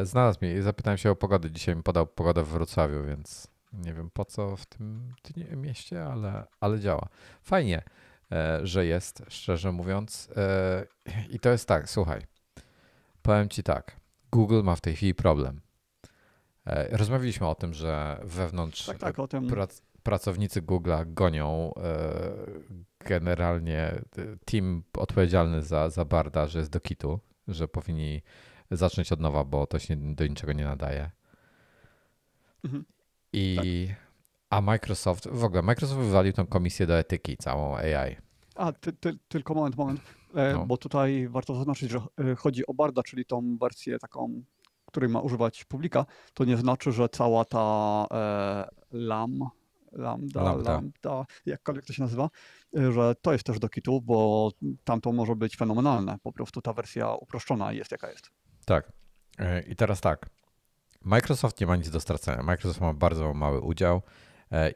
Znalazł mnie i zapytałem się o pogodę. Dzisiaj mi podał pogodę w Wrocławiu, więc nie wiem po co w tym mieście, ale działa. Fajnie, że jest, szczerze mówiąc. I to jest tak, słuchaj, powiem ci tak, Google ma w tej chwili problem. Rozmawialiśmy o tym, że wewnątrz o tym. Pracownicy Google'a gonią generalnie team odpowiedzialny za Barda, że jest do kitu, że powinni zacząć od nowa, bo to się do niczego nie nadaje. Mhm. A Microsoft wywalił tą komisję do etyki, całą AI. Tylko moment. No. Bo tutaj warto zaznaczyć, że chodzi o Barda, czyli tą wersję taką, której ma używać publika. To nie znaczy, że cała ta Lambda, jakkolwiek to się nazywa, że to jest też do kitu, bo tam to może być fenomenalne. Po prostu ta wersja uproszczona jest jaka jest. Tak. I teraz tak. Microsoft nie ma nic do stracenia. Microsoft ma bardzo mały udział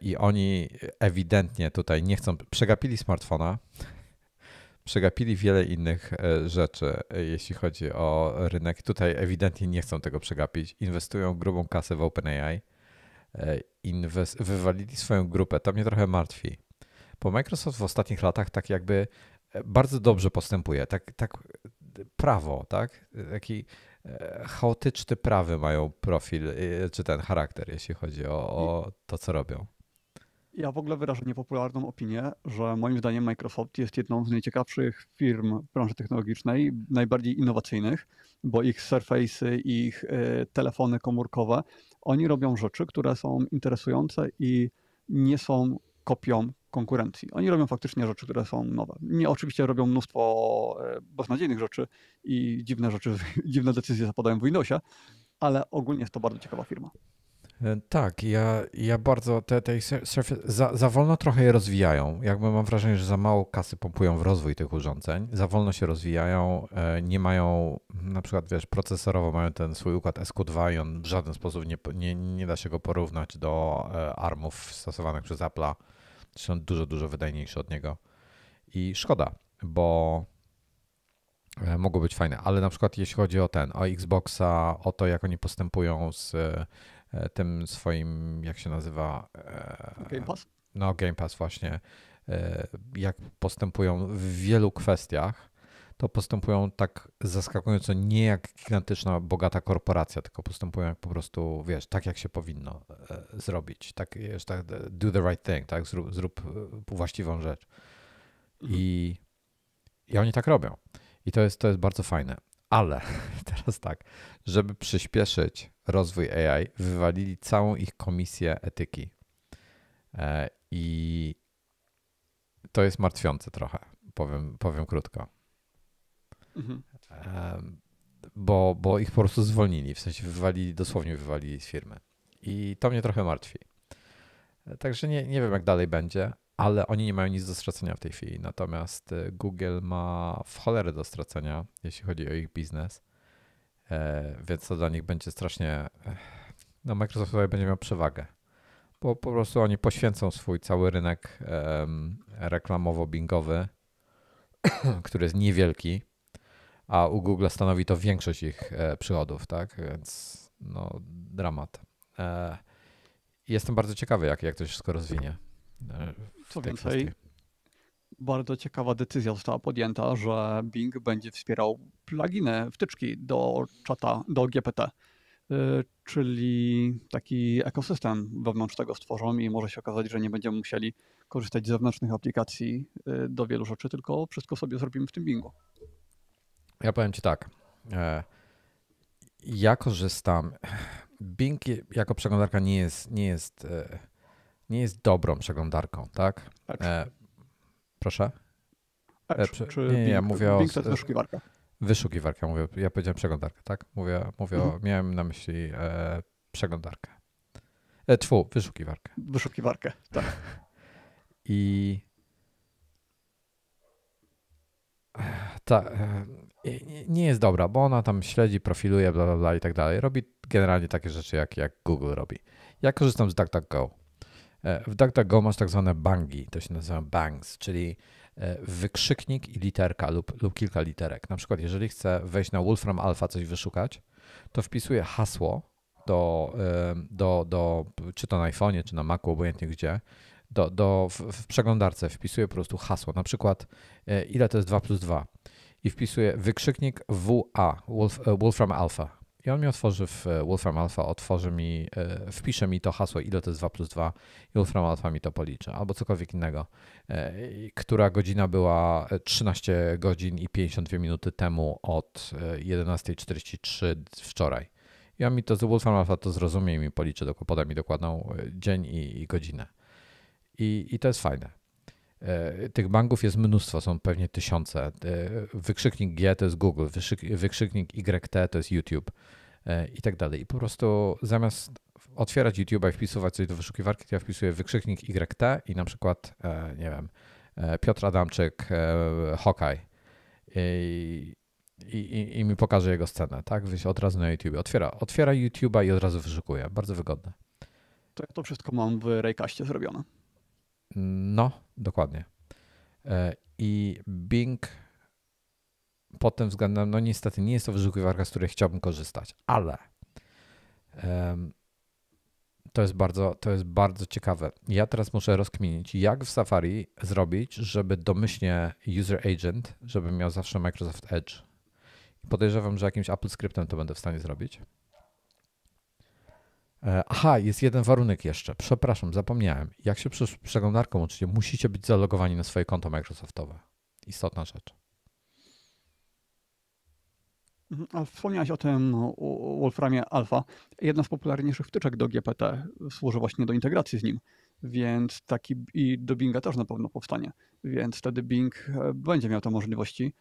i oni ewidentnie tutaj nie chcą, przegapili smartfona, przegapili wiele innych rzeczy, jeśli chodzi o rynek. Tutaj ewidentnie nie chcą tego przegapić. Inwestują grubą kasę w OpenAI. Wywalili swoją grupę. To mnie trochę martwi. Bo Microsoft w ostatnich latach tak jakby bardzo dobrze postępuje. Tak prawo, tak? Taki chaotyczny prawy mają profil, czy ten charakter, jeśli chodzi o to, co robią. Ja w ogóle wyrażę niepopularną opinię, że moim zdaniem Microsoft jest jedną z najciekawszych firm w branży technologicznej, najbardziej innowacyjnych, bo ich Surface'y, ich telefony komórkowe, oni robią rzeczy, które są interesujące i nie są kopią konkurencji. Oni robią faktycznie rzeczy, które są nowe. Nie, oczywiście robią mnóstwo beznadziejnych rzeczy i dziwne decyzje zapadają w Windowsie, ale ogólnie jest to bardzo ciekawa firma. Tak, ja bardzo te Surface za wolno trochę je rozwijają. Jakby mam wrażenie, że za mało kasy pompują w rozwój tych urządzeń. Za wolno się rozwijają, nie mają, na przykład wiesz, procesorowo mają ten swój układ SQ2 i on w żaden sposób nie da się go porównać do ARMów stosowanych przez Apple'a. Są dużo wydajniejsze od niego. I szkoda, bo mogło być fajne, ale na przykład jeśli chodzi o Xboxa, o to jak oni postępują z tym swoim, jak się nazywa? Game Pass? No, Game Pass właśnie. Jak postępują w wielu kwestiach, to postępują tak zaskakująco nie jak gigantyczna, bogata korporacja, tylko postępują jak po prostu, wiesz, tak jak się powinno zrobić. Tak, wiesz, tak, do the right thing, tak? Zrób właściwą rzecz. I oni tak robią. I to jest bardzo fajne. Ale teraz tak, żeby przyspieszyć rozwój AI, wywalili całą ich komisję etyki. I to jest martwiące trochę, powiem krótko. Bo ich po prostu zwolnili, w sensie dosłownie wywalili z firmy. I to mnie trochę martwi. Także nie wiem, jak dalej będzie, ale oni nie mają nic do stracenia w tej chwili. Natomiast Google ma w cholerę do stracenia, jeśli chodzi o ich biznes. Więc to dla nich będzie strasznie... No Microsoft tutaj będzie miał przewagę. Bo po prostu oni poświęcą swój cały rynek reklamowo-bingowy, który jest niewielki, a u Google stanowi to większość ich przychodów, tak? Więc no dramat. Jestem bardzo ciekawy, jak to się wszystko rozwinie. Co więcej, bardzo ciekawa decyzja została podjęta, że Bing będzie wspierał pluginy, wtyczki do czata, do GPT, czyli taki ekosystem wewnątrz tego stworzą i może się okazać, że nie będziemy musieli korzystać z zewnętrznych aplikacji do wielu rzeczy, tylko wszystko sobie zrobimy w tym Bingu. Ja powiem Ci tak. Ja korzystam. Bing jako przeglądarka nie jest dobrą przeglądarką, tak? Proszę? Czy Nie, ja mówię Bing o... to jest wyszukiwarka. Wyszukiwarka, mówię. Ja powiedziałem przeglądarkę, tak? Miałem na myśli przeglądarkę. Wyszukiwarkę. Wyszukiwarkę, tak. I nie jest dobra, bo ona tam śledzi, profiluje, bla, bla, bla i tak dalej. Robi generalnie takie rzeczy, jak Google robi. Ja korzystam z DuckDuckGo. W DuckDuckGo masz tak zwane bangi, to się nazywa bangs, czyli wykrzyknik i literka lub kilka literek. Na przykład, jeżeli chcę wejść na Wolfram Alpha, coś wyszukać, to wpisuję hasło czy to na iPhone'ie, czy na Macu, obojętnie gdzie, w przeglądarce wpisuję po prostu hasło, na przykład ile to jest 2 plus 2 i wpisuję wykrzyknik WA, Wolfram Alpha. I on mi otworzy w Wolfram Alpha, wpisze mi to hasło, ile to jest 2 plus 2 i Wolfram Alpha mi to policzy, albo cokolwiek innego. Która godzina była 13 godzin i 52 minuty temu od 11:43 wczoraj. I on mi to z Wolfram Alpha to zrozumie i mi policzy, poda mi dokładną dzień i godzinę. I to jest fajne. Tych bangów jest mnóstwo, są pewnie tysiące. Wykrzyknik G to jest Google, wykrzyknik YT to jest YouTube i tak dalej. I po prostu zamiast otwierać YouTube'a i wpisywać coś do wyszukiwarki, to ja wpisuję wykrzyknik YT i na przykład, nie wiem, Piotr Adamczyk, Hawkeye i mi pokaże jego scenę, tak? Wyjść od razu na YouTube. Otwiera YouTube'a i od razu wyszukuje. Bardzo wygodne. To ja to wszystko mam w Raycastie zrobione. No, dokładnie. I Bing pod tym względem, no niestety nie jest to wyszukiwarka, z której chciałbym korzystać, ale to jest bardzo ciekawe. Ja teraz muszę rozkminić, jak w Safari zrobić, żeby domyślnie user agent, żeby miał zawsze Microsoft Edge. Podejrzewam, że jakimś Apple Scriptem to będę w stanie zrobić. Aha, jest jeden warunek jeszcze. Przepraszam, zapomniałem. Jak się przeglądarką łączycie, musicie być zalogowani na swoje konto Microsoftowe. Istotna rzecz. A wspomniałeś o tym Wolframie Alpha. Jedna z popularniejszych wtyczek do GPT służy właśnie do integracji z nim, więc i do Binga też na pewno powstanie, więc wtedy Bing będzie miał te możliwości.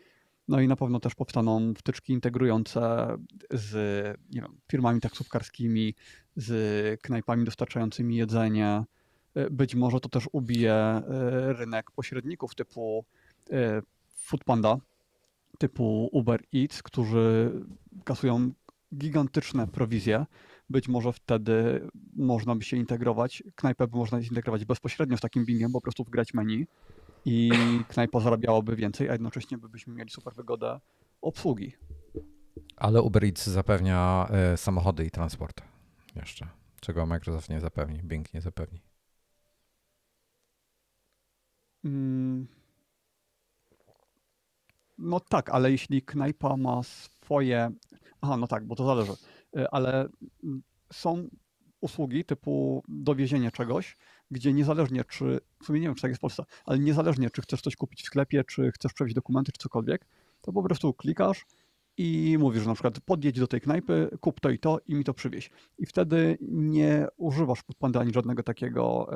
No i na pewno też powstaną wtyczki integrujące z, nie wiem, firmami taksówkarskimi, z knajpami dostarczającymi jedzenie. Być może to też ubije rynek pośredników typu Foodpanda, typu Uber Eats, którzy kasują gigantyczne prowizje. Być może wtedy można by się integrować, knajpę by można zintegrować bezpośrednio z takim Bingiem, po prostu wgrać menu i knajpa zarabiałaby więcej, a jednocześnie byśmy mieli super wygodę obsługi. Ale Uber Eats zapewnia samochody i transport jeszcze, czego Microsoft nie zapewni, Bing nie zapewni. No tak, ale jeśli knajpa ma swoje... Aha, no tak, bo to zależy. Ale są usługi typu dowiezienie czegoś, gdzie niezależnie czy, w sumie nie wiem, czy tak jest w Polsce, ale niezależnie czy chcesz coś kupić w sklepie, czy chcesz przewieźć dokumenty, czy cokolwiek, to po prostu klikasz i mówisz, że na przykład podjedź do tej knajpy, kup to i mi to przywieź. I wtedy nie używasz Foodpanda ani żadnego takiego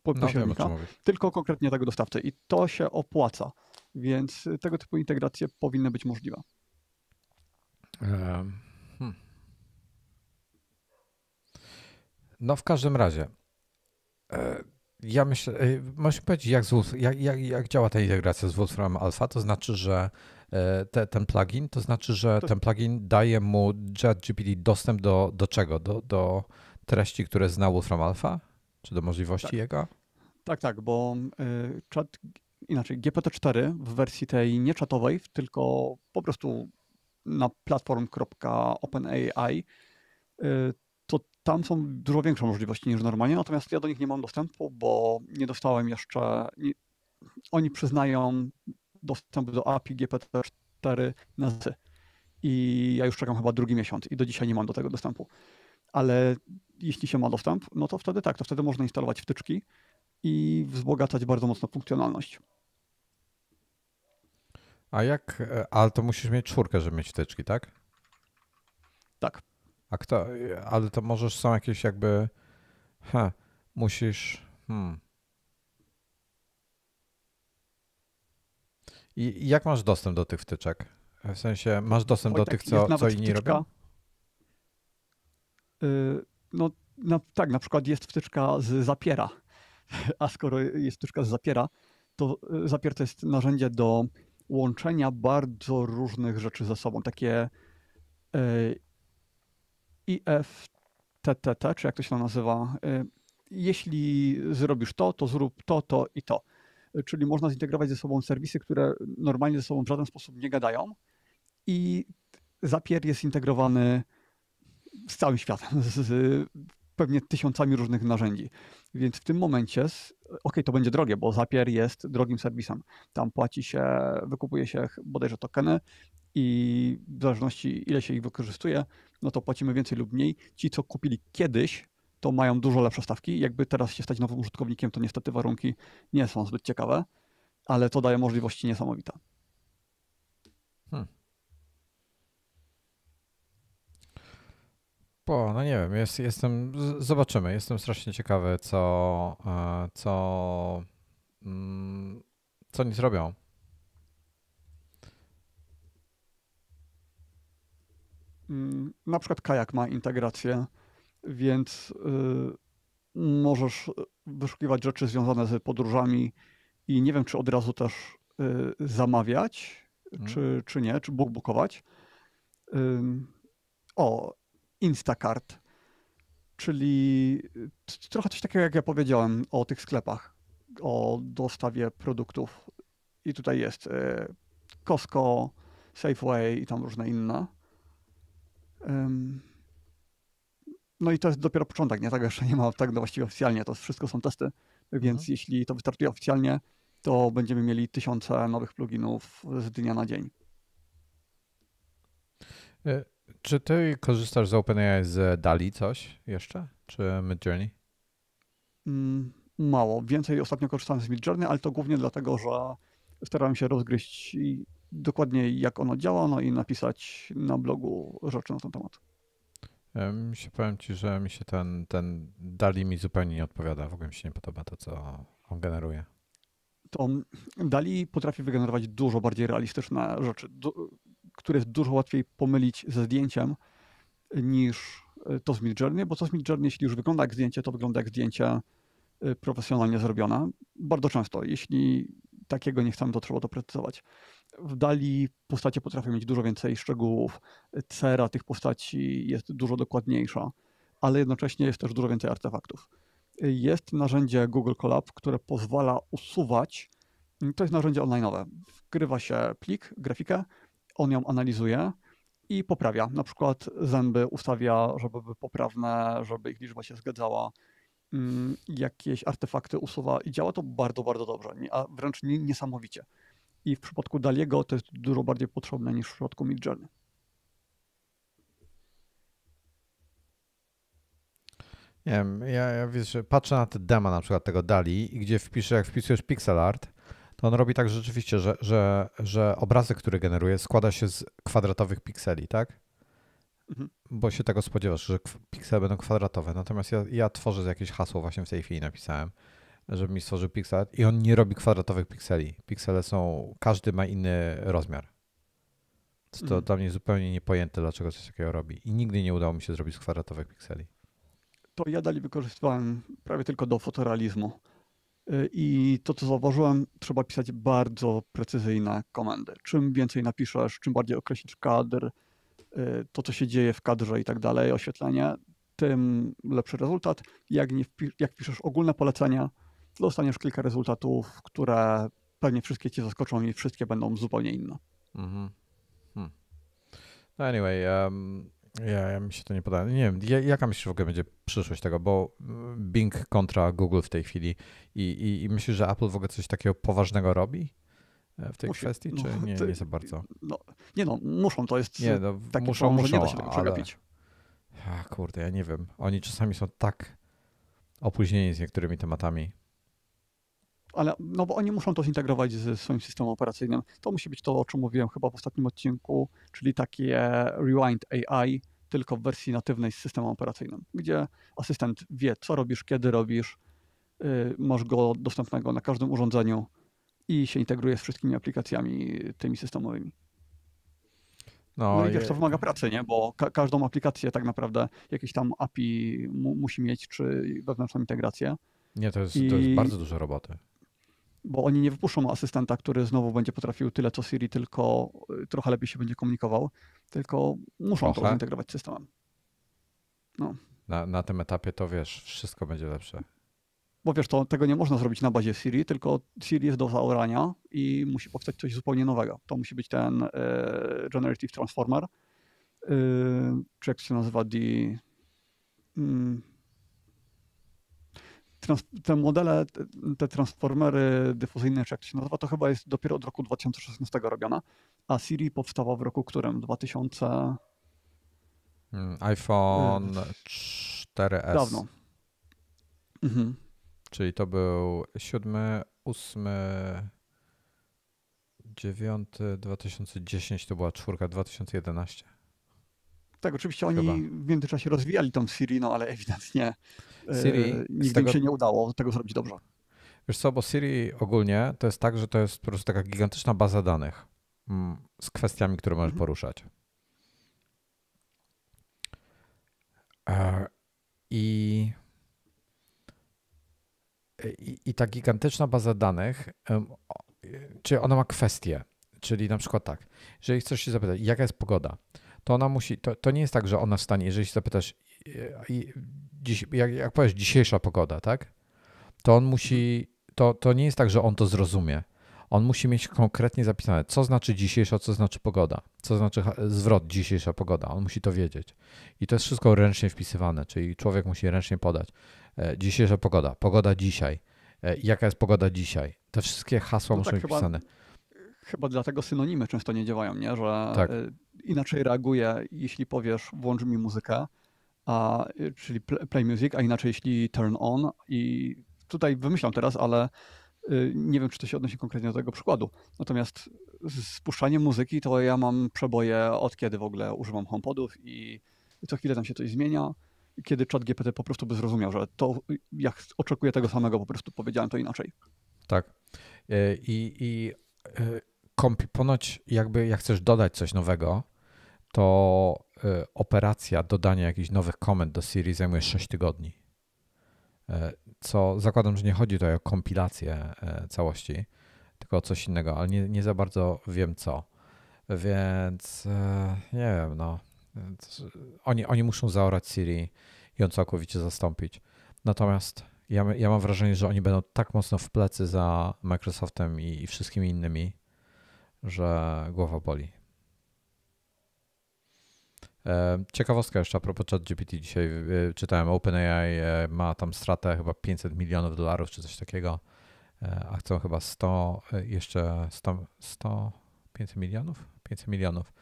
pośrednika, tylko konkretnie tego dostawcy. I to się opłaca. Więc tego typu integracje powinny być możliwe. No w każdym razie, ja myślę, możesz mi powiedzieć, jak działa ta integracja z Wolfram Alpha? To znaczy, że ten plugin, to znaczy, że To, ten plugin daje mu ChatGPT dostęp do czego? Do treści, które zna Wolfram Alpha? Czy do możliwości tak, jego? tak, bo inaczej, GPT-4 w wersji tej nie czatowej, tylko po prostu na platform.openai, to tam są dużo większe możliwości niż normalnie, natomiast ja do nich nie mam dostępu, bo nie dostałem jeszcze, oni przyznają dostęp do API GPT-4 na Z. I ja już czekam chyba drugi miesiąc i do dzisiaj nie mam do tego dostępu. Ale jeśli się ma dostęp, no to wtedy tak, to wtedy można instalować wtyczki i wzbogacać bardzo mocno funkcjonalność. Ale to musisz mieć 4, żeby mieć wtyczki, tak? Tak. Ale to możesz, są jakieś jakby, musisz, I jak masz dostęp do tych wtyczek? W sensie, masz dostęp do tych, Wojtek, jest co nawet inni robią? wtyczka. No tak, na przykład jest wtyczka z Zapiera. A skoro jest wtyczka z Zapiera, to Zapier to jest narzędzie do łączenia bardzo różnych rzeczy ze sobą. Takie IFTTT, czy jak to się tam nazywa. Jeśli zrobisz to, to zrób to i to. Czyli można zintegrować ze sobą serwisy, które normalnie ze sobą w żaden sposób nie gadają i Zapier jest integrowany z całym światem, z pewnie tysiącami różnych narzędzi. Więc w tym momencie, to będzie drogie, bo Zapier jest drogim serwisem. Tam płaci się, wykupuje się bodajże tokeny i w zależności ile się ich wykorzystuje, no to płacimy więcej lub mniej. Ci, co kupili kiedyś, to mają dużo lepsze stawki. Jakby teraz się stać nowym użytkownikiem, to niestety warunki nie są zbyt ciekawe, ale to daje możliwości niesamowite. No nie wiem, zobaczymy. Jestem strasznie ciekawy, co oni zrobią. Na przykład Kajak ma integrację, więc możesz wyszukiwać rzeczy związane z podróżami i nie wiem, czy od razu też zamawiać, czy nie, czy bookować. Instacart, czyli trochę coś takiego, jak ja powiedziałem o tych sklepach, o dostawie produktów. I tutaj jest Costco, Safeway i tam różne inne. No i to jest dopiero początek, nie? Tego jeszcze nie ma tak właściwie oficjalnie, to wszystko są testy, więc jeśli to wystartuje oficjalnie, to będziemy mieli tysiące nowych pluginów z dnia na dzień. Czy ty korzystasz z OpenAI z DALL-E coś jeszcze? Czy Midjourney? Mało. Więcej ostatnio korzystałem z Midjourney, ale to głównie dlatego, że starałem się rozgryźć dokładnie jak ono działa, no i napisać na blogu rzeczy na ten temat. Powiem ci, że mi się ten DALL-E mi zupełnie nie odpowiada. W ogóle mi się nie podoba to, co on generuje. To DALL-E potrafi wygenerować dużo bardziej realistyczne rzeczy, które jest dużo łatwiej pomylić ze zdjęciem niż to z Midjourney, bo to z Midjourney, jeśli już wygląda jak zdjęcie, to wygląda jak zdjęcie profesjonalnie zrobione. Bardzo często, jeśli takiego nie chcemy, to trzeba doprecyzować. W DALL-E postacie potrafią mieć dużo więcej szczegółów, cera tych postaci jest dużo dokładniejsza, ale jednocześnie jest też dużo więcej artefaktów. Jest narzędzie Google Colab, które pozwala usuwać, to jest narzędzie online'owe, wgrywa się plik, grafikę, on ją analizuje i poprawia. Na przykład zęby ustawia, żeby były poprawne, żeby ich liczba się zgadzała, jakieś artefakty usuwa i działa to bardzo, bardzo dobrze, a wręcz niesamowicie. I w przypadku DALL-E'ego to jest dużo bardziej potrzebne niż w przypadku Midjourney. Nie wiem, ja wiesz, patrzę na te dema na przykład tego DALL-E i gdzie jak wpisujesz pixel art, to on robi tak rzeczywiście, że obrazek, który generuje, składa się z kwadratowych pikseli, tak? Bo się tego spodziewasz, że piksele będą kwadratowe. Natomiast ja tworzę jakieś hasło właśnie w tej chwili napisałem, żeby mi stworzył pixel art i on nie robi kwadratowych pikseli. Piksele każdy ma inny rozmiar. To dla mnie zupełnie niepojęte, dlaczego coś takiego robi. I nigdy nie udało mi się zrobić z kwadratowych pikseli. to ja dalej wykorzystywałem prawie tylko do fotorealizmu. I to, co zauważyłem, trzeba pisać bardzo precyzyjne komendy. Czym więcej napiszesz, czym bardziej określisz kadr, to, co się dzieje w kadrze i tak dalej, oświetlenie, tym lepszy rezultat. Jak piszesz ogólne polecenia, to dostaniesz kilka rezultatów, które pewnie wszystkie cię zaskoczą i wszystkie będą zupełnie inne. Mhm. No anyway, ja mi się to nie podoba. Nie wiem, jaka myślisz w ogóle będzie przyszłość tego, bo Bing kontra Google w tej chwili i myślisz, że Apple w ogóle coś takiego poważnego robi w tej kwestii, czy nie za bardzo? Muszą, to jest takie muszą, że nie da się tego przegapić. Kurde, ja nie wiem. Oni czasami są tak opóźnieni z niektórymi tematami. Ale bo oni muszą to zintegrować ze swoim systemem operacyjnym. To musi być to, o czym mówiłem chyba w ostatnim odcinku, czyli takie Rewind AI, tylko w wersji natywnej z systemem operacyjnym, gdzie asystent wie, co robisz, kiedy robisz, masz go dostępnego na każdym urządzeniu i się integruje z wszystkimi aplikacjami tymi systemowymi. No i wiesz, to wymaga pracy, nie? Bo każdą aplikację tak naprawdę jakieś tam API musi mieć, czy wewnętrzną integrację. Nie, to jest bardzo dużo roboty. Bo oni nie wypuszczą asystenta, który znowu będzie potrafił tyle co Siri, tylko trochę lepiej się będzie komunikował, tylko muszą to zintegrować z systemem. No. Na tym etapie to wiesz, wszystko będzie lepsze. Bo wiesz, tego nie można zrobić na bazie Siri, tylko Siri jest do zaorania i musi powstać coś zupełnie nowego. To musi być ten Generative Transformer, czy jak się nazywa, te modele, te transformery dyfuzyjne, czy jak to się nazywa, to chyba jest dopiero od roku 2016 robione, a Siri powstała w roku którym? 2000... iPhone 4S. Dawno. Mhm. Czyli to był 7, 8, 9, 2010 to była 4, 2011. Tak, oczywiście oni w międzyczasie rozwijali tą Siri, no ale ewidentnie Siri nigdy im się nie udało tego zrobić dobrze. Wiesz co, bo Siri ogólnie to jest tak, że to jest po prostu taka gigantyczna baza danych z kwestiami, które możesz poruszać. I ta gigantyczna baza danych, czyli ona ma kwestie, czyli na przykład tak, jeżeli chcesz się zapytać, jaka jest pogoda, to ona musi, to nie jest tak, że ona wstanie, jeżeli się zapytasz, jak powiesz dzisiejsza pogoda, tak, to on musi, to nie jest tak, że on to zrozumie. On musi mieć konkretnie zapisane, co znaczy dzisiejsza, co znaczy pogoda, co znaczy zwrot dzisiejsza pogoda. On musi to wiedzieć. I to jest wszystko ręcznie wpisywane, czyli człowiek musi ręcznie podać. Dzisiejsza pogoda, pogoda dzisiaj, jaka jest pogoda dzisiaj. Te wszystkie hasła muszą być wpisane. Chyba dlatego synonimy często nie działają, nie? Że tak. Inaczej reaguje, jeśli powiesz włącz mi muzykę, czyli play music, a inaczej jeśli turn on. I tutaj wymyślam teraz, ale nie wiem, czy to się odnosi konkretnie do tego przykładu. Natomiast spuszczanie muzyki to ja mam przeboje od kiedy w ogóle używam HomePodów i co chwilę tam się coś zmienia. Kiedy ChatGPT po prostu by zrozumiał, że to jak oczekuję tego samego, po prostu powiedziałem to inaczej. Tak. Ponoć jakby jak chcesz dodać coś nowego, to operacja dodania jakichś nowych komend do Siri zajmuje 6 tygodni. Co zakładam, że nie chodzi tutaj o kompilację całości, tylko o coś innego, ale nie za bardzo wiem co. Więc nie wiem, no. Oni muszą zaorać Siri i ją całkowicie zastąpić. Natomiast ja mam wrażenie, że oni będą tak mocno w plecy za Microsoftem i wszystkimi innymi, że głowa boli. Ciekawostka jeszcze a propos ChatGPT. Dzisiaj czytałem, OpenAI ma tam stratę chyba $500 milionów czy coś takiego, a chcą chyba 500 milionów? 500 milionów,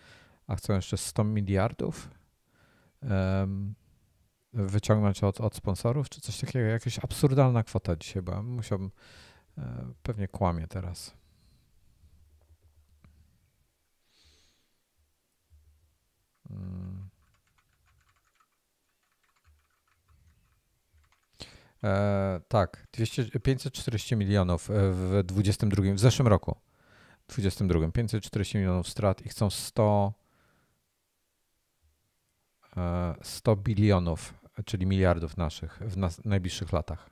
a chcą jeszcze 100 miliardów wyciągnąć od sponsorów, czy coś takiego. Jakaś absurdalna kwota dzisiaj była. Musiałbym, pewnie kłamie teraz. Tak, 540 milionów w 22, w zeszłym roku. W 22, 540 milionów strat i chcą 100 bilionów czyli miliardów naszych w najbliższych latach?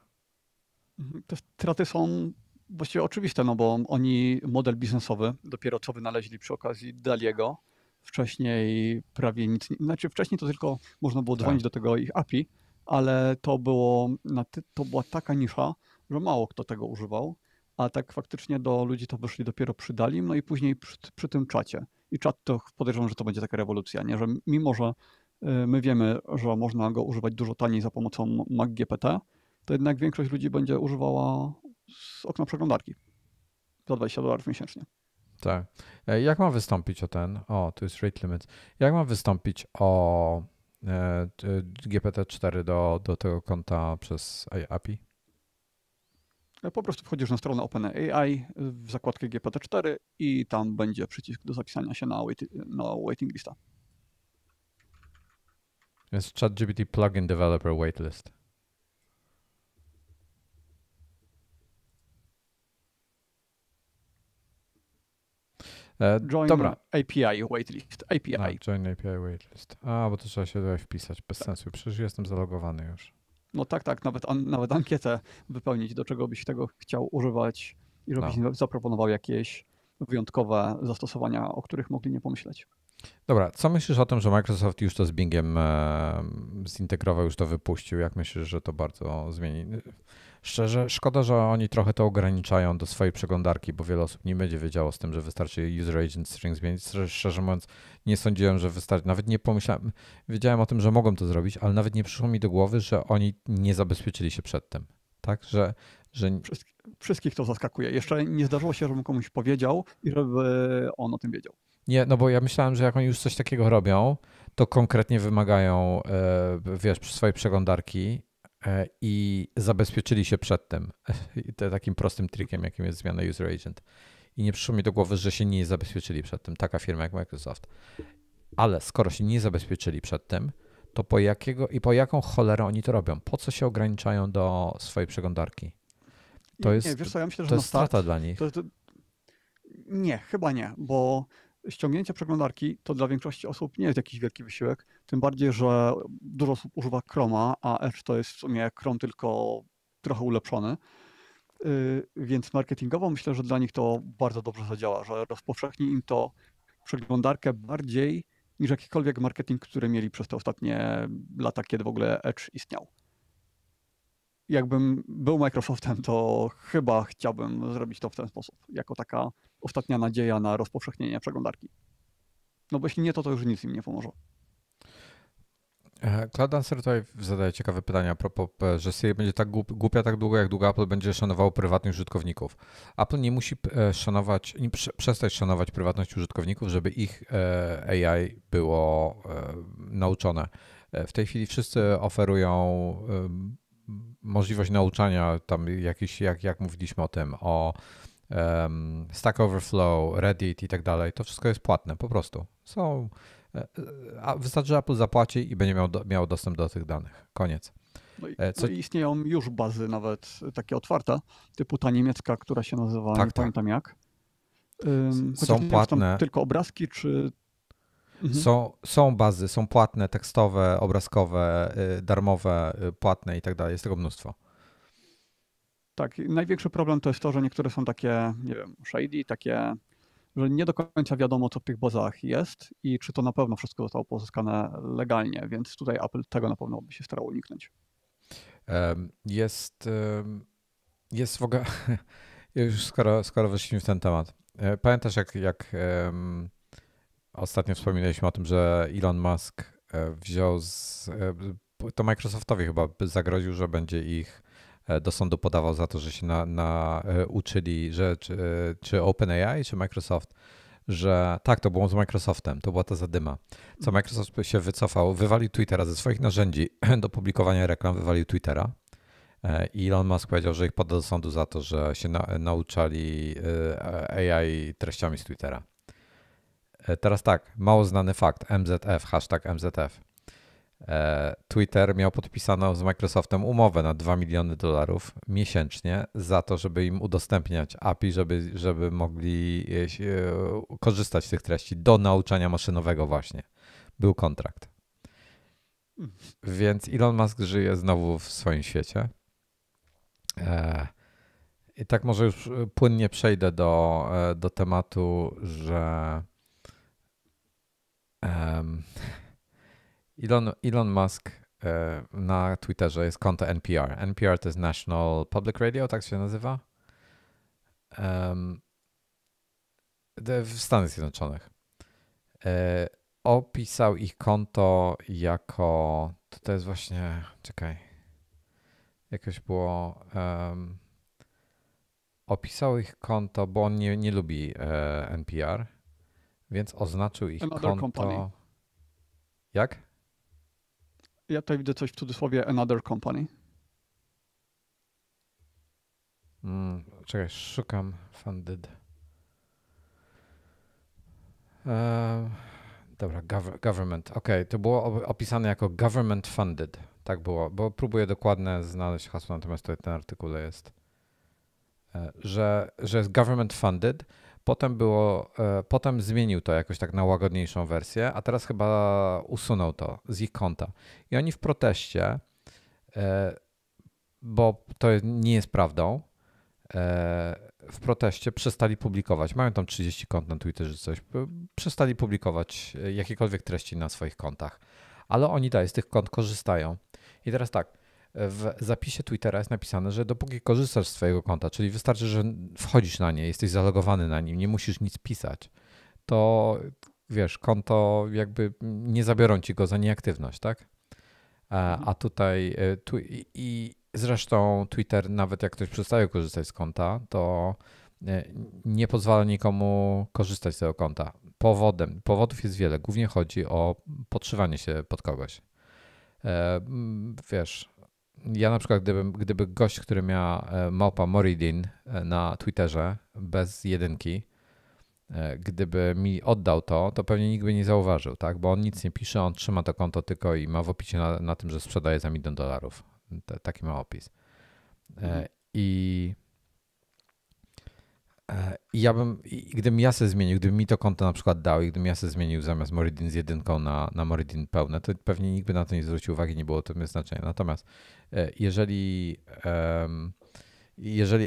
Te straty są właściwie oczywiste, no bo oni model biznesowy dopiero co wynaleźli przy okazji Daliego. Wcześniej prawie nic, znaczy wcześniej to tylko można było dzwonić do tego ich API, ale to była taka nisza, że mało kto tego używał, a tak faktycznie do ludzi to wyszli dopiero przy Dalim, no i później przy tym czacie. I czat to podejrzewam, że to będzie taka rewolucja, nie? Że mimo, że my wiemy, że można go używać dużo taniej za pomocą MacGPT, to jednak większość ludzi będzie używała z okna przeglądarki za $20 miesięcznie. Tak. Jak mam wystąpić o tu jest rate limit. Jak mam wystąpić o GPT-4 do tego konta przez API? Po prostu wchodzisz na stronę OpenAI w zakładkę GPT-4 i tam będzie przycisk do zapisania się na waiting lista. Jest ChatGPT Plugin Developer Waitlist. Join dobra. API waitlist. API. Join API waitlist. Bo to trzeba się tutaj wpisać. Bez sensu. Przecież jestem zalogowany już. No tak. Nawet ankietę wypełnić, do czego byś tego chciał używać i żebyś zaproponował jakieś wyjątkowe zastosowania, o których mogli nie pomyśleć. Dobra, co myślisz o tym, że Microsoft już to z Bingiem zintegrował, już to wypuścił? Jak myślisz, że to bardzo zmieni? Szczerze, szkoda, że oni trochę to ograniczają do swojej przeglądarki, bo wiele osób nie będzie wiedziało z tym, że wystarczy user agent string zmienić. Szczerze mówiąc, nie sądziłem, że wystarczy. Nawet nie pomyślałem, wiedziałem o tym, że mogą to zrobić, ale nawet nie przyszło mi do głowy, że oni nie zabezpieczyli się przed tym. Tak, że... Wszystkich to zaskakuje. Jeszcze nie zdarzyło się, żebym komuś powiedział i żeby on o tym wiedział. Nie, no bo ja myślałem, że jak oni już coś takiego robią, to konkretnie wymagają, swojej przeglądarki i zabezpieczyli się przed tym. Takim prostym trikiem, jakim jest zmiana user agent. I nie przyszło mi do głowy, że się nie zabezpieczyli przed tym, taka firma jak Microsoft. Ale skoro się nie zabezpieczyli przed tym, to po jaką cholerę oni to robią? Po co się ograniczają do swojej przeglądarki? To jest, wiesz co, ja myślę, że to jest strata dla nich. Nie, chyba nie, bo ściągnięcie przeglądarki to dla większości osób nie jest jakiś wielki wysiłek, tym bardziej, że dużo osób używa Chroma, a Edge to jest w sumie Chrome tylko trochę ulepszony, więc marketingowo myślę, że dla nich to bardzo dobrze zadziała, że rozpowszechni im to przeglądarkę bardziej niż jakikolwiek marketing, który mieli przez te ostatnie lata, kiedy w ogóle Edge istniał. Jakbym był Microsoftem, to chyba chciałbym zrobić to w ten sposób, jako taka ostatnia nadzieja na rozpowszechnienie przeglądarki. No bo jeśli nie, to już nic im nie pomoże. CloudAnswer tutaj zadaje ciekawe pytania a propos, że Siri będzie tak głupia tak długo Apple będzie szanowało prywatność użytkowników. Apple nie musi przestać szanować prywatność użytkowników, żeby ich AI było nauczone. W tej chwili wszyscy oferują możliwość nauczania, tam jakiś, jak mówiliśmy o tym, o Stack Overflow, Reddit i tak dalej, to wszystko jest płatne, po prostu. A wystarczy, że Apple zapłaci i będzie miał dostęp do tych danych. Koniec. No i istnieją już bazy nawet takie otwarte, typu ta niemiecka, która się nazywa, nie pamiętam jak. Są płatne. Tylko obrazki, czy... Są bazy, są płatne, tekstowe, obrazkowe, darmowe, płatne i tak dalej. Jest tego mnóstwo. Tak, największy problem to jest to, że niektóre są takie, nie wiem, shady, takie, że nie do końca wiadomo, co w tych bazach jest i czy to na pewno wszystko zostało pozyskane legalnie, więc tutaj Apple tego na pewno by się starało uniknąć. Jest w ogóle, już skoro weszliśmy w ten temat, pamiętasz jak ostatnio wspominaliśmy o tym, że Elon Musk wziął to Microsoftowi chyba zagroził, że będzie ich do sądu podawał za to, że się uczyli, że czy OpenAI, czy Microsoft, że tak, to było z Microsoftem, to była ta zadyma. Co Microsoft się wycofał, wywalił Twittera ze swoich narzędzi do publikowania reklam, wywalił Twittera i Elon Musk powiedział, że ich poda do sądu za to, że się nauczali AI treściami z Twittera. Teraz tak, mało znany fakt, MZF, hashtag MZF. Twitter miał podpisaną z Microsoftem umowę na $2 miliony miesięcznie za to, żeby im udostępniać API, żeby mogli korzystać z tych treści do nauczania maszynowego właśnie. Był kontrakt. Więc Elon Musk żyje znowu w swoim świecie. I tak może już płynnie przejdę do tematu, że Elon Musk na Twitterze jest konto NPR. NPR to jest National Public Radio, tak się nazywa? W Stanach Zjednoczonych. Opisał ich konto jako, to jest właśnie, czekaj, jakoś było, opisał ich konto, bo on nie lubi NPR, więc oznaczył ich Another konto. company. Jak? Ja tutaj widzę coś w cudzysłowie another company. Czekaj, szukam funded. Dobra, government. Okej, to było opisane jako government funded. Tak było, bo próbuję dokładnie znaleźć hasło, natomiast tutaj ten artykuł jest, że jest government funded. Potem zmienił to jakoś tak na łagodniejszą wersję, a teraz chyba usunął to z ich konta. I oni w proteście, bo to nie jest prawdą, w proteście przestali publikować. Mają tam 30 kont na Twitterze czy coś. Przestali publikować jakiekolwiek treści na swoich kontach. Ale oni z tych kont korzystają. I teraz tak, w zapisie Twittera jest napisane, że dopóki korzystasz z swojego konta, czyli wystarczy, że wchodzisz na nie, jesteś zalogowany na nim, nie musisz nic pisać, to wiesz, konto jakby nie zabiorą ci go za nieaktywność, tak? A tutaj i zresztą Twitter, nawet jak ktoś przestaje korzystać z konta, to nie pozwala nikomu korzystać z tego konta. Powodów jest wiele. Głównie chodzi o podszywanie się pod kogoś. Wiesz, ja na przykład gdyby gość, który miał małpa Moridin na Twitterze bez jedynki, gdyby mi oddał to pewnie nikt by nie zauważył, tak? Bo on nic nie pisze, on trzyma to konto tylko i ma w opisie na tym, że sprzedaje za $1 milion. Taki ma opis. Gdybym ja sobie zmienił, gdybym mi to konto na przykład dał i gdybym ja sobie zmienił zamiast Moridin z jedynką na Moridin pełne, to pewnie nikt by na to nie zwrócił uwagi, nie było to znaczenia. Natomiast jeżeli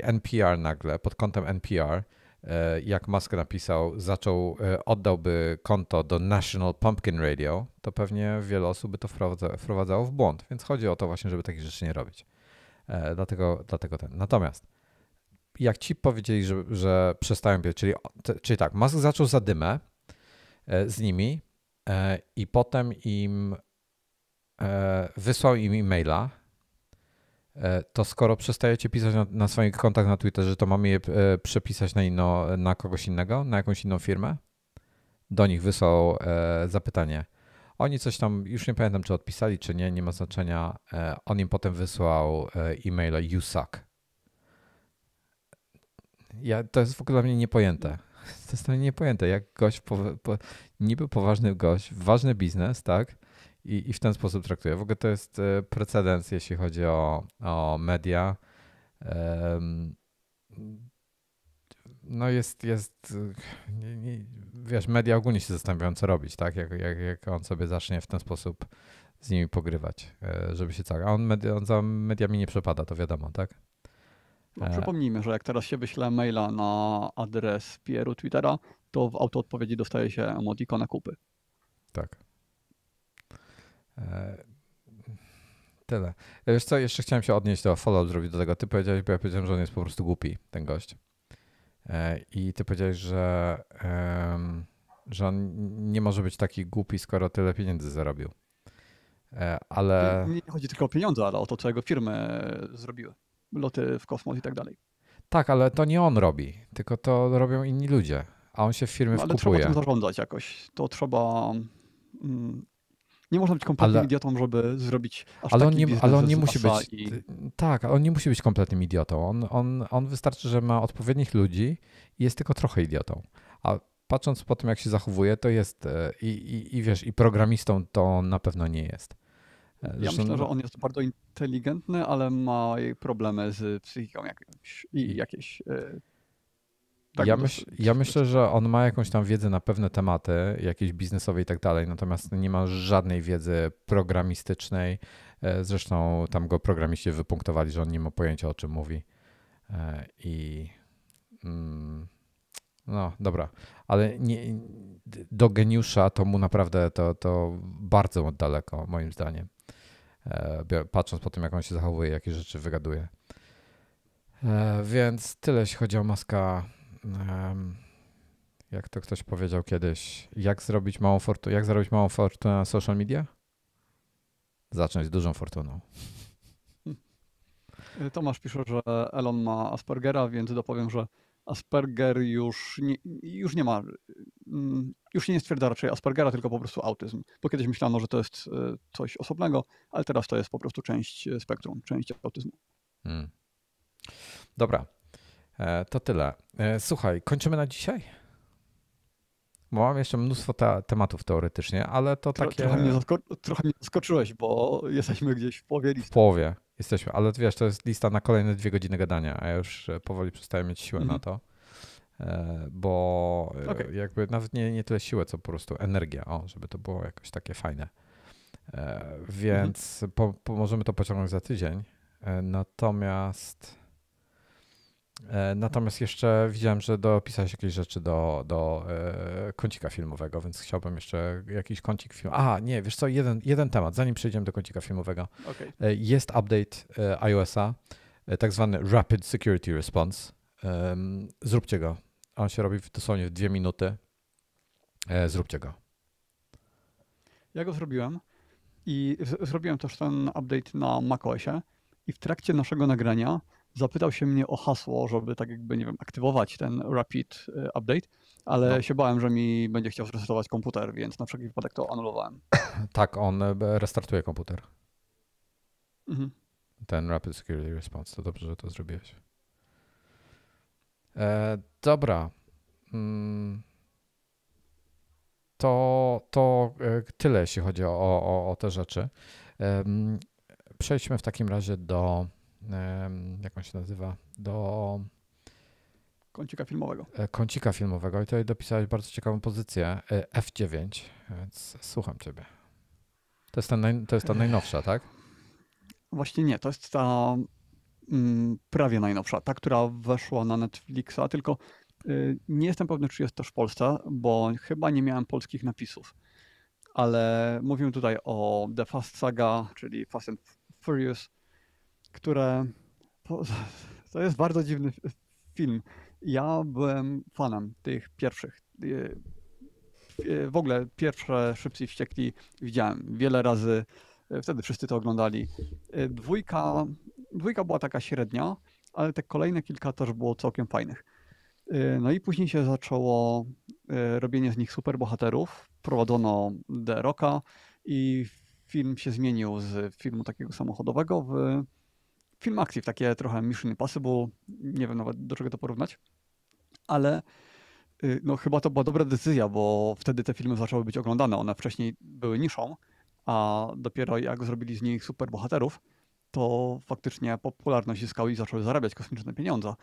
NPR nagle, pod kątem NPR, jak Musk napisał, oddałby konto do National Pumpkin Radio, to pewnie wiele osób by to wprowadzało w błąd. Więc chodzi o to właśnie, żeby takich rzeczy nie robić. Dlatego Natomiast jak ci powiedzieli, że przestają pić, czyli tak, Musk zaczął zadymę z nimi i potem wysłał im e-maila, to skoro przestajecie pisać na swoich kontach na Twitterze, to mamy je przepisać na kogoś innego, na jakąś inną firmę? Do nich wysłał zapytanie. Oni coś tam, już nie pamiętam, czy odpisali, czy nie ma znaczenia. On im potem wysłał e-maila "You suck". To jest w ogóle dla mnie niepojęte. To jest dla mnie niepojęte, jak gość, niby poważny gość, ważny biznes, tak? I w ten sposób traktuje. W ogóle to jest precedens, jeśli chodzi o media. No wiesz, media ogólnie się zastanawiają, co robić, tak? Jak on sobie zacznie w ten sposób z nimi pogrywać, żeby się A on za mediami nie przepada, to wiadomo, tak? No, przypomnijmy, że jak teraz się wyśle maila na adres PR-u Twittera, to w autoodpowiedzi dostaje się emotikona kupy. Tak. Tyle. Wiesz co, jeszcze chciałem się odnieść follow zrobić do tego. Ty powiedziałeś, bo ja powiedziałem, że on jest po prostu głupi, ten gość. I ty powiedziałeś, że on nie może być taki głupi, skoro tyle pieniędzy zarobił. Ale... Nie chodzi tylko o pieniądze, ale o to, co jego firmy zrobiły. Loty w kosmos i tak dalej. Tak, ale to nie on robi, tylko to robią inni ludzie, a on się w firmy ale wkupuje. trzeba tym zarządzać jakoś. To trzeba... Nie można być kompletnym idiotą, żeby zrobić aż taki biznes. Ale on nie musi być. Tak, on nie musi być kompletnym idiotą. On wystarczy, że ma odpowiednich ludzi i jest tylko trochę idiotą. A patrząc po tym, jak się zachowuje, to jest i wiesz, i programistą to na pewno nie jest. Zresztą, myślę, że on jest bardzo inteligentny, ale ma problemy z psychiką jakąś i jakieś Tak, Ja myślę, że on ma jakąś tam wiedzę na pewne tematy, jakieś biznesowe i tak dalej, natomiast nie ma żadnej wiedzy programistycznej. Zresztą tam go programiści wypunktowali, że on nie ma pojęcia, o czym mówi. I no dobra, ale nie, do geniusza to mu naprawdę to bardzo daleko, moim zdaniem. Patrząc po tym, jak on się zachowuje, jakie rzeczy wygaduje. Więc tyle, jeśli chodzi o Muska. Jak to ktoś powiedział kiedyś, jak zarobić małą fortunę na social media? Zacząć z dużą fortuną. Tomasz pisze, że Elon ma Aspergera, więc dopowiem, że Asperger już nie ma, już nie stwierdza raczej Aspergera, tylko po prostu autyzm. Bo kiedyś myślano, że to jest coś osobnego, ale teraz to jest po prostu część spektrum, część autyzmu. Dobra, to tyle. Słuchaj, kończymy na dzisiaj? Bo mam jeszcze mnóstwo tematów teoretycznie, ale to takie... Trochę mnie zaskoczyłeś, bo jesteśmy gdzieś w połowie listy. W połowie jesteśmy, ale wiesz, to jest lista na kolejne 2 godziny gadania, a ja już powoli przestaję mieć siłę na to, bo jakby nawet nie tyle siłę, co po prostu energię, żeby to było jakoś takie fajne. Więc możemy to pociągnąć za tydzień. Natomiast jeszcze widziałem, że dopisałeś jakieś rzeczy do kącika filmowego, więc chciałbym jeszcze jakiś kącik filmowy. Nie, wiesz co, jeden temat, zanim przejdziemy do kącika filmowego. Okay. Jest update iOS-a, tak zwany Rapid Security Response. Zróbcie go. On się robi dosłownie w 2 minuty. Zróbcie go. Ja go zrobiłem i zrobiłem też ten update na macOSie i w trakcie naszego nagrania zapytał się mnie o hasło, żeby tak jakby, nie wiem, aktywować ten Rapid Update, ale się bałem, że mi będzie chciał zresetować komputer, więc na wszelki wypadek to anulowałem. Tak, on restartuje komputer. Mhm. Ten Rapid Security Response, to dobrze, że to zrobiłeś. Dobra. To tyle, jeśli chodzi o te rzeczy. Przejdźmy w takim razie do jak on się nazywa? Do kącika filmowego. Kącika filmowego i tutaj dopisałeś bardzo ciekawą pozycję F9, więc słucham ciebie. To jest ta najnowsza, tak? Właśnie nie, to jest ta prawie najnowsza, ta, która weszła na Netflixa, tylko nie jestem pewny, czy jest też w Polsce, bo chyba nie miałem polskich napisów. Ale mówimy tutaj o The Fast Saga, czyli Fast and Furious, które to jest bardzo dziwny film. Ja byłem fanem tych pierwszych. W ogóle pierwsze Szybcy i Wściekli widziałem wiele razy. Wtedy wszyscy to oglądali. Dwójka była taka średnia, ale te kolejne kilka też było całkiem fajnych. No i później się zaczęło robienie z nich superbohaterów. Prowadzono The Rocka i film się zmienił z filmu takiego samochodowego w film akcji, w takie trochę Mission Impossible. Nie wiem nawet do czego to porównać, ale no chyba to była dobra decyzja, bo wtedy te filmy zaczęły być oglądane. One wcześniej były niszą, a dopiero jak zrobili z nich superbohaterów, to faktycznie popularność zyskały i zaczęły zarabiać kosmiczne pieniądze.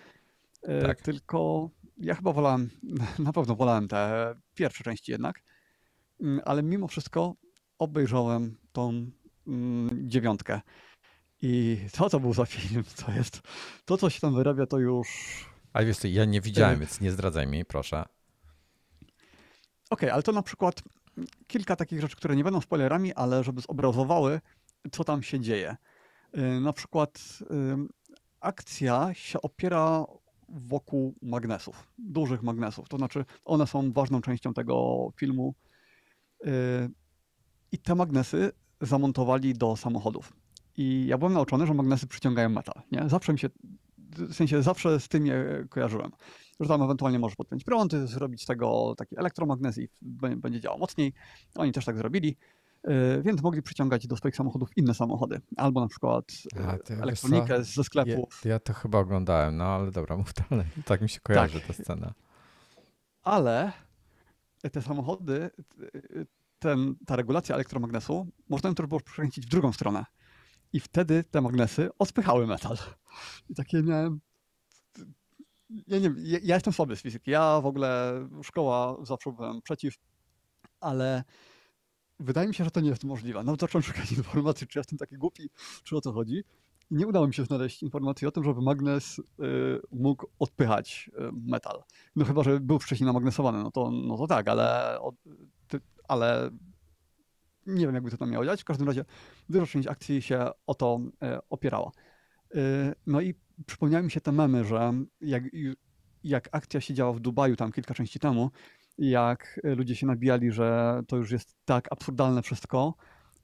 Tak. Tylko ja chyba na pewno wolałem te pierwsze części jednak, ale mimo wszystko obejrzałem tą 9. I co to był za film? To, co się tam wyrabia, to już... Ale wiesz co, ja nie widziałem, więc nie zdradzaj mi, proszę. Okej, ale to na przykład kilka takich rzeczy, które nie będą spoilerami, ale żeby zobrazowały, co tam się dzieje. Na przykład akcja się opiera wokół magnesów, dużych magnesów. To znaczy one są ważną częścią tego filmu i te magnesy zamontowali do samochodów. I ja byłem nauczony, że magnesy przyciągają metal. Nie? Zawsze z tym je kojarzyłem. Że tam ewentualnie możesz podpiąć prąd, zrobić z tego taki elektromagnes i będzie działał mocniej. Oni też tak zrobili. Więc mogli przyciągać do swoich samochodów inne samochody. Albo na przykład elektronikę ze sklepów. Ja to chyba oglądałem, no ale dobra, mów dalej. Tak mi się kojarzy ta scena. Ale te samochody, ta regulacja elektromagnesu, można ją też było przekręcić w drugą stronę. I wtedy te magnesy odpychały metal. I takie miałem... Ja nie wiem, ja jestem słaby z fizyki. Ja w ogóle szkoła zawsze byłem przeciw, ale wydaje mi się, że to nie jest możliwe. Nawet zacząłem szukać informacji, czy jestem taki głupi, czy o co chodzi. I nie udało mi się znaleźć informacji o tym, żeby magnes mógł odpychać metal. No chyba, że był wcześniej namagnesowany, no to tak, ale nie wiem, jakby to tam miało działać. W każdym razie duża część akcji się o to opierała. No i przypomniały mi się te memy, że jak akcja się działa w Dubaju tam kilka części temu, jak ludzie się nabijali, że to już jest tak absurdalne wszystko,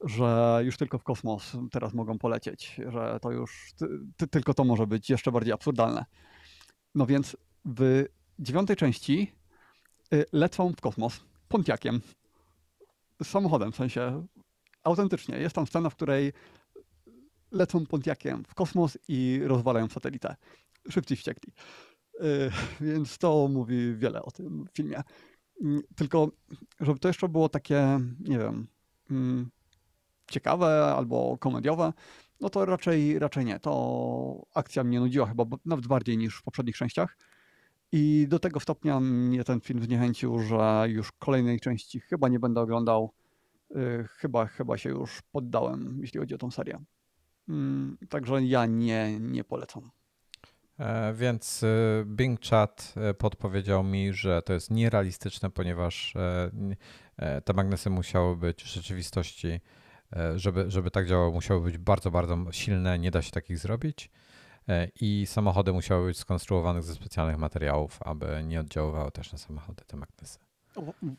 że już tylko w kosmos teraz mogą polecieć, że to już tylko to może być jeszcze bardziej absurdalne. No więc w 9 części lecą w kosmos Pontiaciem, z samochodem, w sensie autentycznie. Jest tam scena, w której lecą Pontiaciem w kosmos i rozwalają satelitę. Szybcy i wściekli. Więc to mówi wiele o tym filmie. Tylko, żeby to jeszcze było takie, nie wiem, ciekawe albo komediowe, no to raczej nie. To akcja mnie nudziła chyba nawet bardziej niż w poprzednich częściach. I do tego stopnia mnie ten film zniechęcił, że już kolejnej części chyba nie będę oglądał. Chyba się już poddałem, jeśli chodzi o tą serię. Także ja nie polecam. Więc Bing Chat podpowiedział mi, że to jest nierealistyczne, ponieważ te magnesy musiały być w rzeczywistości, żeby tak działało, musiały być bardzo, bardzo silne, nie da się takich zrobić. I samochody musiały być skonstruowane ze specjalnych materiałów, aby nie oddziaływały też na samochody te magnesy.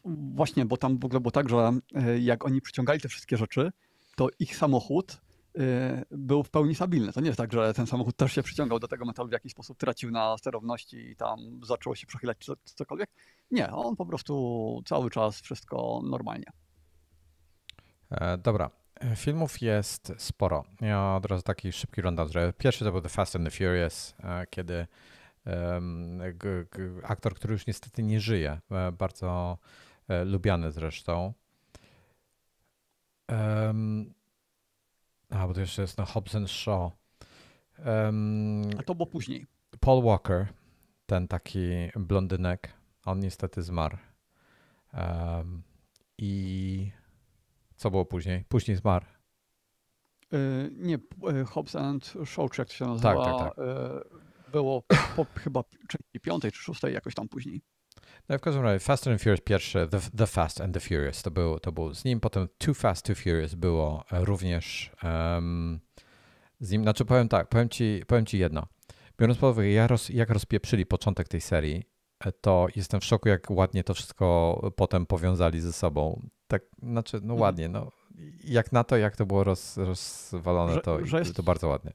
Właśnie, bo tam w ogóle było tak, że jak oni przyciągali te wszystkie rzeczy, to ich samochód był w pełni stabilny. To nie jest tak, że ten samochód też się przyciągał do tego metalu, w jakiś sposób tracił na sterowności i tam zaczęło się przechylać czy cokolwiek. Nie, on po prostu cały czas wszystko normalnie. Dobra. Filmów jest sporo. Ja od razu taki szybki rundown zrobię. Pierwszy to był The Fast and the Furious, kiedy aktor, który już niestety nie żyje, bardzo lubiany zresztą. Bo to jeszcze jest Hobbs and Shaw. A to było później. Paul Walker, ten taki blondynek, on niestety zmarł. I co było później? Później zmarł. Nie, Hobbs and Shaw, czy jak to się nazywa, Tak. było chyba części 5 czy 6, jakoś tam później. No i w każdym razie Fast and Furious pierwszy, The Fast and the Furious, to był z nim, potem Too Fast, Too Furious było również z nim. Znaczy powiem ci jedno. Biorąc pod uwagę, jak rozpieprzyli początek tej serii, to jestem w szoku, jak ładnie to wszystko potem powiązali ze sobą. Tak, znaczy, no ładnie, no. Jak to było rozwalone, to bardzo ładnie.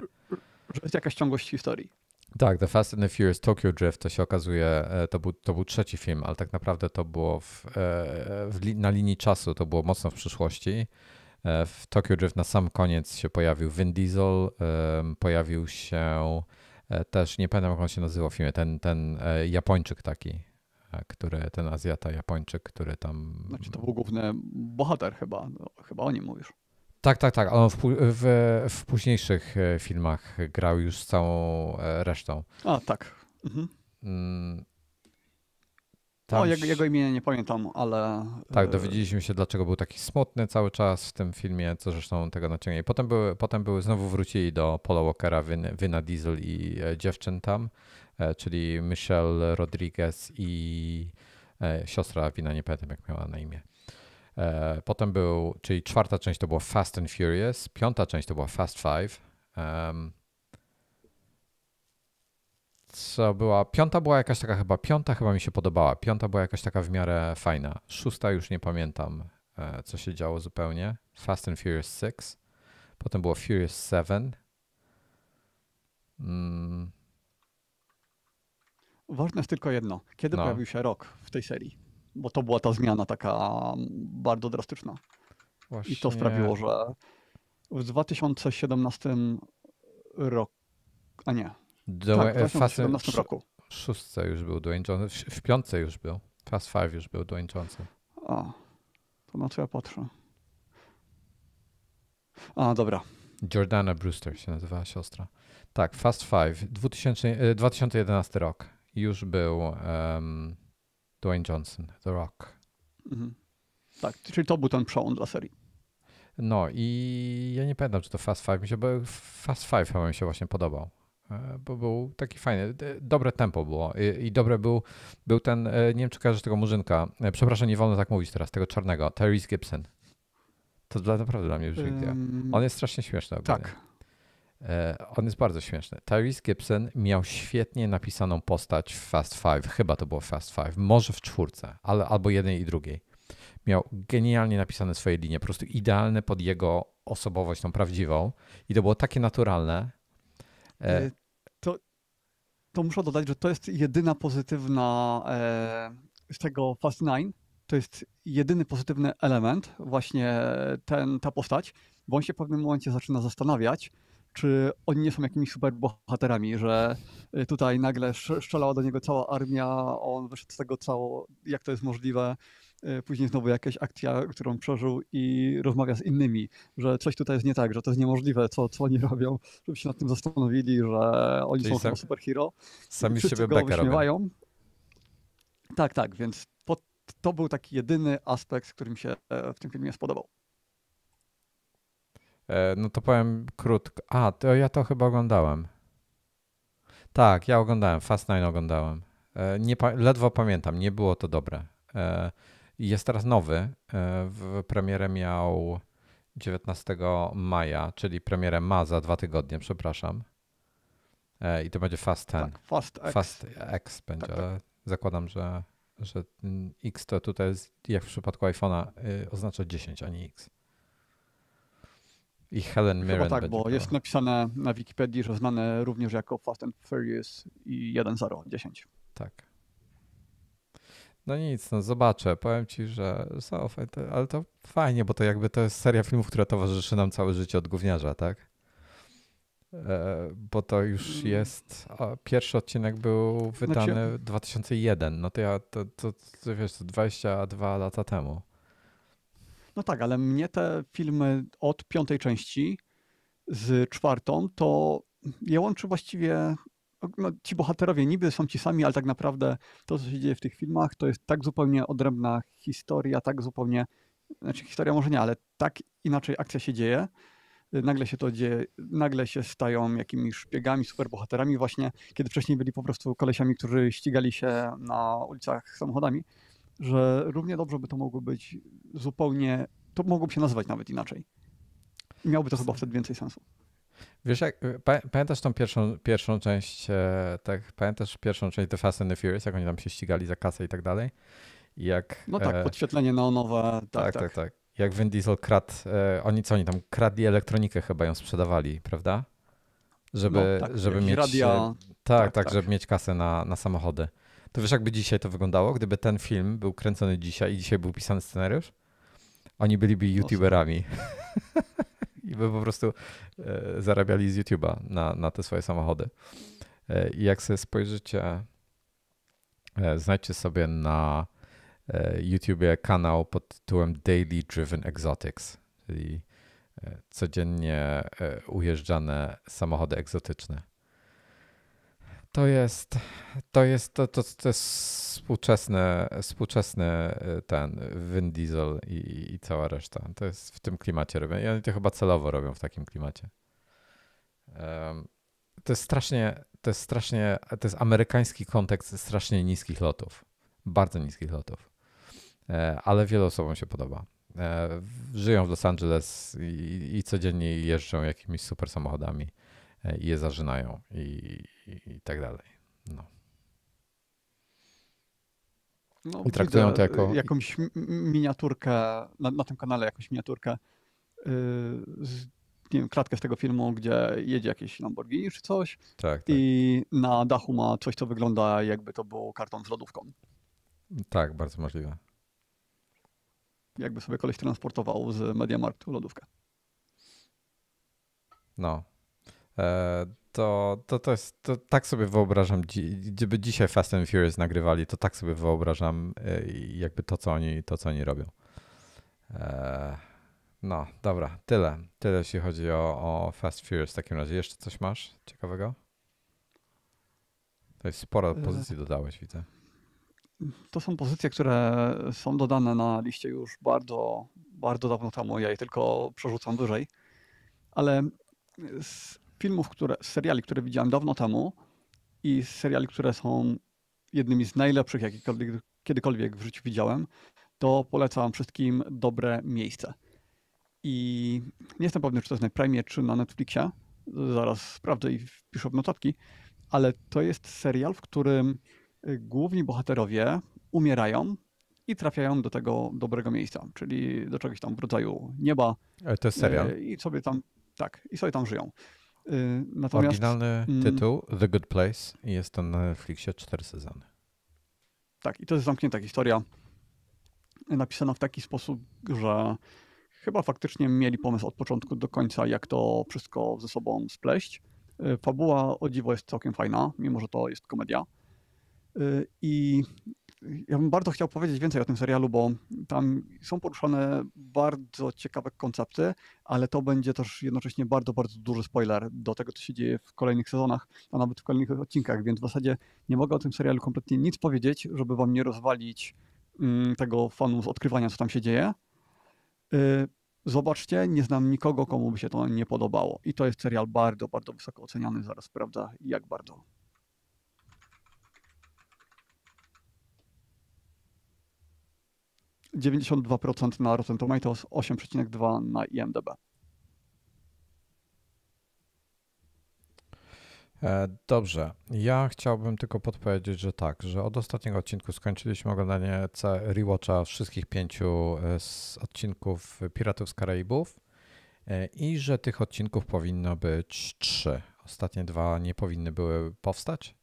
Że jest jakaś ciągłość historii. Tak, The Fast and the Furious Tokyo Drift, to się okazuje, to był trzeci film, ale tak naprawdę to było na linii czasu, to było mocno w przyszłości. W Tokyo Drift na sam koniec się pojawił Vin Diesel, pojawił się też, nie pamiętam jak on się nazywał w filmie, ten Japończyk taki, ten Azjata Japończyk, który tam... Znaczy to był główny bohater chyba, chyba o nim mówisz. Tak. On w późniejszych filmach grał już z całą resztą. A, tak. Mhm. Jego imienia nie pamiętam, ale... Tak, dowiedzieliśmy się, dlaczego był taki smutny cały czas w tym filmie, co zresztą tego naciągnie. Potem znowu wrócili do Paula Walkera, Vina Diesel i dziewczyn tam, czyli Michelle Rodriguez i siostra Vina, nie pamiętam jak miała na imię. Potem czyli czwarta część to było Fast and Furious, piąta część to była Fast Five. Piąta była jakaś taka piąta chyba mi się podobała. Piąta była jakaś taka w miarę fajna. Szósta już nie pamiętam, co się działo zupełnie. Fast and Furious 6. Potem było Furious 7. Ważne jest tylko jedno. Kiedy pojawił się Rock w tej serii? Bo to była ta zmiana taka bardzo drastyczna. Właśnie... I to sprawiło, że w 2017 roku, a nie, w 2017 roku. W szóstce już był Dwayne Johnson, w piątce już był. Fast Five już był Dwayne Johnson. A, to na co ja patrzę? A, dobra. Jordana Brewster się nazywała siostra. Tak, Fast Five, 2011 rok. już był Dwayne Johnson, The Rock. Mhm. Tak, czyli to był ten przełom dla serii. No i ja nie pamiętam, czy to Fast Five mi się, bo Fast Five chyba mi się właśnie podobał, bo był taki fajny, dobre tempo było i dobre był ten, nie wiem czy kojarzysz tego murzynka, przepraszam, nie wolno tak mówić teraz, tego czarnego, Tyrese Gibson. To naprawdę dla mnie brzmi. On jest strasznie śmieszny ogólnie. Tak. On jest bardzo śmieszny. Tyrese Gibson miał świetnie napisaną postać w Fast Five, chyba to było Fast Five, może w czwórce, ale albo jednej i drugiej. Miał genialnie napisane swoje linie, po prostu idealne pod jego osobowość, tą prawdziwą. I to było takie naturalne. To muszę dodać, że to jest jedyna pozytywna z tego Fast Nine. To jest jedyny pozytywny element, właśnie ta postać, bo on się w pewnym momencie zaczyna zastanawiać, czy oni nie są jakimiś super bohaterami, że tutaj nagle strzelała do niego cała armia, on wyszedł z tego jak to jest możliwe. Później znowu jakaś akcja, którą przeżył i rozmawia z innymi, że coś tutaj jest nie tak, że to jest niemożliwe, co oni robią, żeby się nad tym zastanowili, że oni Czyli są chyba superhero. Sami z Wszyscy siebie go bekę robią. wyśmiewają. Tak, więc to był taki jedyny aspekt, który mi się w tym filmie spodobał. No to powiem krótko. To ja to chyba oglądałem. Tak, ja oglądałem. Fast Nine oglądałem. Ledwo pamiętam, nie było to dobre. Jest teraz nowy. W premierę miał 19 maja, czyli premierę ma za 2 tygodnie, przepraszam. I to będzie Fast 10. Tak, Fast X. Fast X będzie, tak. ale zakładam, że X to tutaj jest, jak w przypadku iPhone'a, oznacza 10, a nie X. I Helen Mirren Chyba tak, będzie bo jest napisane na Wikipedii, że znane również jako Fast and Furious i 1.0.10. Tak. No nic, no zobaczę. Powiem ci, że ale to fajnie, bo to jakby to jest seria filmów, która towarzyszy nam całe życie od gówniarza, tak? Bo to już jest. Pierwszy odcinek był wydany w 2001. No to to wiesz, to 22 lata temu. No tak, ale mnie te filmy od 5. części z 4. to je łączy właściwie. No, ci bohaterowie niby są ci sami, ale tak naprawdę to, co się dzieje w tych filmach, to jest tak zupełnie odrębna historia, tak zupełnie. Znaczy, historia może nie, ale tak inaczej akcja się dzieje. Nagle się to dzieje, nagle się stają jakimiś szpiegami, superbohaterami, właśnie kiedy wcześniej byli po prostu kolesiami, którzy ścigali się na ulicach samochodami, że równie dobrze by to mogło być zupełnie, to mogłoby się nazywać nawet inaczej. I miałoby to chyba wtedy więcej sensu. Wiesz, pamiętasz tą pierwszą część, tak, pamiętasz pierwszą część The Fast and the Furious, jak oni tam się ścigali za kasę i tak dalej? No tak, podświetlenie neonowe, tak. Jak Vin Diesel kradł, oni tam kradli elektronikę, chyba ją sprzedawali, prawda? Żeby mieć radia. Żeby mieć kasę na samochody. To wiesz, jakby dzisiaj to wyglądało, gdyby ten film był kręcony dzisiaj i dzisiaj był pisany scenariusz? Oni byliby youtuberami. I by po prostu zarabiali z YouTube'a na te swoje samochody. I jak sobie spojrzycie, znajdźcie sobie na YouTubie kanał pod tytułem Daily Driven Exotics, czyli codziennie ujeżdżane samochody egzotyczne. To jest współczesny ten Vin Diesel i cała reszta. To jest w tym klimacie robią. I oni to chyba celowo robią w takim klimacie. To jest amerykański kontekst strasznie niskich lotów. Bardzo niskich lotów. Ale wielu osobom się podoba. Żyją w Los Angeles i codziennie jeżdżą jakimiś super samochodami i je zażynają i tak dalej. No, i traktują to jako jakąś miniaturkę, na tym kanale jakąś miniaturkę, nie wiem, klatkę z tego filmu, gdzie jedzie jakieś Lamborghini czy coś i na dachu ma coś, co wygląda jakby to był karton z lodówką. Tak, bardzo możliwe. Jakby sobie koleś transportował z MediaMarktu lodówkę. No. To tak sobie wyobrażam, gdyby dzisiaj Fast and Furious nagrywali, to tak sobie wyobrażam jakby to, co oni robią. No, dobra, tyle jeśli chodzi o Fast Furious w takim razie. Jeszcze coś masz ciekawego? To jest sporo pozycji dodałeś, widzę. To są pozycje, które są dodane na liście już bardzo, bardzo dawno temu. Ja je tylko przerzucam wyżej. Ale z filmów, z seriali, które widziałem dawno temu i z seriali, które są jednymi z najlepszych, jakie kiedykolwiek w życiu widziałem, to polecam wszystkim Dobre miejsce. I nie jestem pewny, czy to jest na Prime, czy na Netflixie. Zaraz sprawdzę i wpiszę w notatki. Ale to jest serial, w którym główni bohaterowie umierają i trafiają do tego dobrego miejsca, czyli do czegoś tam w rodzaju nieba. To jest serial? I sobie tam, tak, i sobie tam żyją. Natomiast Oryginalny tytuł The Good Place i jest to na Netflixie 4 sezony. Tak, i to jest zamknięta historia, napisana w taki sposób, że chyba faktycznie mieli pomysł od początku do końca, jak to wszystko ze sobą spleść. Fabuła, o dziwo, jest całkiem fajna, mimo że to jest komedia. I ja bym bardzo chciał powiedzieć więcej o tym serialu, bo tam są poruszane bardzo ciekawe koncepty, ale to będzie też jednocześnie bardzo, bardzo duży spoiler do tego, co się dzieje w kolejnych sezonach, a nawet w kolejnych odcinkach, więc w zasadzie nie mogę o tym serialu kompletnie nic powiedzieć, żeby wam nie rozwalić tego fanu z odkrywania, co tam się dzieje. Zobaczcie, nie znam nikogo, komu by się to nie podobało. I to jest serial bardzo, bardzo wysoko oceniany. Zaraz sprawdzę, jak bardzo. %92% na Rotten Tomatoes, 8,2 na IMDb. Dobrze. Ja chciałbym tylko podpowiedzieć, że tak, że od ostatniego odcinku skończyliśmy oglądanie rewatcha wszystkich 5 odcinków Piratów z Karaibów i że tych odcinków powinno być 3. Ostatnie 2 nie powinny były powstać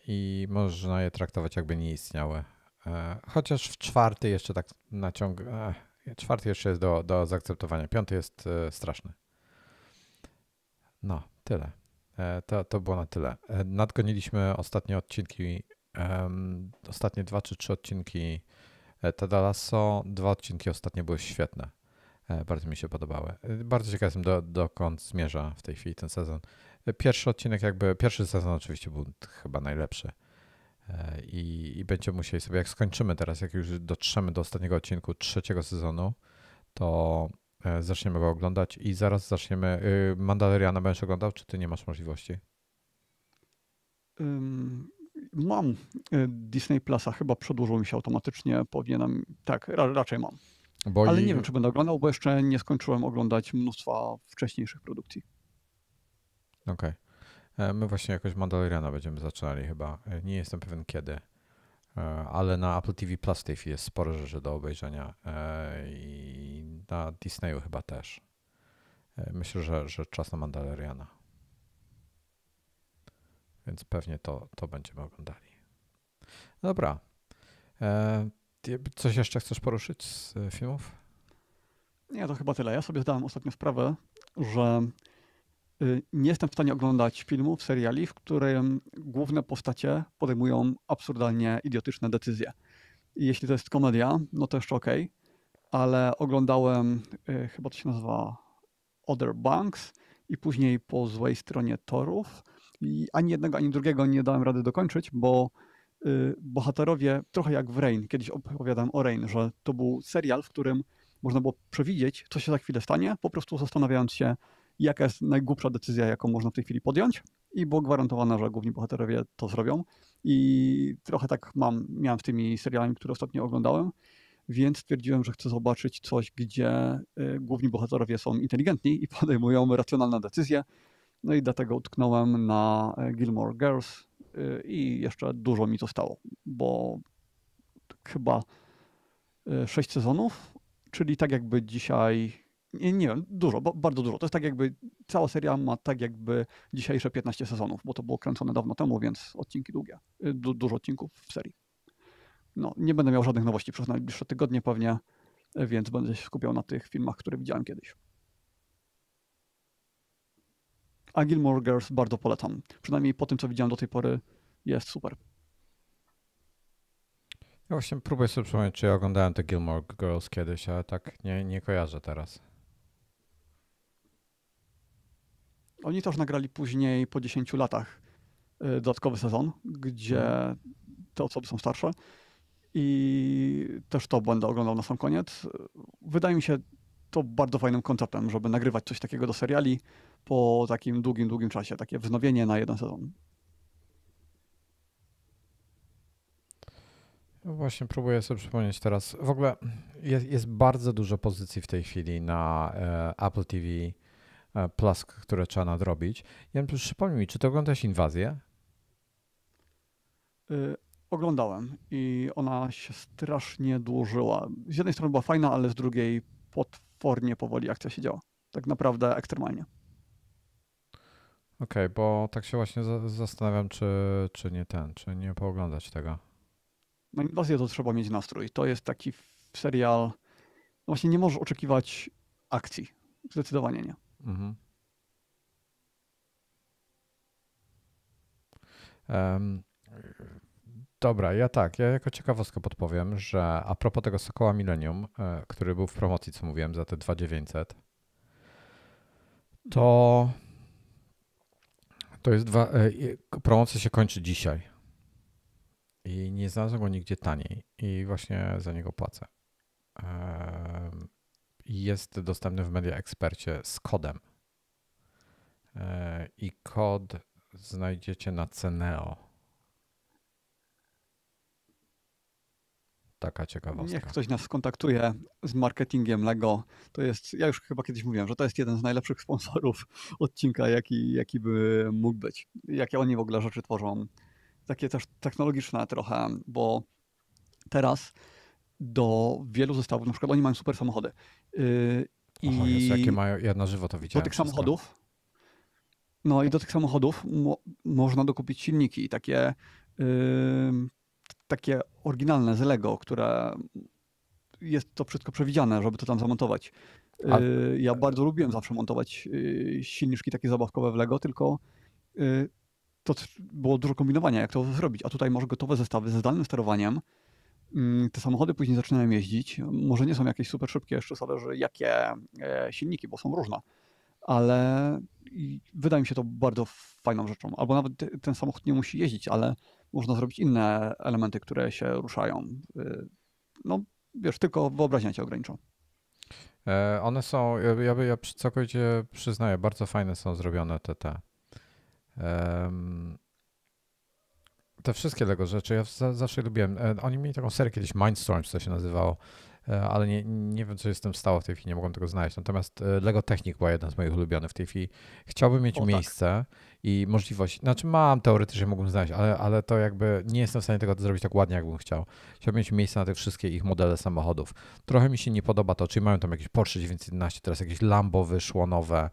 i można je traktować, jakby nie istniały. Chociaż w 4 jeszcze tak naciąga. 4 jeszcze jest do zaakceptowania. 5 jest straszny. No, tyle. To było na tyle. Nadgoniliśmy ostatnie odcinki, ostatnie 2 czy 3 odcinki Tada Lasso. 2 odcinki ostatnie były świetne. Bardzo mi się podobały. Bardzo ciekaw jestem, dokąd zmierza w tej chwili ten sezon. Pierwszy sezon oczywiście był chyba najlepszy. I będziemy musieli sobie, jak skończymy teraz, jak już dotrzemy do ostatniego odcinku 3. sezonu, to zaczniemy go oglądać i zaraz zaczniemy. Mandaloriana będziesz oglądał, czy ty nie masz możliwości? Mam Disney Plusa, chyba przedłużył mi się automatycznie, powinienem, tak, raczej mam. Ale nie wiem, czy będę oglądał, bo jeszcze nie skończyłem oglądać mnóstwa wcześniejszych produkcji. Okej. My właśnie jakoś Mandaloriana będziemy zaczynali chyba. Nie jestem pewien kiedy, ale na Apple TV Plus w tej chwili jest sporo rzeczy do obejrzenia i na Disneyu chyba też. Myślę, że czas na Mandaloriana. Więc pewnie to będziemy oglądali. Dobra. Coś jeszcze chcesz poruszyć z filmów? Nie, to chyba tyle. Ja sobie zdałem ostatnio sprawę, że nie jestem w stanie oglądać filmów, seriali, w którym główne postacie podejmują absurdalnie idiotyczne decyzje. I jeśli to jest komedia, no to jeszcze okej, ale oglądałem, chyba to się nazywa Other Banks i później Po złej stronie torów i ani jednego, ani drugiego nie dałem rady dokończyć, bo bohaterowie, trochę jak w Rain, kiedyś opowiadałem o Rain, że to był serial, w którym można było przewidzieć, co się za chwilę stanie, po prostu zastanawiając się, jaka jest najgłupsza decyzja, jaką można w tej chwili podjąć i było gwarantowane, że główni bohaterowie to zrobią. I trochę tak miałem z tymi serialami, które ostatnio oglądałem, więc stwierdziłem, że chcę zobaczyć coś, gdzie główni bohaterowie są inteligentni i podejmują racjonalne decyzje. No i dlatego utknąłem na Gilmore Girls i jeszcze dużo mi to stało, bo chyba 6 sezonów, czyli tak jakby dzisiaj, nie wiem, dużo, bardzo dużo. To jest tak jakby cała seria ma tak jakby dzisiejsze 15 sezonów, bo to było kręcone dawno temu, więc odcinki długie, dużo odcinków w serii. No, nie będę miał żadnych nowości przez najbliższe tygodnie pewnie, więc będę się skupiał na tych filmach, które widziałem kiedyś. A Gilmore Girls bardzo polecam. Przynajmniej po tym, co widziałem do tej pory, jest super. Ja właśnie próbuję sobie przypomnieć, czy ja oglądałem te Gilmore Girls kiedyś, ale tak nie kojarzę teraz. Oni też nagrali później po 10 latach dodatkowy sezon, gdzie te osoby są starsze i też to będę oglądał na sam koniec. Wydaje mi się to bardzo fajnym konceptem, żeby nagrywać coś takiego do seriali po takim długim czasie, takie wznowienie na jeden sezon. No właśnie próbuję sobie przypomnieć teraz. W ogóle jest bardzo dużo pozycji w tej chwili na Apple TV Plus, które trzeba nadrobić. Przypomnij mi, czy ty oglądasz Inwazję? Oglądałem i ona się strasznie dłużyła. Z jednej strony była fajna, ale z drugiej potwornie powoli akcja się działa. Tak naprawdę ekstremalnie. Okej, bo tak się właśnie zastanawiam, czy nie pooglądać tego. Na Inwazję to trzeba mieć nastrój. To jest taki serial, no właśnie nie możesz oczekiwać akcji. Zdecydowanie nie. Mhm. Em, Dobra, ja jako ciekawostkę podpowiem, że a propos tego Sokoła Millennium, który był w promocji, co mówiłem, za te 2900, to jest promocja się kończy dzisiaj i nie znalazłem go nigdzie taniej i właśnie za niego płacę. Jest dostępny w Media Expercie z kodem i kod znajdziecie na Ceneo. Taka ciekawostka. Niech ktoś nas skontaktuje z marketingiem Lego. To jest, ja już chyba kiedyś mówiłem, że to jest jeden z najlepszych sponsorów odcinka, jaki by mógł być. Jakie oni w ogóle rzeczy tworzą. Takie też technologiczne trochę, bo teraz do wielu zestawów, na przykład oni mają super samochody. O Jezu, jakie mają, ja na żywo to do widziałem tych wszystko. samochodów, no i do tych samochodów można dokupić silniki takie, takie oryginalne z Lego, które jest to wszystko przewidziane, żeby to tam zamontować. A- Ja bardzo lubiłem zawsze montować silniczki takie zabawkowe w Lego, tylko to było dużo kombinowania, jak to zrobić. A tutaj masz gotowe zestawy ze zdalnym sterowaniem. Te samochody później zaczynają jeździć. Może nie są jakieś super szybkie, jeszcze zależy jakie silniki, bo są różne. Ale wydaje mi się to bardzo fajną rzeczą. Albo nawet ten samochód nie musi jeździć, ale można zrobić inne elementy, które się ruszają. No wiesz, tylko wyobraźnia cię ogranicza. One są, ja całkowicie przyznaję, bardzo fajne są zrobione te. Te wszystkie Lego rzeczy, ja zawsze lubiłem. Oni mieli taką serię kiedyś, Mindstorms to się nazywało, ale nie wiem, co się z tym stało w tej chwili, nie mogłem tego znaleźć. Natomiast Lego Technic była jedna z moich ulubionych w tej chwili. Chciałbym mieć miejsce i możliwość, znaczy mam teoretycznie, mógłbym znaleźć, ale to jakby nie jestem w stanie tego zrobić tak ładnie, jakbym chciał. Chciałbym mieć miejsce na te wszystkie ich modele samochodów. Trochę mi się nie podoba to, czyli mają tam jakieś Porsche 911, teraz jakieś Lambo wyszło nowe,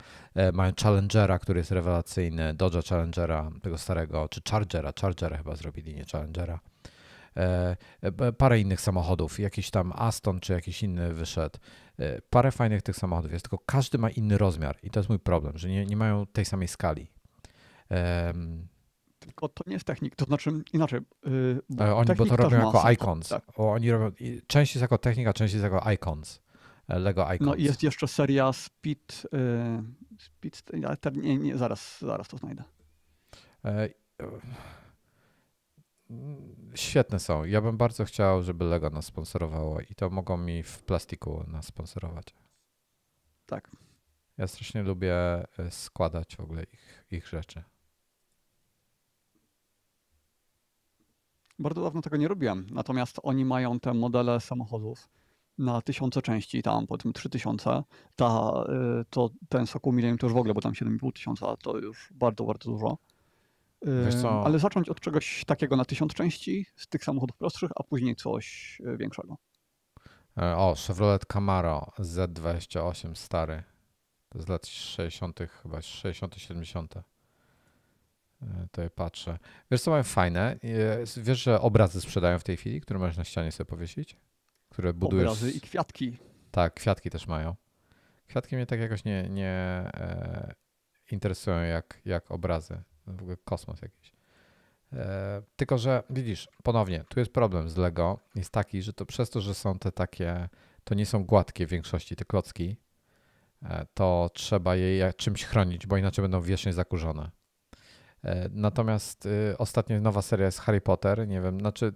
mają Challengera, który jest rewelacyjny, Dodge'a Challengera, tego starego, czy Chargera chyba zrobili, nie Challengera. Parę innych samochodów, jakiś tam Aston czy jakiś inny wyszedł. Parę fajnych tych samochodów jest, tylko każdy ma inny rozmiar i to jest mój problem, że nie mają tej samej skali. Tylko to nie jest technik, to znaczy inaczej. Bo to robią jako samochód, icons. tak. Oni robią, część jest jako technika, część jest jako icons. Lego Icons. No i jest jeszcze seria Speed. Nie, zaraz to znajdę. Świetne są. Ja bym bardzo chciał, żeby Lego nas sponsorowało i to mogą mi w plastiku nas sponsorować. Tak. Ja strasznie lubię składać w ogóle ich rzeczy. Bardzo dawno tego nie robiłem, natomiast oni mają te modele samochodów na 1000 części, tam powiedzmy 3000. Ten Sokół Millennium to już w ogóle, bo tam 7500, to już bardzo, bardzo dużo. Wiesz co? Ale zacząć od czegoś takiego na 1000 części z tych samochodów prostszych, a później coś większego. Chevrolet Camaro Z28 stary. To z lat 60. chyba, 60. 70. Tutaj patrzę. Wiesz co mają fajne? Wiesz, że obrazy sprzedają w tej chwili, które możesz na ścianie sobie powiesić? Które budujesz. Obrazy i kwiatki. Tak, kwiatki też mają. Kwiatki mnie tak jakoś nie interesują jak obrazy. W ogóle kosmos jakiś. Tylko, że widzisz, ponownie, tu jest problem z Lego. Jest taki, że to przez to, że są te takie, to nie są gładkie w większości te klocki, to trzeba je czymś chronić, bo inaczej będą wiecznie zakurzone. Natomiast ostatnio nowa seria jest Harry Potter, nie wiem, znaczy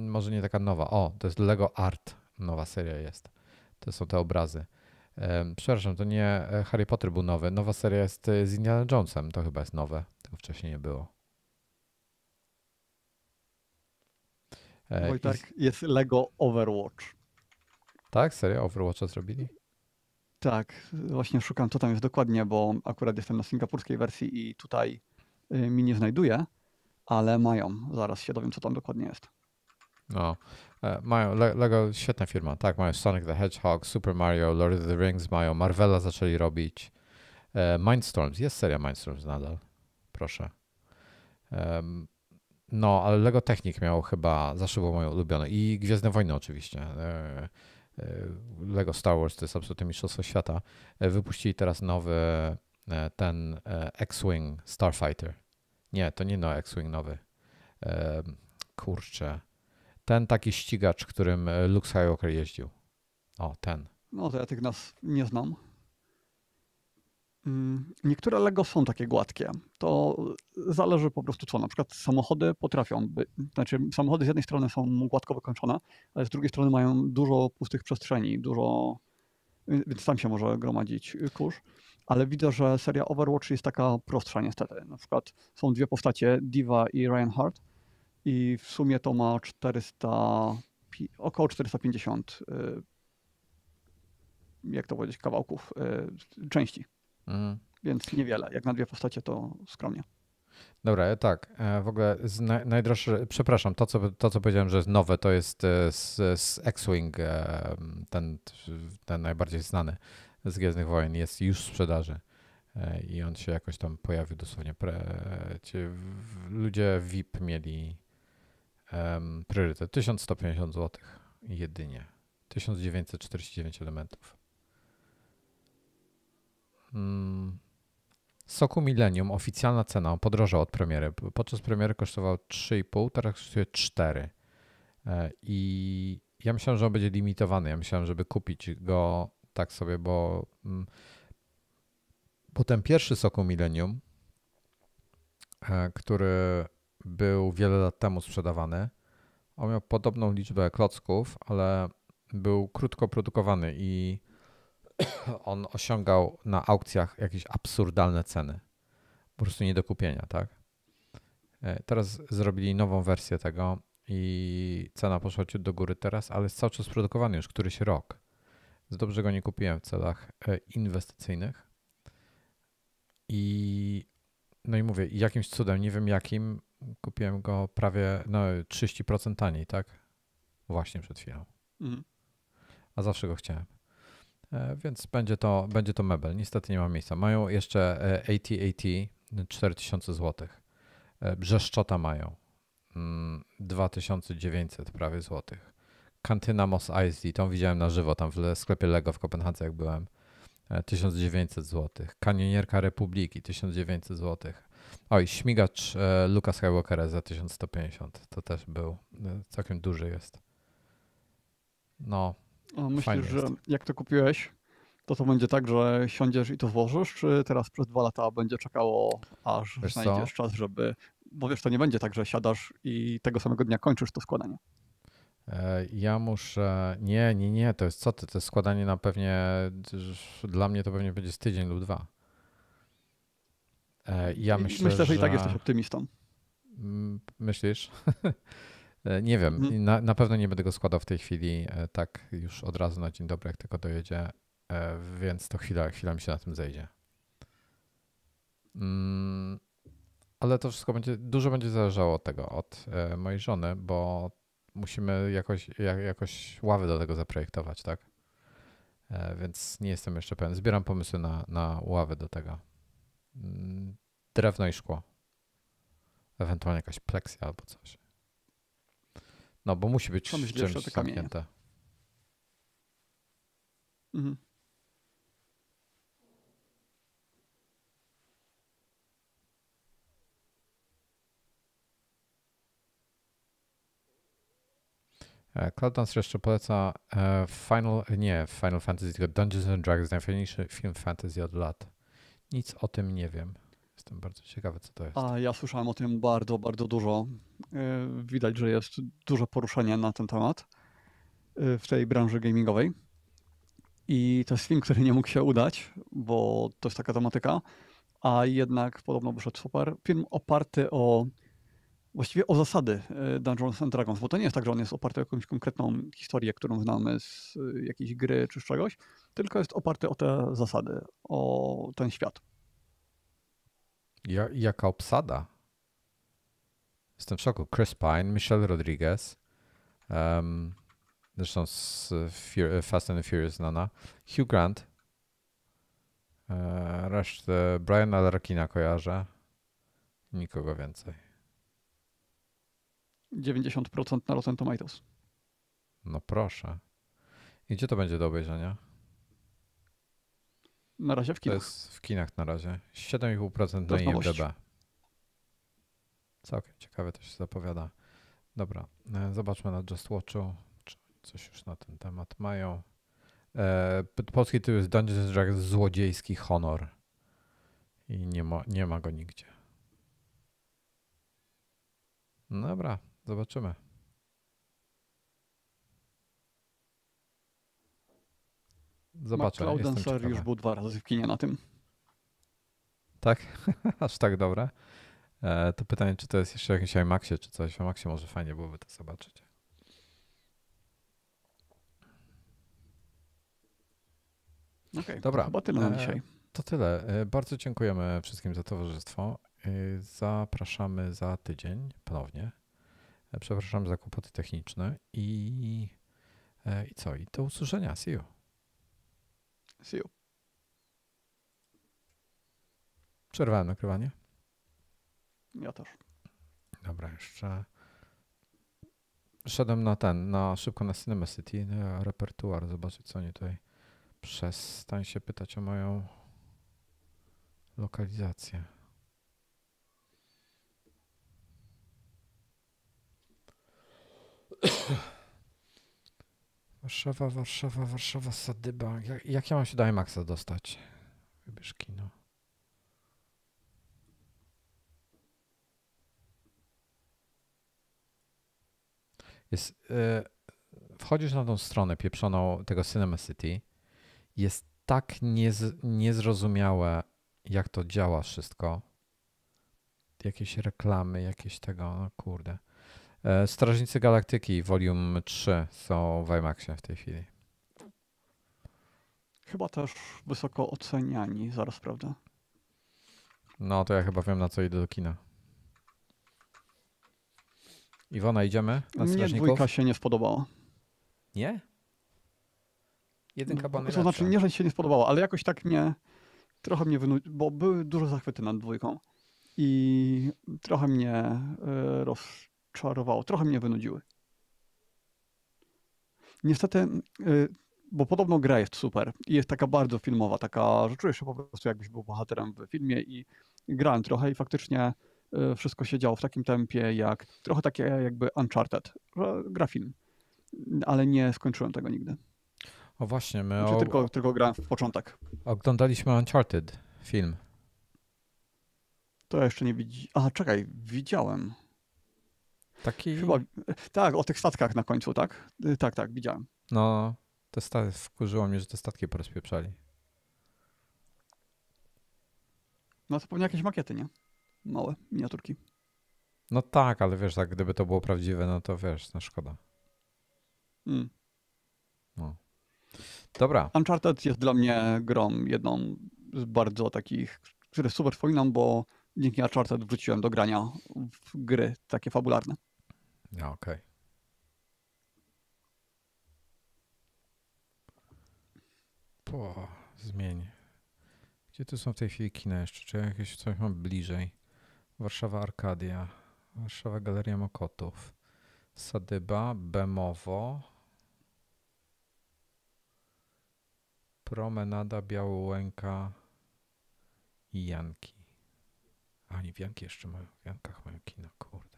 może nie taka nowa. O, to jest Lego Art, nowa seria jest. To są te obrazy. Przepraszam, to nie Harry Potter był nowy. Nowa seria jest z Indiana Jonesem, to chyba jest nowe. Tego wcześniej nie było. Wojtek, jest Lego Overwatch. Tak? Serio? Overwatcha zrobili? Tak, właśnie szukam, co tam jest dokładnie, bo akurat jestem na singapurskiej wersji i tutaj mi nie znajduję, ale mają. Zaraz się dowiem, co tam dokładnie jest. No, mają Lego, świetna firma, tak, mają Sonic the Hedgehog, Super Mario, Lord of the Rings, mają Marvela zaczęli robić. Mindstorms, jest seria Mindstorms nadal, proszę. No, ale Lego Technic miał chyba, zawsze było moje ulubione i Gwiezdne Wojny oczywiście. Lego Star Wars to jest absolutnie mistrzostwo świata. Wypuścili teraz nowy ten X-Wing Starfighter. Nie, to nie no X-Wing nowy. Kurczę. Ten taki ścigacz, którym Luke Skywalker jeździł. O, ten. No to ja tych nas nie znam. Niektóre Lego są takie gładkie. To zależy po prostu co. Na przykład samochody potrafią być, znaczy samochody z jednej strony są gładko wykończone, ale z drugiej strony mają dużo pustych przestrzeni, więc tam się może gromadzić kurz. Ale widzę, że seria Overwatch jest taka prostsza niestety. Na przykład są dwie postacie, Diva i Reinhardt i w sumie to ma około 450 jak to powiedzieć, kawałków części. Więc niewiele. Jak na dwie postacie to skromnie. Dobra, tak. W ogóle najdroższe, przepraszam, to co powiedziałem, że jest nowe, to jest z X-Wing, ten najbardziej znany z Gwiezdnych Wojen, jest już w sprzedaży. I on się jakoś tam pojawił dosłownie. Ludzie VIP mieli priorytet 1150 zł jedynie. 1949 elementów. Soku Millennium, oficjalna cena, on podrożał od premiery. Podczas premiery kosztował 3,5, teraz kosztuje 4. I ja myślałem, że on będzie limitowany. Ja myślałem, żeby kupić go tak sobie, bo ten pierwszy Soku Millennium, który był wiele lat temu sprzedawany, on miał podobną liczbę klocków, ale był krótko produkowany i on osiągał na aukcjach jakieś absurdalne ceny. Po prostu nie do kupienia, tak? Teraz zrobili nową wersję tego i cena poszła ciut do góry teraz, ale jest cały czas produkowany już któryś rok. Za dobrze go nie kupiłem w celach inwestycyjnych. No i mówię, jakimś cudem, nie wiem jakim, kupiłem go prawie 30% taniej, tak? Właśnie przed chwilą. A zawsze go chciałem. Więc będzie to mebel. Niestety nie ma miejsca. Mają jeszcze AT-AT 4000 zł. Brzeszczota mają 2900 prawie złotych. Kantyna Mos Eisley, tą widziałem na żywo, tam w sklepie Lego w Kopenhadze jak byłem. 1900 zł. Kanionierka Republiki 1900 zł. Oj, śmigacz Luka Skywalkera za 1150. To też był. Całkiem duży jest. No. Myślisz, że jak to kupiłeś, to będzie tak, że siądziesz i to włożysz, czy teraz przez 2 lata będzie czekało, aż znajdziesz czas, żeby... Bo wiesz, to nie będzie tak, że siadasz i tego samego dnia kończysz to składanie. Ja muszę... Nie, to jest co ty? To jest składanie na pewnie... Dla mnie to pewnie będzie z tydzień lub 2. Ja myślę, że i tak jesteś optymistą. Myślisz? Nie wiem, na pewno nie będę go składał w tej chwili tak już od razu na dzień dobry, jak tylko dojedzie, więc to chwila mi się na tym zejdzie. Ale to wszystko dużo będzie zależało od tego, od mojej żony, bo musimy jakoś ławy do tego zaprojektować, tak? Więc nie jestem jeszcze pewien. Zbieram pomysły na ławy do tego. Drewno i szkło. Ewentualnie jakaś pleksja albo coś. No, bo musi być czymś zamknięte. Cloudnance jeszcze poleca Final Fantasy, tylko Dungeons and Dragons, najfajniejszy film fantasy od lat. Nic o tym nie wiem. Jestem bardzo ciekawy, co to jest. A ja słyszałem o tym bardzo, bardzo dużo. Widać, że jest duże poruszenie na ten temat w tej branży gamingowej. I to jest film, który nie mógł się udać, bo to jest taka tematyka, a jednak podobno wyszedł super. Film oparty właściwie o zasady Dungeons and Dragons, bo to nie jest tak, że on jest oparty o jakąś konkretną historię, którą znamy z jakiejś gry czy z czegoś, tylko jest oparty o te zasady, o ten świat. Jaka obsada? Jestem w szoku. Chris Pine, Michelle Rodriguez, zresztą z Fast and the Furious znana, Hugh Grant, resztę Briana Larkina kojarzę, nikogo więcej. 90% na Rotten Tomatoes. No proszę. I gdzie to będzie do obejrzenia? Na razie w To kinach. jest w kinach na razie. 7,5% To na jest nowość. IMDb. Całkiem ciekawe to się zapowiada. Dobra, zobaczmy na Just Watchu, czy coś już na ten temat mają. Polski tytuł jest Dungeons & Dragons Złodziejski Honor. I nie ma go nigdzie. Dobra, zobaczymy. Zobaczę, McCloud jestem Dancer ciekawy. już był 2 razy w kinie na tym. Tak? Aż tak dobre? To pytanie, czy to jest jeszcze jakieś IMAXie, czy coś. W IMAXie może fajnie byłoby to zobaczyć. Okej, Dobra. to chyba tyle na dzisiaj. To tyle. Bardzo dziękujemy wszystkim za towarzystwo. Zapraszamy za tydzień ponownie. Przepraszam za kłopoty techniczne i co? I do usłyszenia. See you. See you. Przerwałem nagrywanie. Ja też. Dobra, jeszcze szedłem na szybko na Cinema City, na repertuar, zobaczyć co oni tutaj. Przestań się pytać o moją lokalizację. Warszawa, Sadyba. Jak ja mam się do IMAXa dostać? Wybierz kino. Wchodzisz na tą stronę pieprzoną tego Cinema City. Jest tak niezrozumiałe, jak to działa wszystko. Jakieś reklamy, jakieś tego, no kurde. Strażnicy Galaktyki Volume 3 są w IMAXie w tej chwili. Chyba też wysoko oceniani, zaraz sprawdzę. No to ja chyba wiem, na co idę do kina. Iwona, idziemy na Mnie Strażników? 2 się nie spodobała. Nie? Jedynka była To najlepsza. znaczy nie, że się nie spodobała, ale jakoś tak trochę mnie wynudziło, bo były duże zachwyty nad 2 i trochę mnie rozczarowało, trochę mnie wynudziły. Niestety, bo podobno gra jest super i jest taka bardzo filmowa, taka, że czujesz się po prostu jakbyś był bohaterem w filmie i grałem trochę i faktycznie wszystko się działo w takim tempie, trochę takie jakby Uncharted, że gra film, ale nie skończyłem tego nigdy. O właśnie, my Znaczy tylko grałem w początek. oglądaliśmy Uncharted film. To jeszcze nie widziałem. A, czekaj, widziałem. Taki, Chyba, tak, o tych statkach na końcu, tak? Tak, widziałem. no, wkurzyło mnie, że te statki porozpieprzali. No to pewnie jakieś makiety, nie? Małe, miniaturki. No tak, ale wiesz, tak, gdyby to było prawdziwe, no to wiesz, no szkoda. Mm. No. Dobra. Uncharted jest dla mnie grą jedną z bardzo takich, które super wspominam, bo dzięki Uncharted wróciłem do grania w gry takie fabularne. Ja, okej. Zmień. Gdzie tu są w tej chwili kina jeszcze? Czy ja jakieś coś mam bliżej? Warszawa Arkadia, Warszawa Galeria Mokotów, Sadyba, Bemowo, Promenada, Białołęka i Janki. A oni w Janki jeszcze mają, w Jankach mają kino, kurde.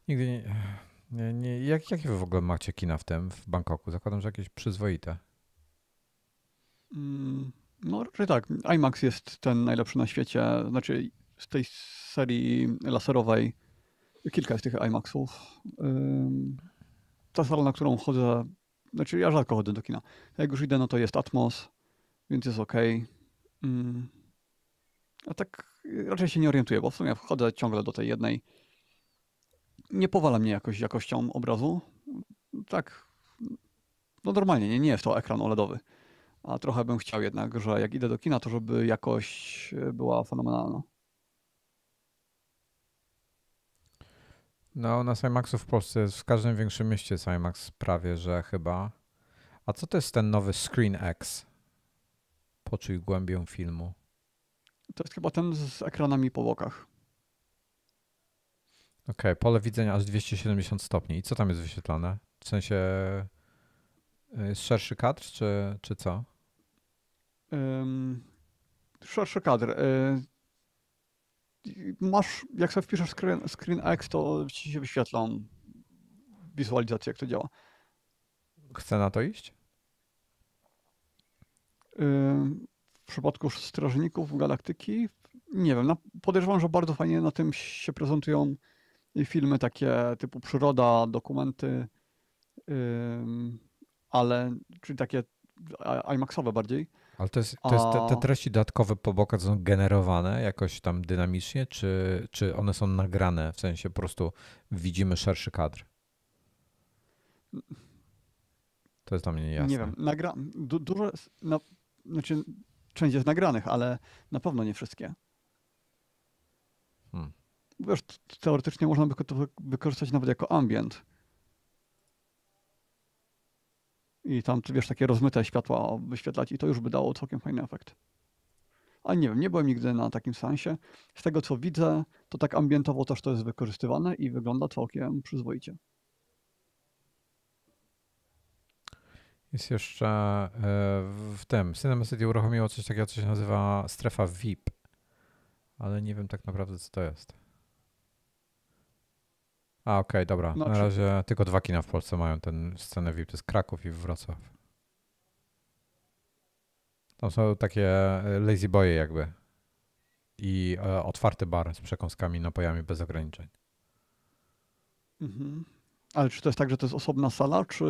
Nigdy nie. Jakie wy w ogóle macie kina w Bangkoku? Zakładam, że jakieś przyzwoite. No raczej tak. IMAX jest ten najlepszy na świecie. Znaczy z tej serii laserowej kilka jest tych IMAXów. Ta sala, na którą chodzę, znaczy ja rzadko chodzę do kina. Jak już idę, no to jest Atmos, więc jest okej. A tak raczej się nie orientuję, bo w sumie wchodzę ciągle do tej jednej. Nie powala mnie jakoś jakością obrazu. Tak, no normalnie, nie jest to ekran OLEDowy. A trochę bym chciał jednak, że jak idę do kina, to żeby jakość była fenomenalna. No, u nas IMAXów w Polsce jest, w każdym większym mieście jest IMAX prawie, że chyba. A co to jest ten nowy ScreenX? Poczuj głębię filmu. To jest chyba ten z ekranami po bokach. Okej, pole widzenia aż 270 stopni. I co tam jest wyświetlane? W sensie jest szerszy kadr, czy co? Szerszy kadr. Masz, jak sobie wpiszesz screen X, to ci się wyświetlą wizualizacje, jak to działa. Chcę na to iść? W przypadku Strażników Galaktyki, nie wiem, podejrzewam, że bardzo fajnie na tym się prezentują filmy takie typu przyroda, dokumenty, ale czyli takie IMAXowe bardziej. Ale te treści dodatkowe po bokach są generowane jakoś tam dynamicznie, czy one są nagrane? W sensie po prostu widzimy szerszy kadr. To jest dla mnie niejasne. Nie wiem, dużo, znaczy część jest nagranych, ale na pewno nie wszystkie. Wiesz, teoretycznie można by to wykorzystać nawet jako ambient. I tam, wiesz, takie rozmyte światła wyświetlać i to już by dało całkiem fajny efekt. Ale nie wiem, nie byłem nigdy na takim seansie. Z tego, co widzę, to tak ambientowo też to jest wykorzystywane i wygląda całkiem przyzwoicie. Jest jeszcze w tym Cinema City uruchomiło coś takiego, co się nazywa strefa VIP, ale nie wiem tak naprawdę, co to jest. Okej, dobra. No, Na razie tylko 2 kina w Polsce mają tę scenę VIP. To jest Kraków i Wrocław. Tam są takie lazy boye jakby. I otwarty bar z przekąskami, napojami bez ograniczeń. Mhm. Ale czy to jest tak, że to jest osobna sala, czy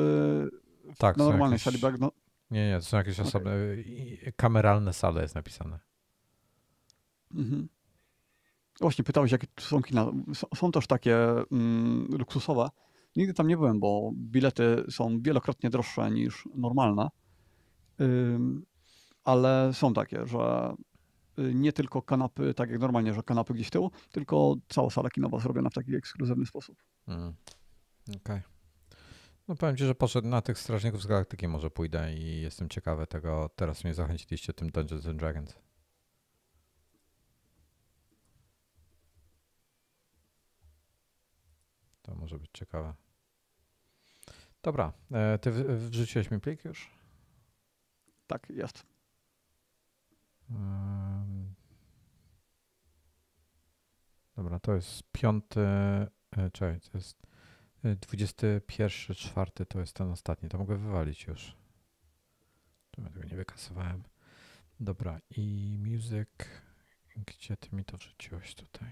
Tak, na są normalnej jakieś... sali? No, Nie, to są jakieś osobne, kameralne sale jest napisane. mhm. Właśnie pytałeś, jakie tu są kina. Są też takie luksusowe. Nigdy tam nie byłem, bo bilety są wielokrotnie droższe niż normalne. Ale są takie, że nie tylko kanapy, tak jak normalnie, że kanapy gdzieś z tyłu, tylko cała sala kinowa zrobiona w taki ekskluzywny sposób. Okej. No powiem ci, że poszedł na tych Strażników z Galaktyki może pójdę i jestem ciekawy tego. Teraz mnie zachęciliście tym Dungeons and Dragons. To może być ciekawe. Dobra, ty wrzuciłeś mi plik już? Tak, jest. Dobra, to jest 5. Czekaj, to jest 21.4. To jest ten ostatni. To mogę wywalić już. To ja tego nie wykasowałem. Dobra, i music. Gdzie ty mi to wrzuciłeś tutaj?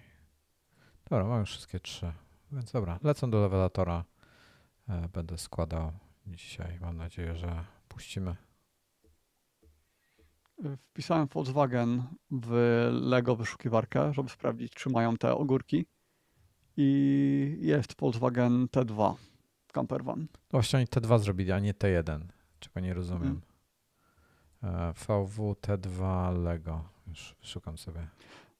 Dobra, mam już wszystkie 3. Więc dobra, lecę do levelatora. Będę składał dzisiaj. Mam nadzieję, że puścimy. Wpisałem Volkswagen w Lego wyszukiwarkę, żeby sprawdzić, czy mają te ogórki. I jest Volkswagen T2 campervan. No właśnie oni T2 zrobili, a nie T1, czego nie rozumiem. VW T2 Lego. Już szukam sobie.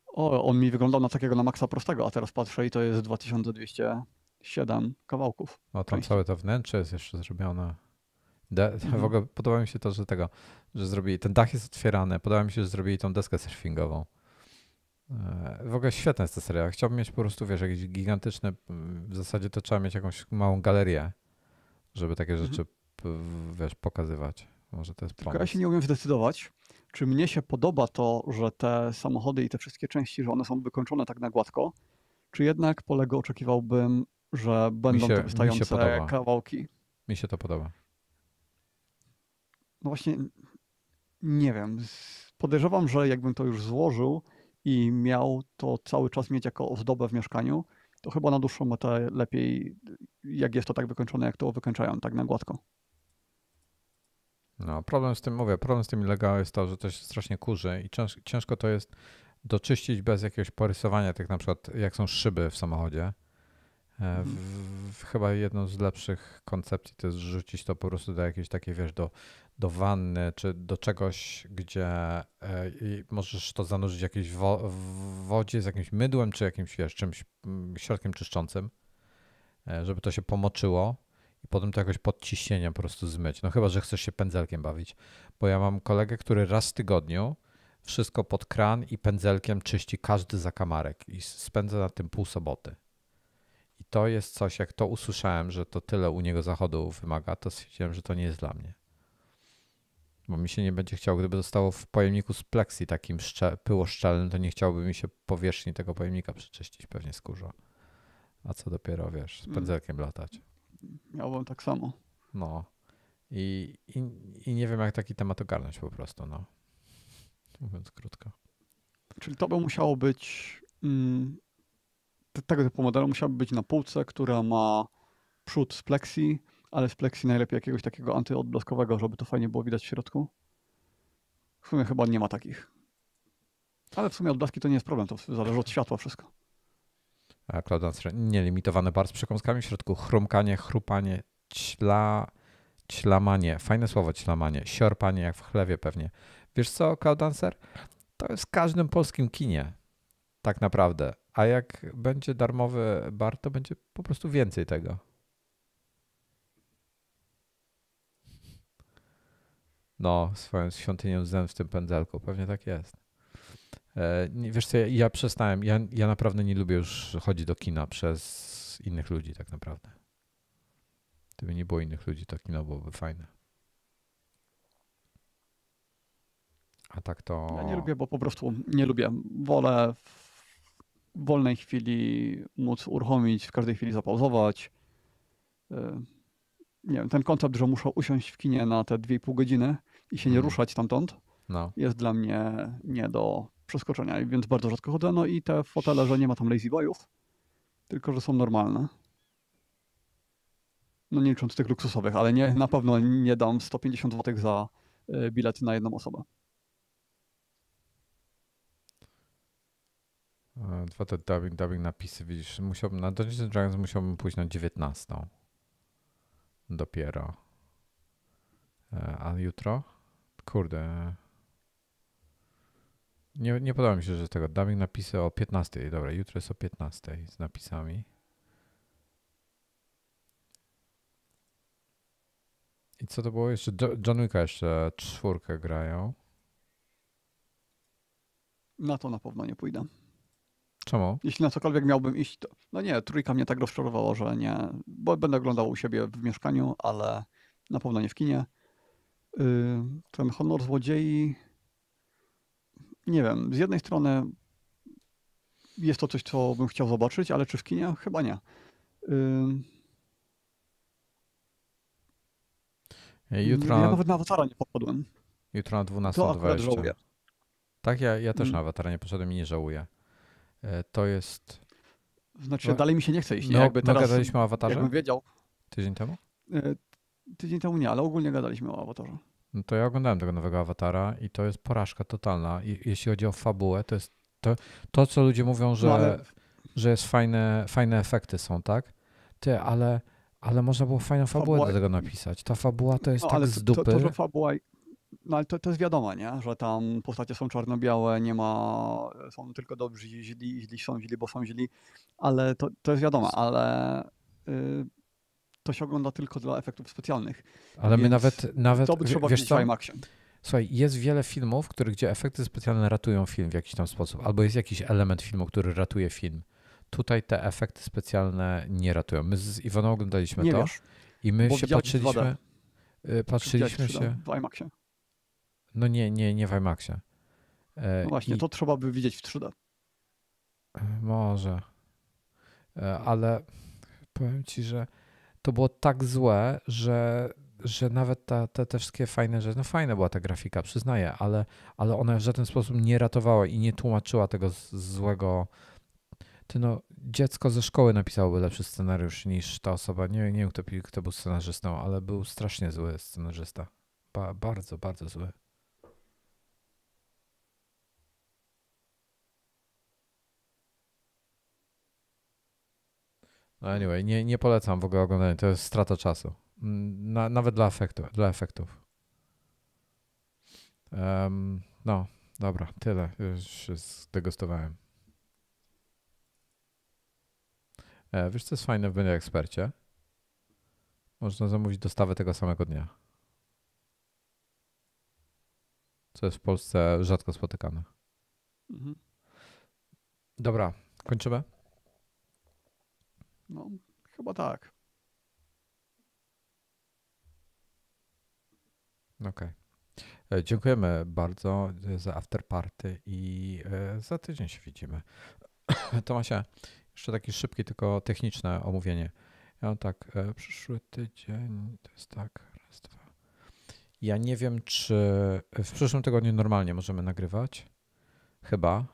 O, on mi wyglądał na takiego na maksa prostego, a teraz patrzę i to jest 2207 kawałków. O, tam części. całe to wnętrze jest jeszcze zrobione. W ogóle podoba mi się to, że zrobili, ten dach jest otwierany. Podoba mi się, że zrobili tą deskę surfingową. W ogóle świetna jest ta seria. Chciałbym mieć po prostu, wiesz, jakieś gigantyczne, w zasadzie to trzeba mieć jakąś małą galerię, żeby takie rzeczy, wiesz, pokazywać. Może to jest pomysł. Tylko ja się nie umiem zdecydować, czy mnie się podoba to, że te samochody i te wszystkie części, że one są wykończone tak na gładko, czy jednak po Lego oczekiwałbym, że będą te wystające kawałki. Mi się to podoba. No właśnie, nie wiem. Podejrzewam, że jakbym to już złożył i miał to cały czas mieć jako ozdobę w mieszkaniu, to chyba na dłuższą metę lepiej, jak jest to tak wykończone, jak to wykończają, tak na gładko. No, problem z tymi Lego jest to, że to się strasznie kurzy i ciężko to jest doczyścić bez jakiegoś porysowania, tak na przykład jak są szyby w samochodzie. Chyba jedną z lepszych koncepcji to jest rzucić to po prostu do jakiejś takiej, wiesz, do wanny czy do czegoś, gdzie i możesz to zanurzyć w jakiejś wodzie z jakimś mydłem czy jakimś, wiesz, czymś, środkiem czyszczącym, żeby to się pomoczyło i potem to jakoś pod ciśnieniem po prostu zmyć. No chyba, że chcesz się pędzelkiem bawić, bo ja mam kolegę, który raz w tygodniu wszystko pod kran i pędzelkiem czyści każdy zakamarek i spędza na tym pół soboty. I to jest coś, jak to usłyszałem, że to tyle u niego zachodu wymaga, to stwierdziłem, że to nie jest dla mnie. Bo mi się nie będzie chciało, gdyby zostało w pojemniku z pleksji takim pyłoszczelnym, to nie chciałoby mi się powierzchni tego pojemnika przeczyścić, pewnie skórza. A co dopiero, wiesz, z pędzelkiem latać. Miałbym tak samo. No. I nie wiem, jak taki temat ogarnąć po prostu, no. Mówiąc krótko. Czyli to by musiało być, tego typu modelu musiałoby być na półce, która ma przód z pleksji, ale z pleksji najlepiej jakiegoś takiego antyodblaskowego, żeby to fajnie było widać w środku. W sumie chyba nie ma takich. Ale w sumie odblaski to nie jest problem, to zależy od światła wszystko. A Cloud nielimitowany bar z przekąskami w środku, chrumkanie, chrupanie, ćlamanie, fajne słowo ćlamanie, siorpanie jak w chlewie pewnie. Wiesz co, Cloud to jest w każdym polskim kinie, tak naprawdę. A jak będzie darmowy bar, to będzie po prostu więcej tego. No, swoją świątynią zen w tym pędzelku, pewnie tak jest. Wiesz co, ja przestałem, ja naprawdę nie lubię już chodzić do kina przez innych ludzi tak naprawdę. Gdyby nie było innych ludzi, to kino byłoby fajne. A tak to... Ja nie lubię, bo po prostu nie lubię. Wolę w wolnej chwili móc uruchomić, w każdej chwili zapauzować. Nie wiem, ten koncept, że muszę usiąść w kinie na te 2,5 godziny i się nie ruszać stamtąd, No. jest dla mnie nie do przeskoczenia, więc bardzo rzadko chodzę. No i te fotele, że nie ma tam lazy boyów, tylko że są normalne. No nie licząc tych luksusowych, ale nie, na pewno nie dam 150 zł za bilet na jedną osobę. Dwa te dubbing napisy, widzisz, na Dungeons and Dragons musiałbym pójść na 19. Dopiero. A jutro? Kurde. Nie podoba mi się, że tego dubbing napisy o 15. Dobra, jutro jest o 15 z napisami. I co to było jeszcze? John Wicka jeszcze 4 grają. Na to na pewno nie pójdę. Czemu? Jeśli na cokolwiek miałbym iść, to... No nie, 3 mnie tak rozczarowała, że nie... Bo będę oglądał u siebie w mieszkaniu, ale na pewno nie w kinie. Ten Honor Złodziei... Nie wiem, z jednej strony jest to coś, co bym chciał zobaczyć, ale czy w kinie? Chyba nie. Jutro, Ja nawet na Awatara nie popadłem. jutro na To akurat 12:20. żałuję. Tak, ja też na Awatara nie poszedłem i nie żałuję. To jest... Znaczy, dalej mi się nie chce iść. Nie? No, Jakby teraz, gadaliśmy o Awatarze? jakbym wiedział. Tydzień temu? Tydzień temu nie, ale ogólnie gadaliśmy o Awatarze. No to ja oglądałem tego nowego Awatara i to jest porażka totalna. I jeśli chodzi o fabułę, to jest to co ludzie mówią, że, No, ale... że jest fajne efekty są, tak? Ale można było fajną fabułę do tego napisać. Ta fabuła to jest No, tak ale z dupy. to, że fabuła... No ale to jest wiadomo, nie? Że tam postacie są czarno-białe, nie ma... Są tylko dobrzy i źli są źli, bo są źli. Ale to jest wiadomo, ale... To się ogląda tylko dla efektów specjalnych. Ale my nawet to by trzeba wiesz widzieć co? w IMAXie. Słuchaj, jest wiele filmów, gdzie efekty specjalne ratują film w jakiś tam sposób, albo jest jakiś element filmu, który ratuje film. Tutaj te efekty specjalne nie ratują. My z Iwoną oglądaliśmy Nie to wiesz, i my bo się widziałeś patrzyliśmy w się... w IMAXie. No nie w IMAXie. No właśnie, to trzeba by widzieć w 3D. Może. Ale powiem ci, że to było tak złe, że że nawet te wszystkie fajne rzeczy, no fajna była ta grafika, przyznaję, ale ona w żaden sposób nie ratowała i nie tłumaczyła tego złego. Dziecko ze szkoły napisałoby lepszy scenariusz niż ta osoba. Nie wiem, kto był scenarzystą, ale był strasznie zły scenarzysta. Bardzo, bardzo zły. No anyway, nie polecam w ogóle oglądania. To jest strata czasu. Nawet dla efektów. No, dobra, tyle. Już się zdegustowałem. Wiesz, co jest fajne w Media Expercie? Można zamówić dostawę tego samego dnia. Co jest w Polsce rzadko spotykane. Mhm. Dobra, kończymy? No, chyba tak. Okej. Dziękujemy bardzo za afterparty i za tydzień się widzimy. Tomasie, jeszcze takie szybkie, tylko techniczne omówienie. Ja mam tak, przyszły tydzień, to jest tak, raz, dwa. Ja nie wiem, czy w przyszłym tygodniu normalnie możemy nagrywać. Chyba.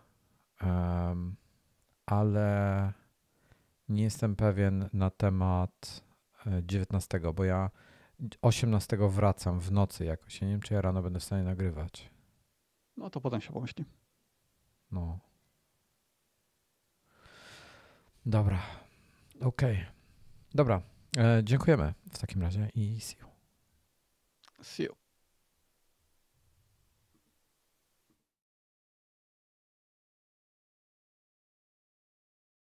Ale nie jestem pewien na temat 19, bo ja 18 wracam w nocy jakoś. Ja nie wiem, czy ja rano będę w stanie nagrywać. No to potem się pomyśli. No. Dobra. Okej. Dobra. Dziękujemy w takim razie i see you. See you.